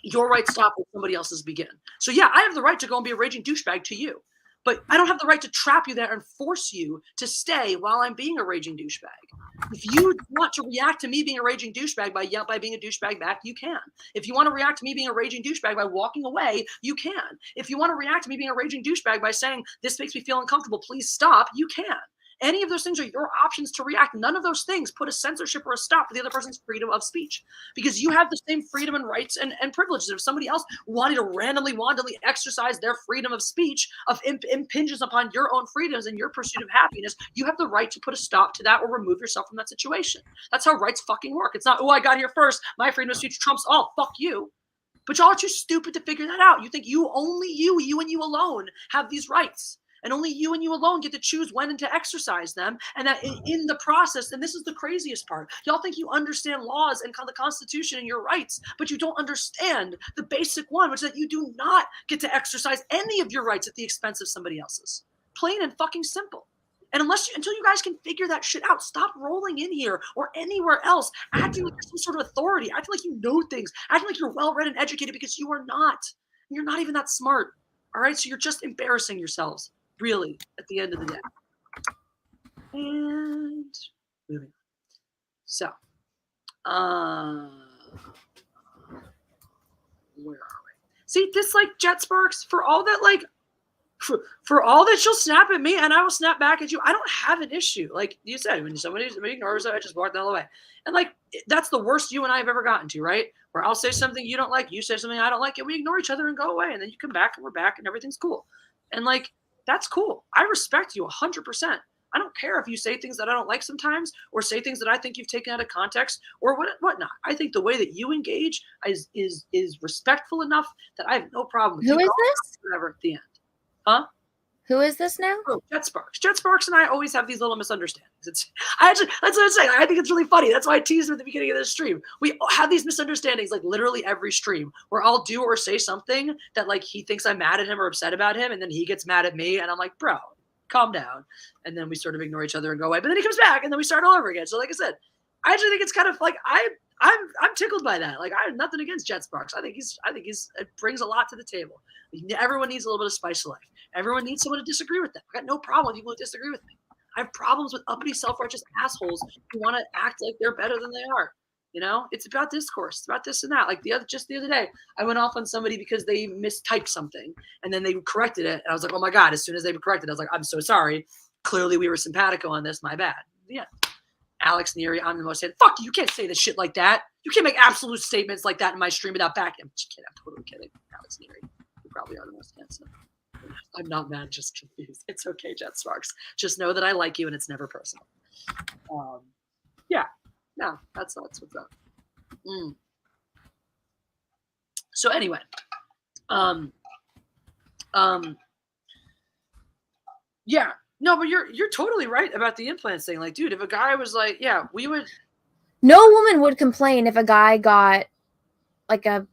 your rights stop when somebody else's begin. So yeah, I have the right to go and be a raging douchebag to you. But I don't have the right to trap you there and force you to stay while I'm being a raging douchebag. If you want to react to me being a raging douchebag by being a douchebag back, you can. If you want to react to me being a raging douchebag by walking away, you can. If you want to react to me being a raging douchebag by saying, this makes me feel uncomfortable, please stop, you can. Any of those things are your options to react. None of those things put a censorship or a stop to the other person's freedom of speech, because you have the same freedom and rights and privileges. If somebody else wanted to randomly, wantonly exercise their freedom of speech, impinges upon your own freedoms and your pursuit of happiness, you have the right to put a stop to that or remove yourself from that situation. That's how rights fucking work. It's not, oh, I got here first, my freedom of speech trumps all, fuck you. But y'all are too stupid to figure that out. You think you and you alone have these rights. And only you and you alone get to choose when and to exercise them. And that in the process, and this is the craziest part, y'all think you understand laws and the Constitution and your rights, but you don't understand the basic one, which is that you do not get to exercise any of your rights at the expense of somebody else's. Plain and fucking simple. And until you guys can figure that shit out, stop rolling in here or anywhere else, acting like you're some sort of authority, acting like you know things, acting like you're well-read and educated, because you are not. You're not even that smart. All right? So you're just embarrassing yourselves. Really, at the end of the day. And moving on. So, where are we? See, this like Jet Sparks, for all that you'll snap at me and I will snap back at you, I don't have an issue. Like you said, when somebody ignores it, I just walk the hell away. And like, that's the worst you and I have ever gotten to, right? Where I'll say something you don't like, you say something I don't like, and we ignore each other and go away. And then you come back and we're back and everything's cool. And like, that's cool. I respect you 100%. I don't care if you say things that I don't like sometimes, or say things that I think you've taken out of context, or whatnot. I think the way that you engage is respectful enough that I have no problem with Who you. is this? Whatever at the end. Huh? Who is this now? Oh, Jet Sparks. Jet Sparks and I always have these little misunderstandings. That's what I'm saying. I think it's really funny. That's why I teased him at the beginning of this stream. We have these misunderstandings like literally every stream where I'll do or say something that like he thinks I'm mad at him or upset about him, and then he gets mad at me, and I'm like, bro, calm down. And then we sort of ignore each other and go away. But then he comes back, and then we start all over again. So like I said, I actually think it's kind of like I'm tickled by that. Like I have nothing against Jet Sparks. I think he's it brings a lot to the table. Everyone needs a little bit of spice to life. Everyone needs someone to disagree with them. I got no problem with people who disagree with me. I have problems with uppity, self-righteous assholes who want to act like they're better than they are. You know, it's about discourse. It's about this and that. Like the other day, I went off on somebody because they mistyped something, and then they corrected it, and I was like, oh my god! As soon as they corrected it, I was like, I'm so sorry. Clearly, we were simpatico on this. My bad. Yeah. Alex Neary, I'm the most hated. Fuck you! You can't say this shit like that. You can't make absolute statements like that in my stream without backing. I'm just kidding. I'm totally kidding. Alex Neary, you probably are the most handsome. I'm not mad, just confused. It's okay, Jet Sparks. Just know that I like you, and it's never personal. Yeah. No, that's what's up. So anyway, yeah. No, but you're totally right about the implants thing. Like, dude, if a guy was like, yeah, we would. No woman would complain if a guy got to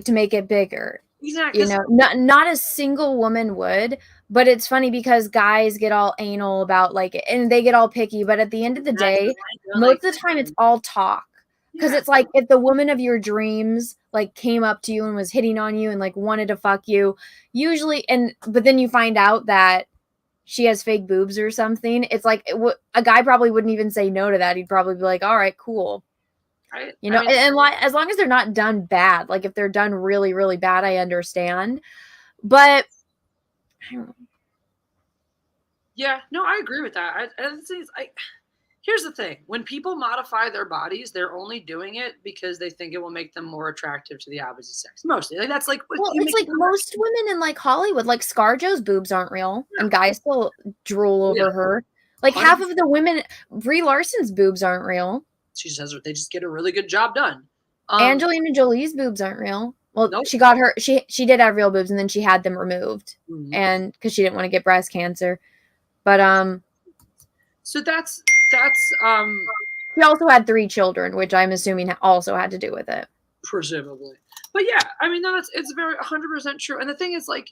make it bigger. Exactly. You know, not a single woman would, but it's funny because guys get all anal about like, and they get all picky, but at the end of the day, most of the time it's all talk. Because it's like if the woman of your dreams like came up to you and was hitting on you and like wanted to fuck you, usually, but then you find out that she has fake boobs or something, it's like a guy probably wouldn't even say no to that. He'd probably be like, all right, cool. Right. You know, and as long as they're not done bad, like if they're done really, really bad, I understand. But I don't know. Yeah, no, I agree with that. Here's the thing: when people modify their bodies, they're only doing it because they think it will make them more attractive to the opposite sex. Mostly, like that's like. Well, it's like most women in like Hollywood, like ScarJo's boobs aren't real, and guys still drool over her. Like half of the women, Brie Larson's boobs aren't real. She says they just get a really good job done. Angelina Jolie's boobs aren't real. Well, nope. She did have real boobs, and then she had them removed, and because she didn't want to get breast cancer. But so that's she also had 3 children, which I'm assuming also had to do with it. Presumably. But yeah, I mean, no, it's very 100% true. And the thing is, like,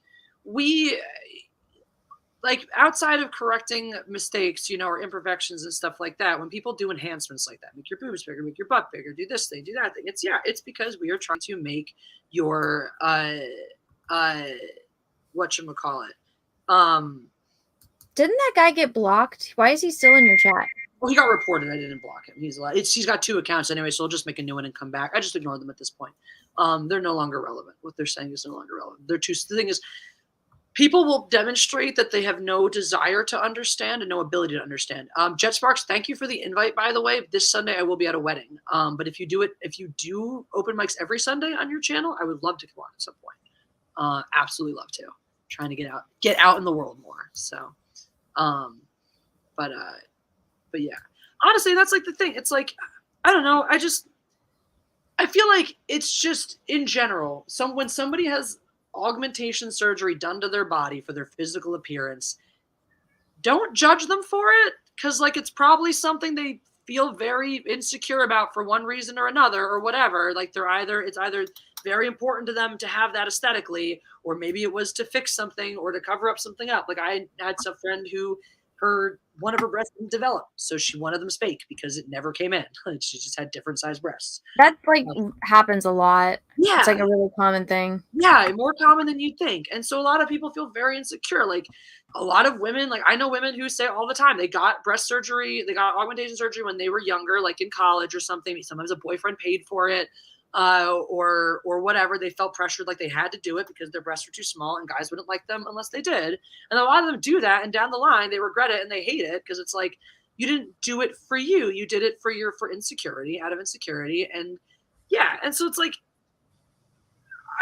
like outside of correcting mistakes, you know, or imperfections and stuff like that, when people do enhancements like that, make your boobs bigger, make your butt bigger, do this thing, do that thing, it's because we are trying to make your whatchamacallit. Didn't that guy get blocked? Why is he still in your chat? Well, he got reported. I didn't block him. He's got 2 accounts anyway, so I'll just make a new one and come back. I just ignore them at this point. They're no longer relevant. What they're saying is no longer relevant. The thing is, people will demonstrate that they have no desire to understand and no ability to understand. Jet Sparks, thank you for the invite, by the way. This Sunday I will be at a wedding. But if you do open mics every Sunday on your channel, I would love to come on at some point. Absolutely love to. Trying to get out in the world more. So, but yeah, honestly, that's like the thing. It's like, I don't know. I feel like it's just in general, when somebody has augmentation surgery done to their body for their physical appearance, don't judge them for it. Cause like, it's probably something they feel very insecure about for one reason or another or whatever. Like it's either very important to them to have that aesthetically, or maybe it was to fix something or to cover up something up. Like I had some friend who one of her breasts didn't develop, so she wanted them fake because it never came in. She just had different sized breasts. That like happens a lot. Yeah, it's like a really common thing. Yeah, more common than you'd think. And so a lot of people feel very insecure. Like a lot of women, like I know women who say all the time they got breast surgery, they got augmentation surgery when they were younger, like in college or something. Sometimes a boyfriend paid for it. Or whatever, they felt pressured like they had to do it because their breasts were too small and guys wouldn't like them unless they did. And a lot of them do that, and down the line they regret it and they hate it because it's like, you didn't do it for you did it for insecurity, out of insecurity. And yeah, and so it's like,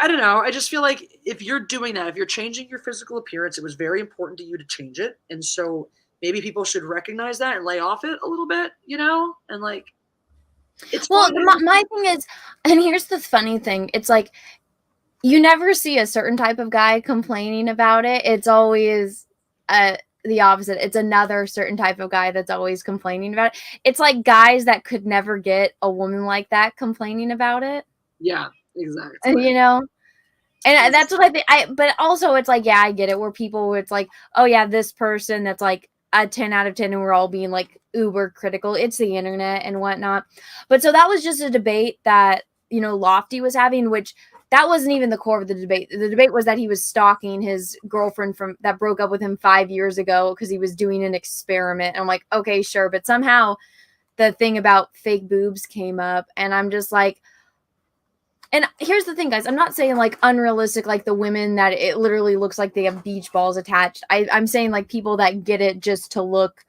I don't know, I just feel like if you're doing that, if you're changing your physical appearance, it was very important to you to change it. And so maybe people should recognize that and lay off it a little bit, you know, and like, my thing is, and here's the funny thing, it's like you never see a certain type of guy complaining about it. It's always the opposite. It's another certain type of guy that's always complaining about it. It's like guys that could never get a woman like that complaining about it. Yeah, exactly. You know? And that's what I think. But also it's like, yeah, I get it. Where people, it's like, oh yeah, this person that's like a 10 out of 10 and we're all being like uber critical. It's the internet and whatnot. But so that was just a debate that, you know, Lofty was having, which that wasn't even the core of the debate. The debate was that he was stalking his girlfriend that broke up with him 5 years ago because he was doing an experiment. And I'm like, okay, sure. But somehow the thing about fake boobs came up, and I'm just like, and here's the thing, guys. I'm not saying like unrealistic, like the women that it literally looks like they have beach balls attached. I'm saying like people that get it just to look,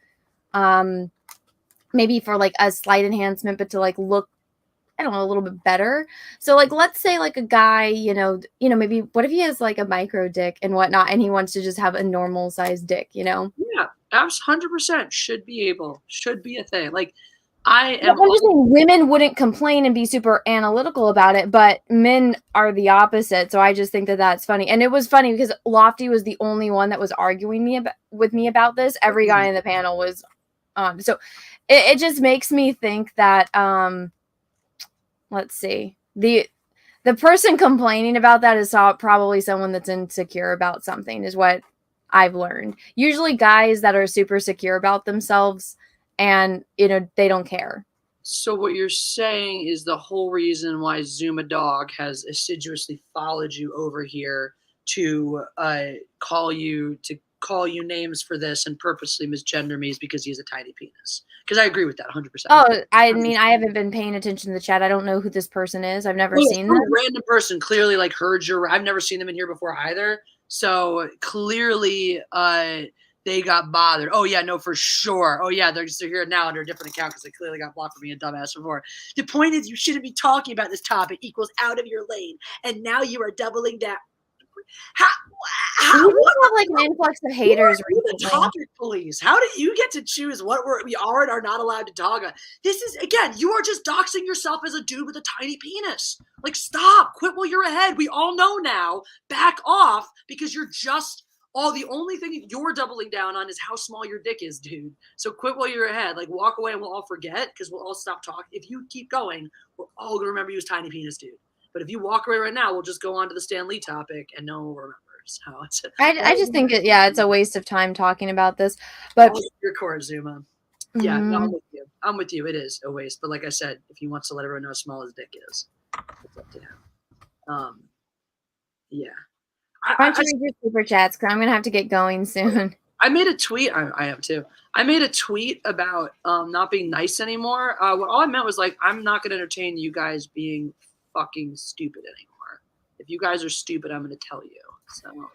maybe for like a slight enhancement, but to like look, I don't know, a little bit better. So like, let's say like a guy, you know, maybe what if he has like a micro dick and whatnot, and he wants to just have a normal sized dick, you know? Yeah, 100% should be a thing. Like, I'm just saying women wouldn't complain and be super analytical about it, but men are the opposite. So I just think that that's funny. And it was funny because Lofty was the only one that was arguing with me about this. Every guy in the panel was so it just makes me think that let's see, the person complaining about that is probably someone that's insecure about something, is what I've learned. Usually guys that are super secure about themselves, and, you know, they don't care. So what you're saying is the whole reason why Zuma Dog has assiduously followed you over here to call you names for this and purposely misgender me is because he has a tiny penis. Because I agree with that 100%. Oh, I mean, I haven't been paying attention to the chat. I don't know who this person is. I've never seen them. A random person clearly like heard I've never seen them in here before either. So clearly they got bothered. Oh, yeah, no, for sure. Oh, yeah, they're here now under a different account because they clearly got blocked for being a dumbass before. The point is you shouldn't be talking about this topic equals out of your lane. And now you are doubling down. We just have like an influx of haters. The topic police. How do you get to choose what we are and are not allowed to talk about? This is, again, you are just doxing yourself as a dude with a tiny penis. Like, stop. Quit while you're ahead. We all know now. Back off, because you're just... the only thing you're doubling down on is how small your dick is, dude. So quit while you're ahead. Like, walk away and we'll all forget because we'll all stop talking. If you keep going, we're all going to remember you as tiny penis, dude. But if you walk away right now, we'll just go on to the Stan Lee topic and no one will remember. So I just think it's a waste of time talking about this. But your court, Zuma. Yeah, no, I'm with you. It is a waste. But like I said, if he wants to let everyone know how small his dick is, it's up to him. Yeah. Why don't you read your super chats? Because I'm going to have to get going soon. I made a tweet. I am too. I made a tweet about not being nice anymore. What all I meant was like, I'm not going to entertain you guys being fucking stupid anymore. If you guys are stupid, I'm going to tell you. So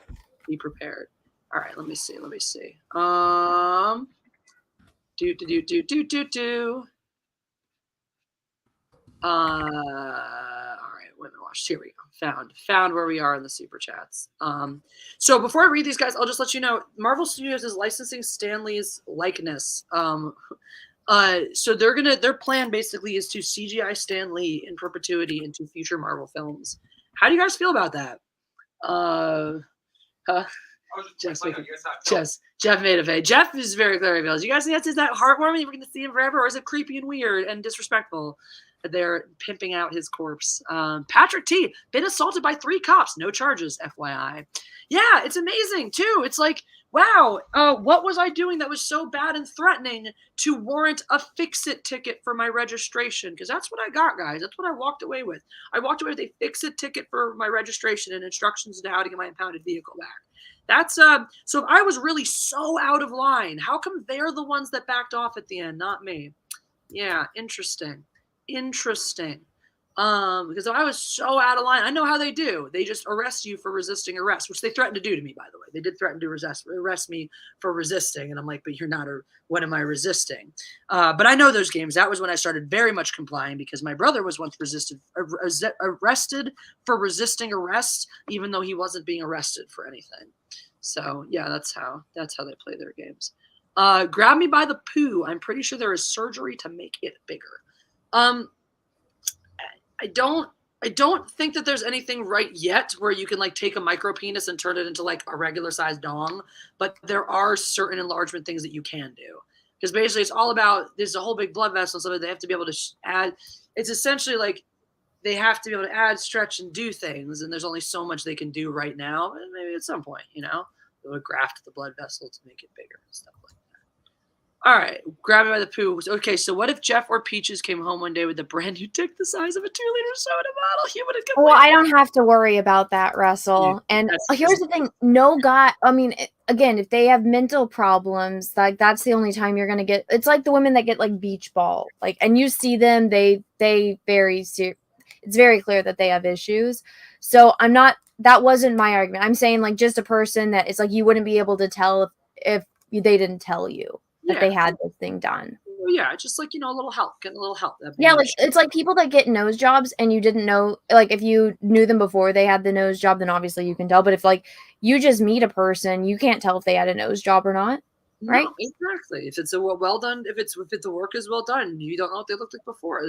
be prepared. All right, let me see. All right, women watch. Here we go. Found where we are in the super chats. So before I read these guys, I'll just let you know Marvel Studios is licensing Stan Lee's likeness. So their plan basically is to CGI Stan Lee in perpetuity into future Marvel films. How do you guys feel about that? Jeff made a face. Jeff is very clear. You guys think that's that heartwarming? We're going to see him forever, or is it creepy and weird and disrespectful? They're pimping out his corpse. Patrick T. Been assaulted by 3 cops. No charges, FYI. Yeah, it's amazing, too. It's like, wow, what was I doing that was so bad and threatening to warrant a fix-it ticket for my registration? Because that's what I got, guys. That's what I walked away with. I walked away with a fix-it ticket for my registration and instructions on how to get my impounded vehicle back. That's so if I was really so out of line, how come they're the ones that backed off at the end, not me? Yeah, interesting. Because I was so out of line. I know how they do. They just arrest you for resisting arrest, which they threatened to do to me, by the way. They did threaten to arrest me for resisting. And I'm like, but you're not, what am I resisting? But I know those games. That was when I started very much complying because my brother was once arrested for resisting arrest, even though he wasn't being arrested for anything. So yeah, that's how they play their games. Grab me by the poo. I'm pretty sure there is surgery to make it bigger. I don't I don't think that there's anything right yet where you can like take a micro penis and turn it into like a regular sized dong, but there are certain enlargement things that you can do. Because basically it's all about, there's a whole big blood vessel, so they have to be able to add, it's essentially like they have to be able to add, stretch, and do things, and there's only so much they can do right now, and maybe at some point, they'll graft the blood vessel to make it bigger and stuff like that. All right, grab it by the poo. Okay, so what if Jeff or Peaches came home one day with a brand new dick the size of a 2-liter soda bottle? He would have Well, I don't have to worry about that, Russell. Yeah, And here's the thing: no guy. I mean, again, if they have mental problems, like that's the only time you're gonna get. It's like the women that get like beach ball, like, and you see them, they very it's very clear that they have issues. So I'm not. That wasn't my argument. I'm saying like just a person that it's like you wouldn't be able to tell if they didn't tell you that they had this thing done. Well, yeah, just like, a little help, getting a little help. Yeah, like it's like people that get nose jobs and you didn't know, like if you knew them before they had the nose job, then obviously you can tell. But if like you just meet a person, you can't tell if they had a nose job or not, right? No, exactly. If it's a well done, if the work is well done, you don't know what they looked like before.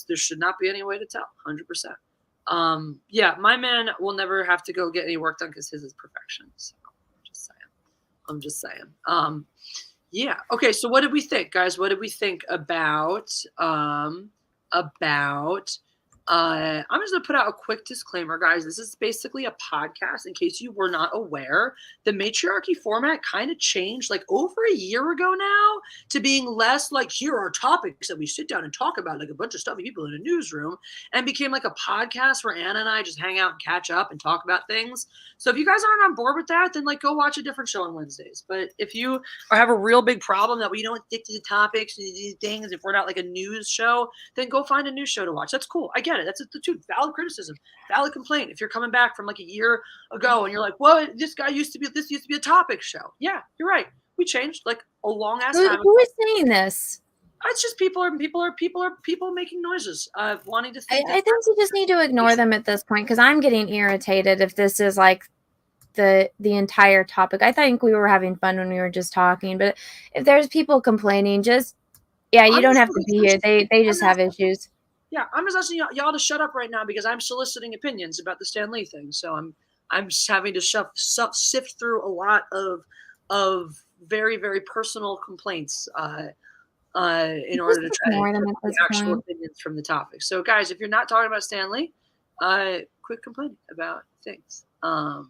There should not be any way to tell. 100%. Yeah, my man will never have to go get any work done because his is perfection. So I'm just saying. Yeah. Okay. So what did we think, guys? What did we think about I'm just gonna put out a quick disclaimer, guys. This is basically a podcast. In case you were not aware, the matriarchy format kind of changed like over a year ago now to being less like here are topics that we sit down and talk about, like a bunch of stuffy people in a newsroom, and became like a podcast where Anna and I just hang out and catch up and talk about things. So if you guys aren't on board with that, then like go watch a different show on Wednesdays. But if you have a real big problem that we don't stick to the topics and these things, if we're not like a news show, then go find a news show to watch. That's cool. I get it. That's the truth. Valid criticism, valid complaint. If you're coming back from like a year ago and you're like, well, this used to be a topic show. Yeah, you're right. We changed like a long ass time. Who is saying this? It's just people making noises, wanting to think. I think you just need to ignore them at this point because I'm getting irritated if this is like the entire topic. I think we were having fun when we were just talking, but if there's people complaining, just you don't have to be here. They just have issues. Yeah, I'm just asking y'all to shut up right now because I'm soliciting opinions about the Stan Lee thing. So I'm just having to sift through a lot of very, very personal complaints in order to try to get the actual opinions from the topic. So guys, if you're not talking about Stan Lee, quit complaining about things. All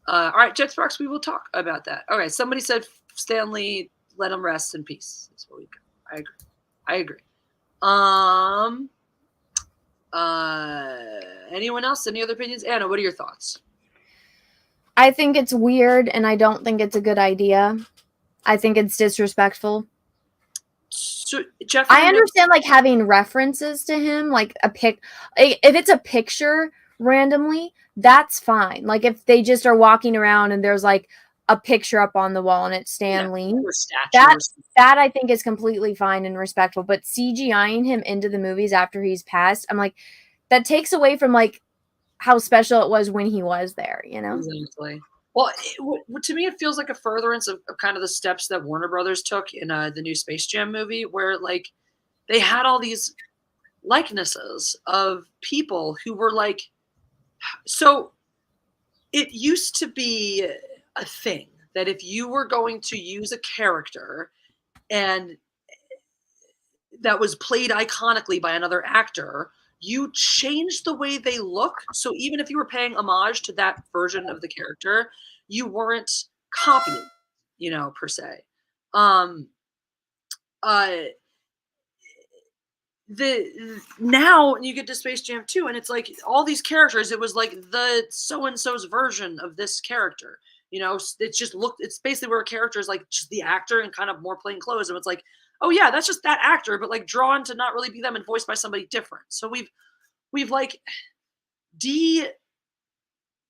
right, Jet Sparks, we will talk about that. Okay, somebody said Stan Lee, let him rest in peace. That's what we got. I agree. Anyone else? Any other opinions? Anna, what are your thoughts? I think it's weird and I don't think it's a good idea. I think it's disrespectful. So, Jeff, I understand like having references to him, like if it's a picture randomly, that's fine. Like if they just are walking around and there's like a picture up on the wall and it's Stan Lee, that I think is completely fine and respectful. But CGIing him into the movies after he's passed, I'm like, that takes away from like how special it was when he was there, Exactly. Well, to me, it feels like a furtherance of kind of the steps that Warner Brothers took in the new Space Jam movie, where like they had all these likenesses of people who were like, so it used to be a thing that if you were going to use a character and that was played iconically by another actor, you changed the way they look. So even if you were paying homage to that version of the character, you weren't copying, per se. Now you get to Space Jam 2 and it's like all these characters, it was like the so-and-so's version of this character. It's basically where a character is like just the actor and kind of more plain clothes. And it's like, oh yeah, that's just that actor, but like drawn to not really be them and voiced by somebody different. So we've like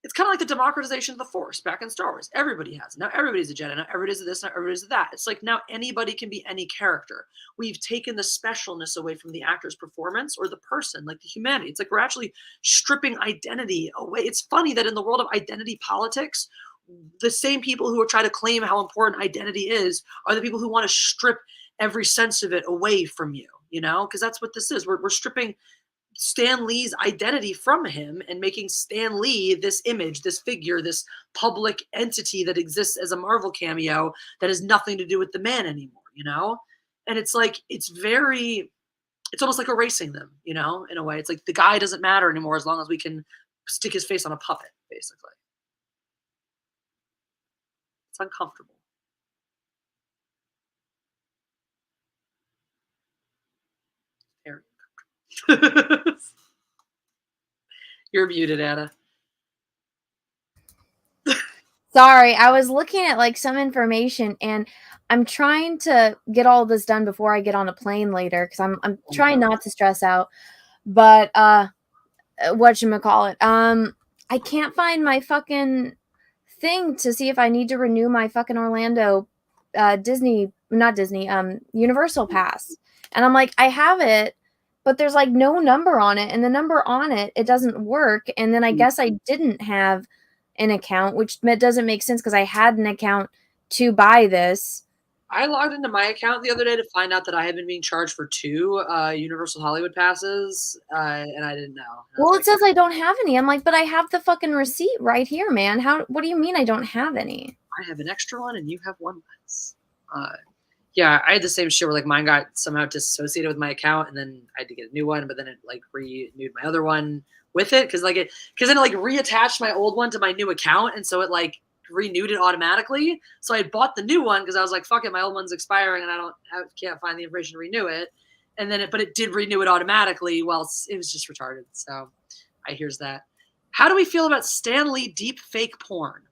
it's kind of like the democratization of the Force back in Star Wars. Everybody has it. Now everybody's a Jedi. Now everybody's a this. Now everybody's a that. It's like now anybody can be any character. We've taken the specialness away from the actor's performance or the person, like the humanity. It's like we're actually stripping identity away. It's funny that in the world of identity politics, the same people who are trying to claim how important identity is are the people who want to strip every sense of it away from you, because that's what this is. We're stripping Stan Lee's identity from him and making Stan Lee this image, this figure, this public entity that exists as a Marvel cameo that has nothing to do with the man anymore, you know? And it's like, it's almost like erasing them, you know, in a way. It's like the guy doesn't matter anymore as long as we can stick his face on a puppet, basically. It's uncomfortable. Very uncomfortable. You're muted, Anna. Sorry, I was looking at like some information and I'm trying to get all this done before I get on a plane later because I'm trying not to stress out. But whatchamacallit? I can't find my fucking thing to see if I need to renew my fucking Orlando Universal Pass. And I'm like, I have it, but there's like no number on it, and the number on it doesn't work. And then I guess I didn't have an account, which doesn't make sense because I had an account to buy this. I logged into my account the other day to find out that I had been being charged for 2 Universal Hollywood passes, and I didn't know. Well, it says I don't have any. I'm like, but I have the fucking receipt right here, man. What do you mean I don't have any? I have an extra one and you have one less. Yeah, I had the same shit where like mine got somehow disassociated with my account, and then I had to get a new one, but then it like renewed my other one with it because then it like reattached my old one to my new account, and so it like renewed it automatically. So I bought the new one because I was like, fuck it, my old one's expiring and I can't find the information to renew it. And then but it did renew it automatically. Well, it was just retarded. So here's that. How do we feel about Stan Lee deep fake porn?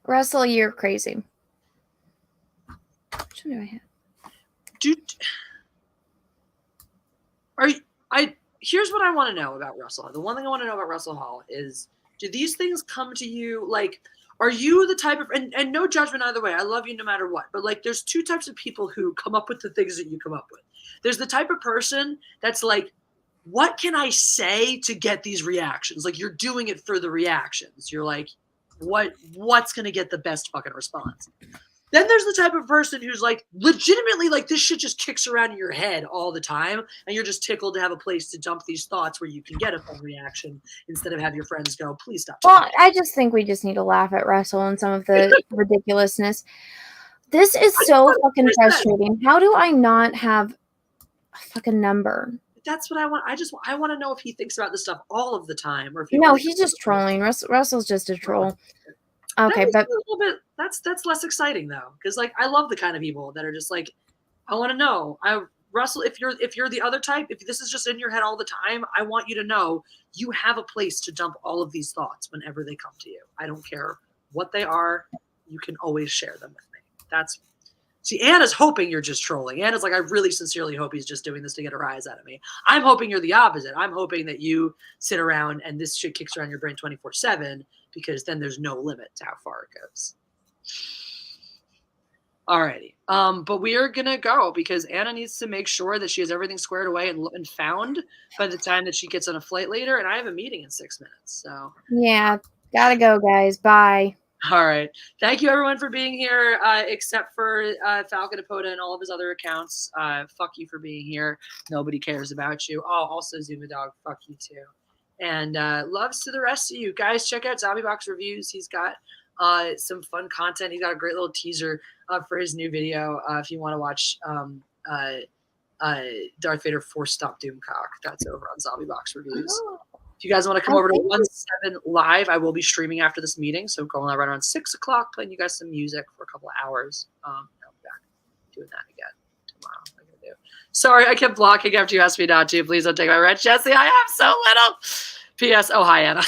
Russell, you're crazy. Which one do I have? Here's what I want to know about Russell. The one thing I want to know about Russell Hall is, do these things come to you? Like, are you the type of, and no judgment either way, I love you no matter what, but like there's 2 types of people who come up with the things that you come up with. There's the type of person that's like, what can I say to get these reactions? Like, you're doing it for the reactions. You're like, what's going to get the best fucking response? Then there's the type of person who's like, legitimately, like, this shit just kicks around in your head all the time, and you're just tickled to have a place to dump these thoughts where you can get a fun reaction instead of have your friends go, please stop. Well, I just think we just need to laugh at Russell and some of the ridiculousness. This is so fucking frustrating. How do I not have a fucking number? That's what I want. I want to know if he thinks about this stuff all of the time, or if he's just trolling. Russell's just a troll. Okay, but a little bit. That's less exciting though, because like I love the kind of people that are just like, I want to know. Russell, if you're the other type, if this is just in your head all the time, I want you to know you have a place to dump all of these thoughts whenever they come to you. I don't care what they are. You can always share them with me. See, Anna's hoping you're just trolling. Anna's like, I really sincerely hope he's just doing this to get a rise out of me. I'm hoping you're the opposite. I'm hoping that you sit around and this shit kicks around your brain 24/7, because then there's no limit to how far it goes. Alrighty. But we are going to go because Anna needs to make sure that she has everything squared away and found by the time that she gets on a flight later. And I have a meeting in 6 minutes. So yeah, gotta go, guys. Bye. All right. Thank you, everyone, for being here, except for Falcon Apoda and all of his other accounts. Fuck you for being here. Nobody cares about you. Oh, also Zuma Dog, fuck you, too. And loves to the rest of you. Guys, check out Zombie Box Reviews. He's got some fun content. He's got a great little teaser for his new video. If you want to watch Darth Vader Force Stomp Doomcock, that's over on Zombie Box Reviews. Oh. If you guys want to come over to 17 Live, I will be streaming after this meeting. So going on right around 6 o'clock, playing you guys some music for a couple of hours. I'll be back doing that again tomorrow. I'm gonna do. Sorry, I kept blocking after you asked me not to. Please don't take my red, Jesse. I am so little. P.S. Oh, hi, Anna.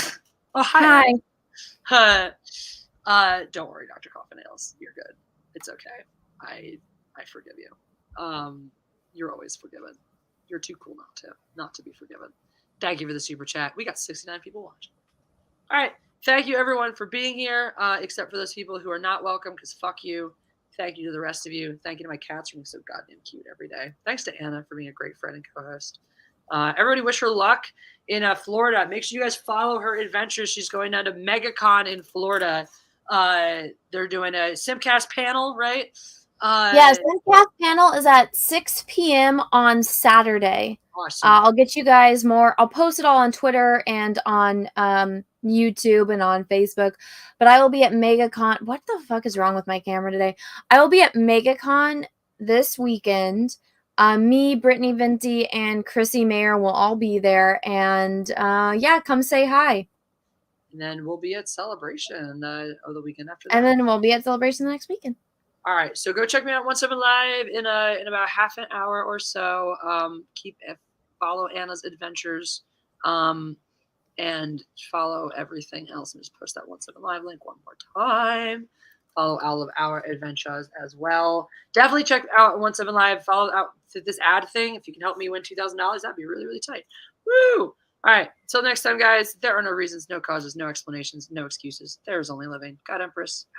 Oh, hi. Hi. Don't worry, Dr. Coffinails. You're good. It's okay. I forgive you. You're always forgiven. You're too cool not to be forgiven. Thank you for the super chat. We got 69 people watching. All right. Thank you, everyone, for being here, except for those people who are not welcome, because fuck you. Thank you to the rest of you. Thank you to my cats for being so goddamn cute every day. Thanks to Anna for being a great friend and co-host. Everybody wish her luck in Florida. Make sure you guys follow her adventures. She's going down to Megacon in Florida. They're doing a Simcast panel, right? Yes, Zencath panel is at 6 p.m. on Saturday. Awesome. I'll get you guys more. I'll post it all on Twitter and on YouTube and on Facebook. But I will be at Megacon. What the fuck is wrong with my camera today? I will be at Megacon this weekend. Me, Brittany Venti, and Chrissy Mayer will all be there. And yeah, come say hi. And then we'll be at Celebration the weekend after that. And then we'll be at Celebration the next weekend. All right, so go check me out 17 Live in about half an hour or so. Follow Anna's adventures, and follow everything else. And just post that 17 Live link one more time. Follow all of our adventures as well. Definitely check out 17 Live. Follow out this ad thing. If you can help me win $2,000, that'd be really, really tight. Woo! All right, until next time, guys. There are no reasons, no causes, no explanations, no excuses. There is only living. God Empress.